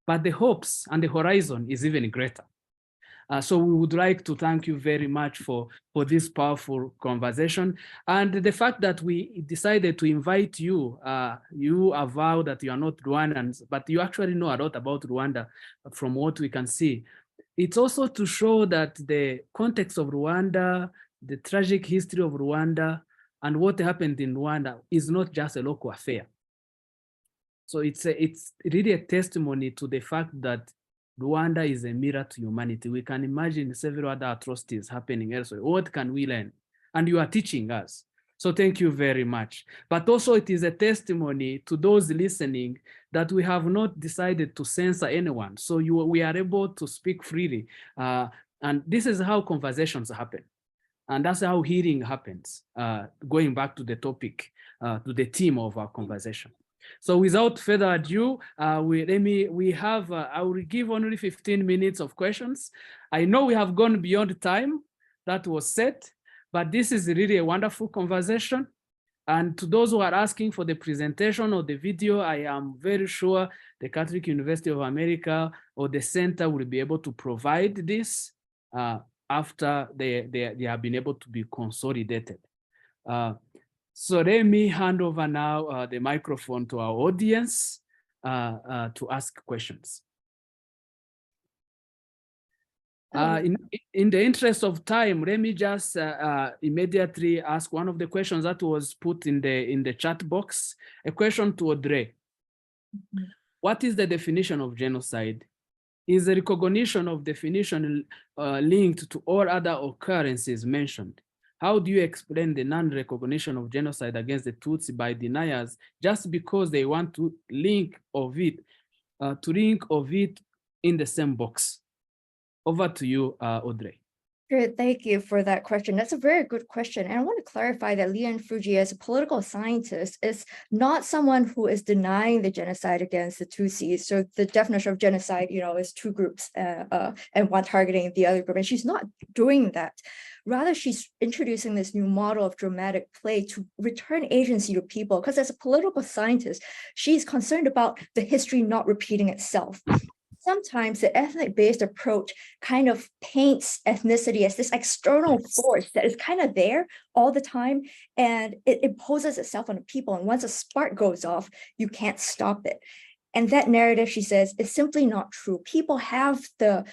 but the hopes and the horizon is even greater. So we would like to thank you very much for this powerful conversation. And the fact that we decided to invite you, you avow that you are not Rwandans, but you actually know a lot about Rwanda from what we can see. It's also to show that the context of Rwanda, the tragic history of Rwanda, and what happened in Rwanda is not just a local affair. So it's really a testimony to the fact that Rwanda is a mirror to humanity. We can imagine several other atrocities happening elsewhere. What can we learn? And you are teaching us. So thank you very much. But also it is a testimony to those listening that we have not decided to censor anyone. So we are able to speak freely. And this is how conversations happen. And that's how healing happens, going back to the topic, to the theme of our conversation. So without further ado, I will give only 15 minutes of questions. I know we have gone beyond the time that was set, but this is really a wonderful conversation. And to those who are asking for the presentation or the video, I am very sure the Catholic University of America or the center will be able to provide this after they have been able to be consolidated. So let me hand over now the microphone to our audience to ask questions. In the interest of time, let me just immediately ask one of the questions that was put in the chat box. A question to Audrey. Mm-hmm. What is the definition of genocide? Is the recognition of definition linked to all other occurrences mentioned? How do you explain the non-recognition of genocide against the Tutsi by deniers just because they want to link of it in the same box? Over to you, Audrey. Great, thank you for that question. That's a very good question. And I want to clarify that Refugee, as a political scientist, is not someone who is denying the genocide against the Tutsis. So the definition of genocide, is two groups and one targeting the other group. And she's not doing that. Rather, she's introducing this new model of dramatic play to return agency to people. Because as a political scientist, she's concerned about the history not repeating itself. Sometimes the ethnic-based approach kind of paints ethnicity as this external force that is kind of there all the time, and it imposes itself on the people. And once a spark goes off, you can't stop it. And that narrative, she says, is simply not true. People have the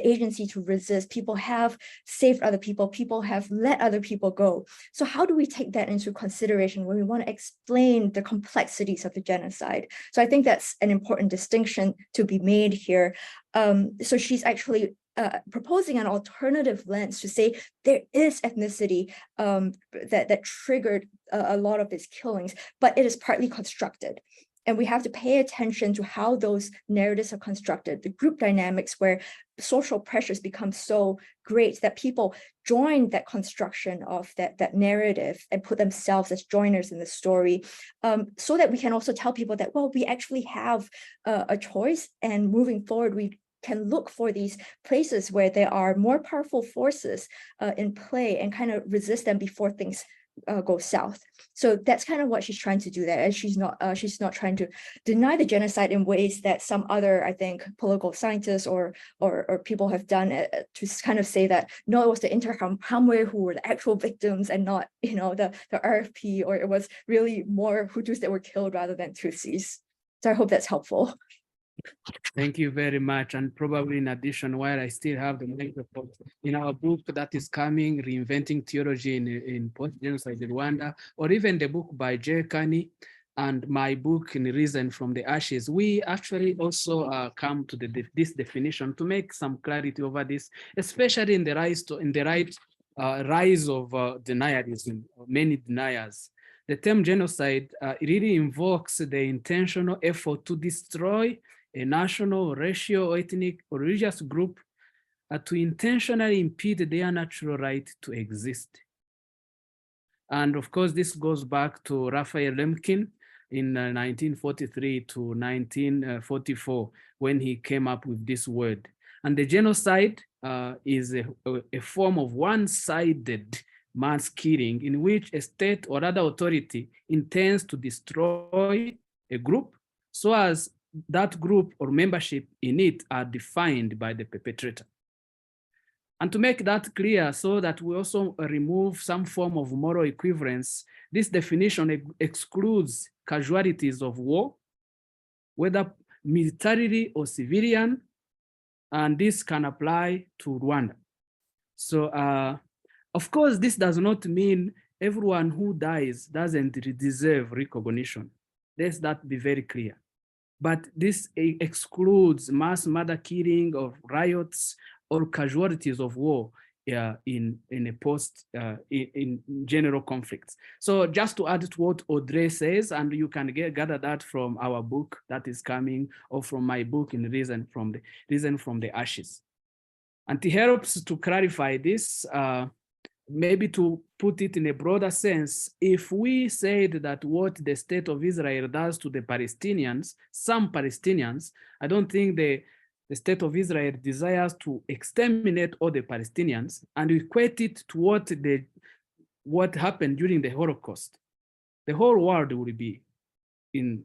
agency to resist. People have saved other people. People have let other people go. So how do we take that into consideration when we want to explain the complexities of the genocide? So I think that's an important distinction to be made here. So she's actually proposing an alternative lens to say there is ethnicity that triggered a lot of these killings, but it is partly constructed. And we have to pay attention to how those narratives are constructed, the group dynamics where social pressures become so great that people join that construction of that narrative and put themselves as joiners in the story, so that we can also tell people that, well, we actually have a choice, and moving forward, we can look for these places where there are more powerful forces in play and kind of resist them before things go south. So that's kind of what she's trying to do there. And she's not trying to deny the genocide in ways that some other, I think, political scientists or people have done to kind of say that, no, it was the Interahamwe who were the actual victims and not, the RFP, or it was really more Hutus that were killed rather than Tutsis. So I hope that's helpful. Thank you very much. And probably in addition, while I still have the microphone, in our book that is coming, Reinventing Theology in Post-Genocide Rwanda, or even the book by Carney, and my book in Reason from the Ashes, we actually also come to this definition to make some clarity over this, especially in the rise of denialism, many deniers. The term genocide really invokes the intentional effort to destroy a national, racial, ethnic, or religious group to intentionally impede their natural right to exist. And of course, this goes back to Raphael Lemkin in 1943 to 1944, when he came up with this word. And the genocide is a form of one-sided mass killing in which a state or other authority intends to destroy a group so as that group or membership in it are defined by the perpetrator. And to make that clear, so that we also remove some form of moral equivalence, this definition excludes casualties of war, whether militarily or civilian, and this can apply to Rwanda. So, of course, this does not mean everyone who dies doesn't deserve recognition. Let's that be very clear. But this excludes mass murder killing of riots or casualties of war in general conflicts. So just to add to what Audrey says, and you can gather that from our book that is coming, or from my book in Reason from the Ashes. And it helps to clarify this, maybe to put it in a broader sense. If we said that what the state of Israel does to the Palestinians, some Palestinians, I don't think the state of Israel desires to exterminate all the Palestinians, and equate it to what happened during the Holocaust. The whole world will be in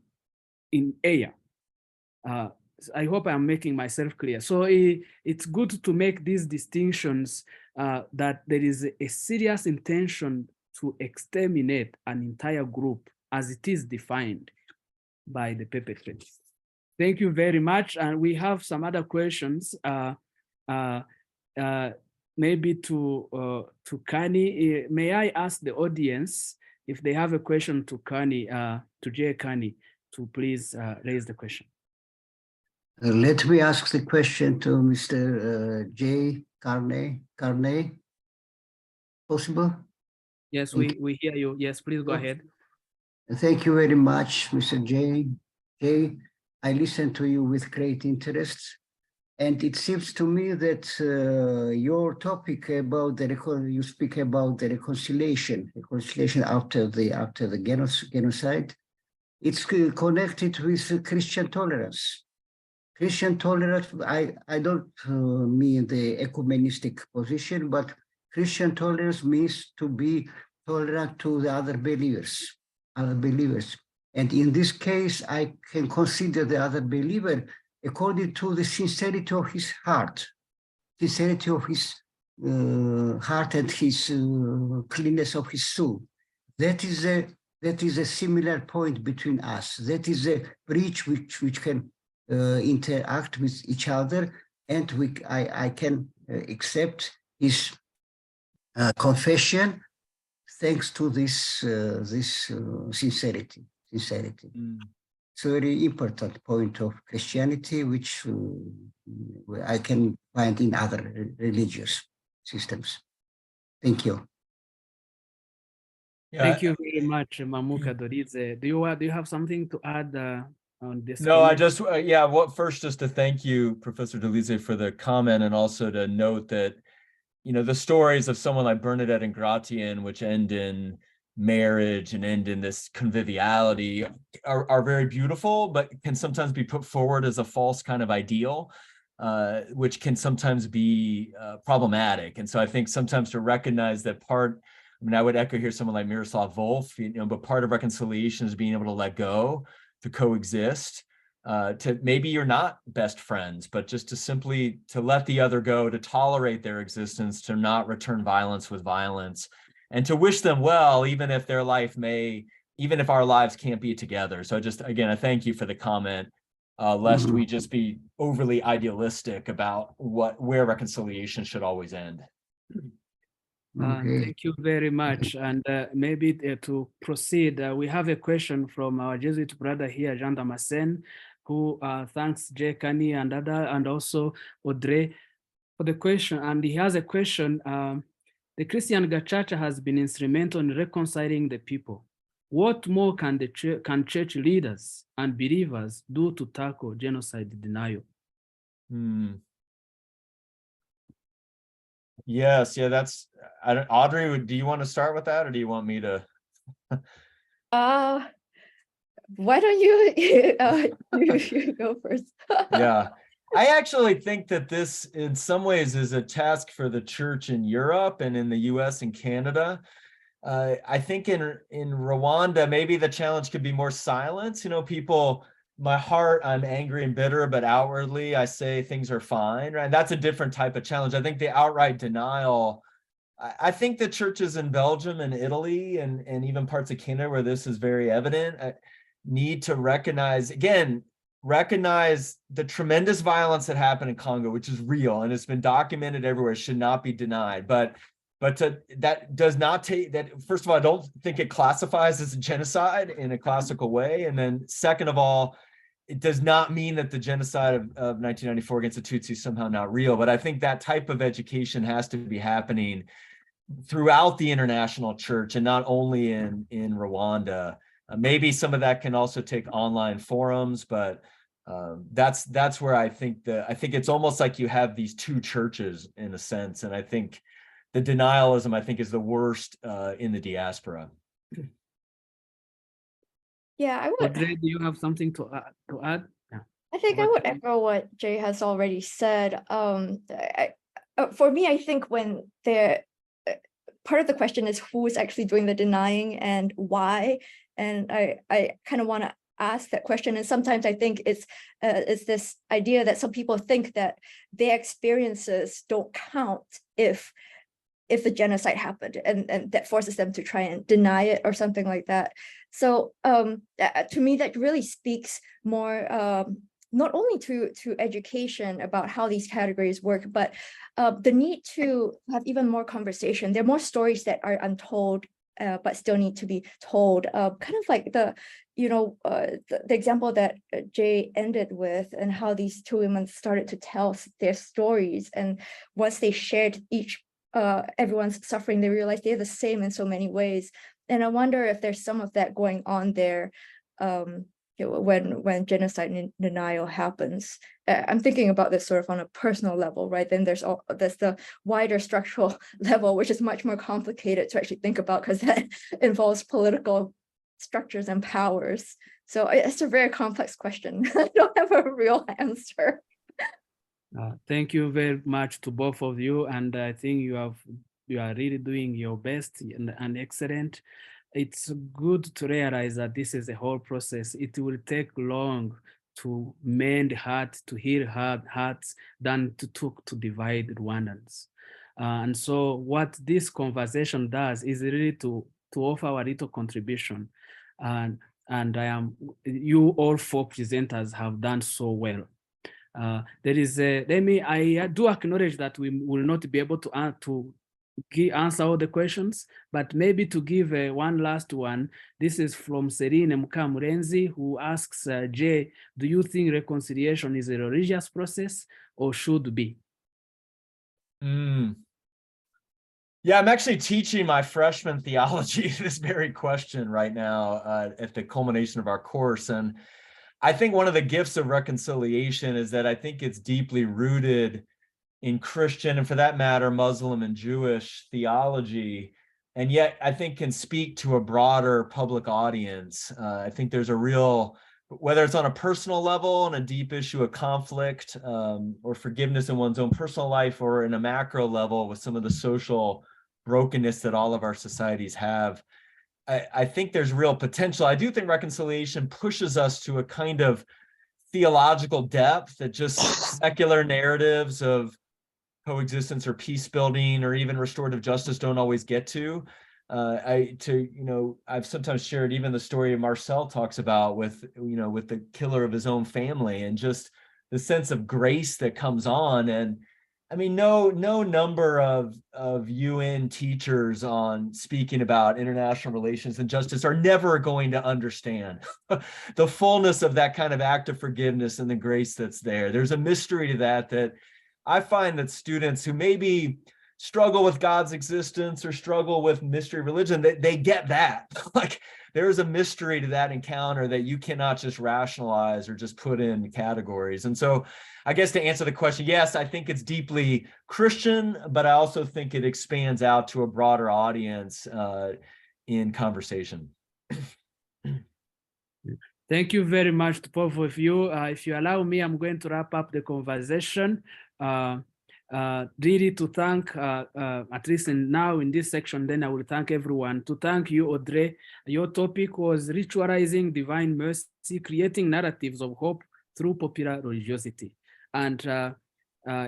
air. I hope I'm making myself clear. So it's good to make these distinctions, that there is a serious intention to exterminate an entire group as it is defined by the perpetrators. Thank you very much. And we have some other questions, maybe to Carney. May I ask the audience if they have a question to Carney, to J. Carney, to please raise the question. Let me ask the question to Mr. J. Carney. Carney, possible? Yes, we hear you. Yes, please go ahead. Thank you very much, Mr. J. I listened to you with great interest, and it seems to me that your topic about you speak about the reconciliation after the genocide. It's connected with Christian tolerance. Christian tolerance, I don't mean the ecumenistic position, but Christian tolerance means to be tolerant to the other believers. And in this case, I can consider the other believer according to the sincerity of his heart, and his cleanness of his soul. That is a similar point between us. That is a bridge which can interact with each other, and I can accept his confession thanks to this sincerity. It's a very important point of Christianity, which I can find in other religious systems. Thank you. Yeah. Thank you very much, Mamuka Doridze. Do you have something to add on this? No, comment? I just, first, just to thank you, Professor Doridze, for the comment, and also to note that, the stories of someone like Bernadette and Gratian, which end in marriage and end in this conviviality, are very beautiful, but can sometimes be put forward as a false kind of ideal, which can sometimes be problematic. And so I think sometimes to recognize that I would echo here someone like Miroslav Volf, but part of reconciliation is being able to let go, to coexist, to maybe you're not best friends, but just to let the other go, to tolerate their existence, to not return violence with violence, and to wish them well, even if even if our lives can't be together. So again, I thank you for the comment, lest we just be overly idealistic about where reconciliation should always end. Okay. Thank you very much. And maybe to proceed, we have a question from our Jesuit brother here, Jean Damascene, who thanks Jay, Carney, and also Audrey for the question. And he has a question. The Christian Church has been instrumental in reconciling the people. What more can church leaders and believers do to tackle genocide denial? Yes, yeah, that's, Audrey, do you want to start with that, or do you want me to? Why don't you, you go first? Yeah, I actually think that this in some ways is a task for the church in Europe and in the US and Canada. I think in Rwanda, maybe the challenge could be more silence. You know, people, my heart, I'm angry and bitter, but outwardly I say things are fine, right? That's a different type of challenge. I think the outright denial, I think the churches in Belgium and Italy and even parts of Canada where this is very evident, need to recognize the tremendous violence that happened in Congo, which is real and it's been documented everywhere, should not be denied. But that does not take that. First of all, I don't think it classifies as a genocide in a classical way. And then second of all, it does not mean that the genocide of 1994 against the Tutsi is somehow not real. But I think that type of education has to be happening throughout the international church and not only in Rwanda. Maybe some of that can also take online forums, but that's where I think it's almost like you have these two churches in a sense. And I think the denialism, I think, is the worst in the diaspora. Yeah, I would. Audrey, do you have something to add? Yeah. I think I would echo what Jay has already said. For me, I think when part of the question is who is actually doing the denying and why, and I kind of want to ask that question. And sometimes I think it's this idea that some people think that their experiences don't count if the genocide happened, and that forces them to try and deny it or something like that. So to me, that really speaks more not only to education about how these categories work, but the need to have even more conversation. There are more stories that are untold, but still need to be told. Kind of like the example that Jay ended with, and how these two women started to tell their stories, and once they shared everyone's suffering, they realized they're the same in so many ways. And I wonder if there's some of that going on there when genocide denial happens. I'm thinking about this sort of on a personal level, right? Then there's the wider structural level, which is much more complicated to actually think about because that involves political structures and powers. So it's a very complex question. I don't have a real answer. Thank you very much to both of you, and I think you are really doing your best and excellent. It's good to realize that this is a whole process. It will take long to mend hearts, to heal hearts, than to divide Rwandans. And so what this conversation does is really to offer our little contribution. And you all four presenters have done so well. I do acknowledge that we will not be able to answer all the questions, but maybe to give one last one. This is from Serine Mukamurenzi, who asks, Jay, do you think reconciliation is a religious process or should be? Yeah, I'm actually teaching my freshman theology this very question right now at the culmination of our course. And I think one of the gifts of reconciliation is that I think it's deeply rooted in Christian, and for that matter, Muslim and Jewish theology, and yet I think can speak to a broader public audience. I think there's a real, whether it's on a personal level and a deep issue of conflict or forgiveness in one's own personal life, or in a macro level with some of the social brokenness that all of our societies have, I think there's real potential. I do think reconciliation pushes us to a kind of theological depth that just secular narratives of coexistence or peace building or even restorative justice don't always get to. I've sometimes shared even the story Marcel talks about with the killer of his own family, and just the sense of grace that comes on. And I mean, no number of UN teachers on speaking about international relations and justice are never going to understand the fullness of that kind of act of forgiveness and the grace that's there. There's a mystery to that I find that students who maybe struggle with God's existence or struggle with mystery religion, they get that. Like there's a mystery to that encounter that you cannot just rationalize or just put in categories. And so I guess to answer the question, yes, I think it's deeply Christian, but I also think it expands out to a broader audience in conversation. Thank you very much to both of you. If you allow me, I'm going to wrap up the conversation. Really to thank, at least now in this section, then I will thank everyone. To thank you, Audrey. Your topic was ritualizing divine mercy, creating narratives of hope through popular religiosity. And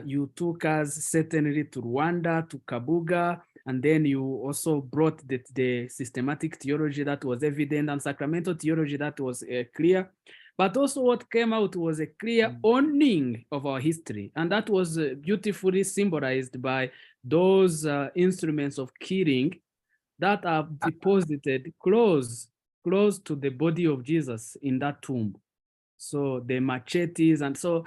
you took us certainly to Rwanda, to Kabuga, and then you also brought the systematic theology that was evident and sacramental theology that was clear. But also what came out was a clear owning of our history. And that was beautifully symbolized by those instruments of killing that are deposited close to the body of Jesus in that tomb. So the machetes, and so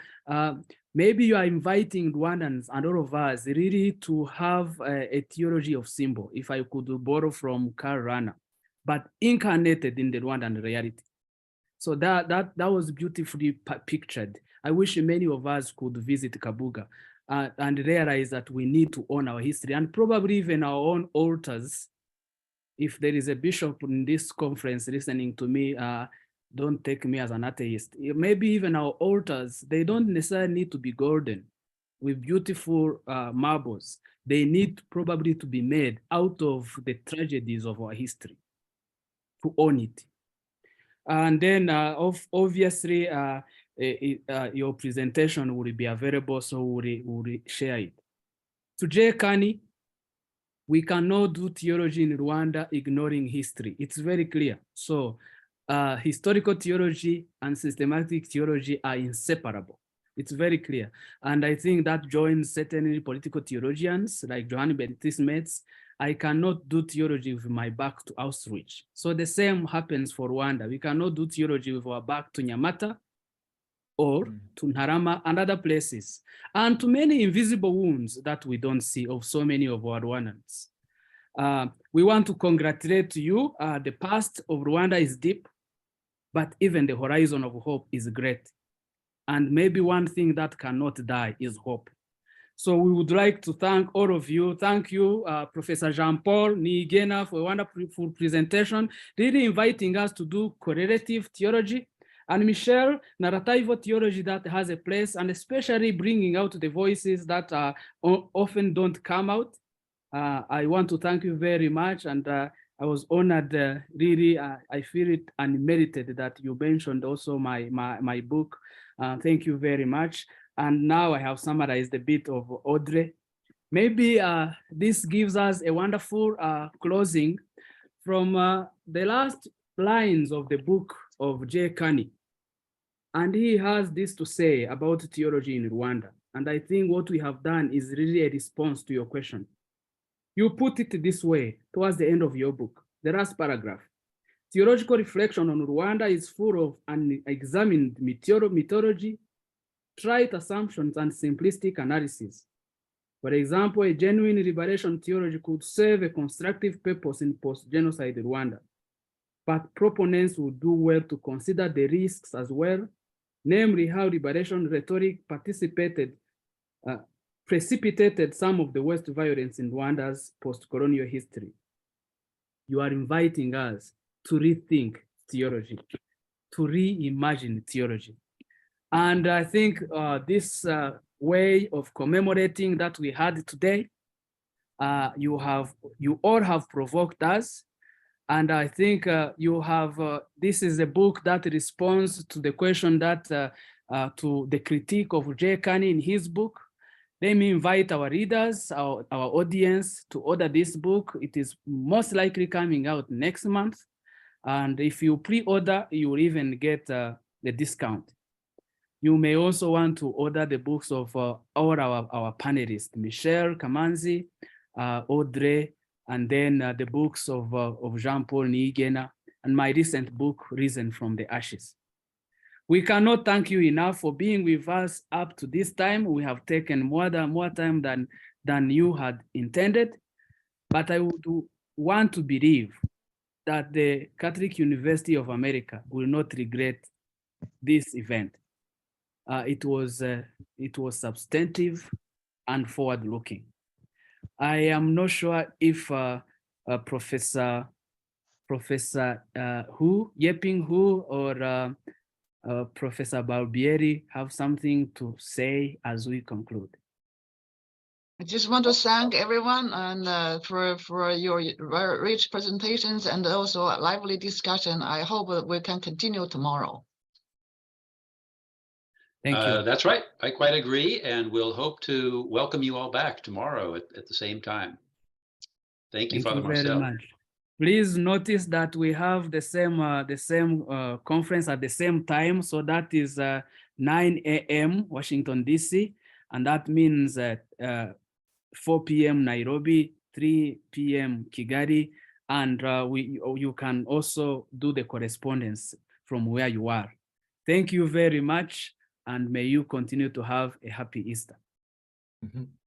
maybe you are inviting Rwandans and all of us really to have a theology of symbol, if I could borrow from Clara, but incarnated in the Rwandan reality. So that was beautifully pictured. I wish many of us could visit Kabuga and realize that we need to own our history and probably even our own altars. If there is a bishop in this conference listening to me, don't take me as an atheist. Maybe even our altars, they don't necessarily need to be golden with beautiful marbles. They need probably to be made out of the tragedies of our history to own it. And then obviously your presentation will be available, so we'll share it. To Carney, we cannot do theology in Rwanda ignoring history. It's very clear. So historical theology and systematic theology are inseparable. It's very clear. And I think that joins certainly political theologians like Johann Baptist Metz. I cannot do theology with my back to Auschwitz. So the same happens for Rwanda. We cannot do theology with our back to Nyamata or to Ntarama and other places, and to many invisible wounds that we don't see of so many of our Rwandans. We want to congratulate you. The past of Rwanda is deep, but even the horizon of hope is great. And maybe one thing that cannot die is hope. So we would like to thank all of you. Thank you, Professor Jean-Paul Niyigena, for a wonderful presentation, really inviting us to do correlative theology, and Michel, narratival theology that has a place, and especially bringing out the voices that often don't come out. I want to thank you very much, and I was honored, really, I feel it unmerited that you mentioned also my book. Thank you very much. And now I have summarized a bit of Audrey. Maybe this gives us a wonderful closing from the last lines of the book of Carney. And he has this to say about theology in Rwanda. And I think what we have done is really a response to your question. You put it this way towards the end of your book, the last paragraph. Theological reflection on Rwanda is full of unexamined mythology, trite assumptions, and simplistic analysis. For example, a genuine liberation theology could serve a constructive purpose in post-genocide Rwanda, but proponents would do well to consider the risks as well, namely how liberation rhetoric precipitated some of the worst violence in Rwanda's post-colonial history. You are inviting us to rethink theology, to reimagine theology. And I think this way of commemorating that we had today, you all have provoked us. And I think this is a book that responds to the question that, to the critique of Carney in his book. Let me invite our readers, our audience to order this book. It is most likely coming out next month. And if you pre-order, you will even get the discount. You may also want to order the books of all our panelists, Michel, Kamanzi, Audrey, and then the books of Jean-Paul Niyigena, and my recent book, Risen from the Ashes. We cannot thank you enough for being with us up to this time. We have taken more time than you had intended, but I would want to believe that the Catholic University of America will not regret this event. It was substantive and forward-looking. I am not sure if Professor Yeping Hu or Professor Barbieri have something to say as we conclude. I just want to thank everyone and for your rich presentations and also a lively discussion. I hope we can continue tomorrow. Thank you. That's right. I quite agree, and we'll hope to welcome you all back tomorrow at the same time. Thank you, Father Marcel. Very much. Please notice that we have the same conference at the same time. So that is 9 a.m. Washington, D.C. And that means 4 p.m. Nairobi, 3 p.m. Kigali. And you can also do the correspondence from where you are. Thank you very much. And may you continue to have a happy Easter.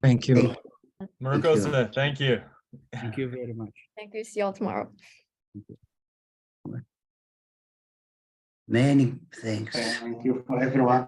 Thank you. Thank you. Thank you. Thank you very much. Thank you. See you all tomorrow. Many thanks. Thank you for everyone.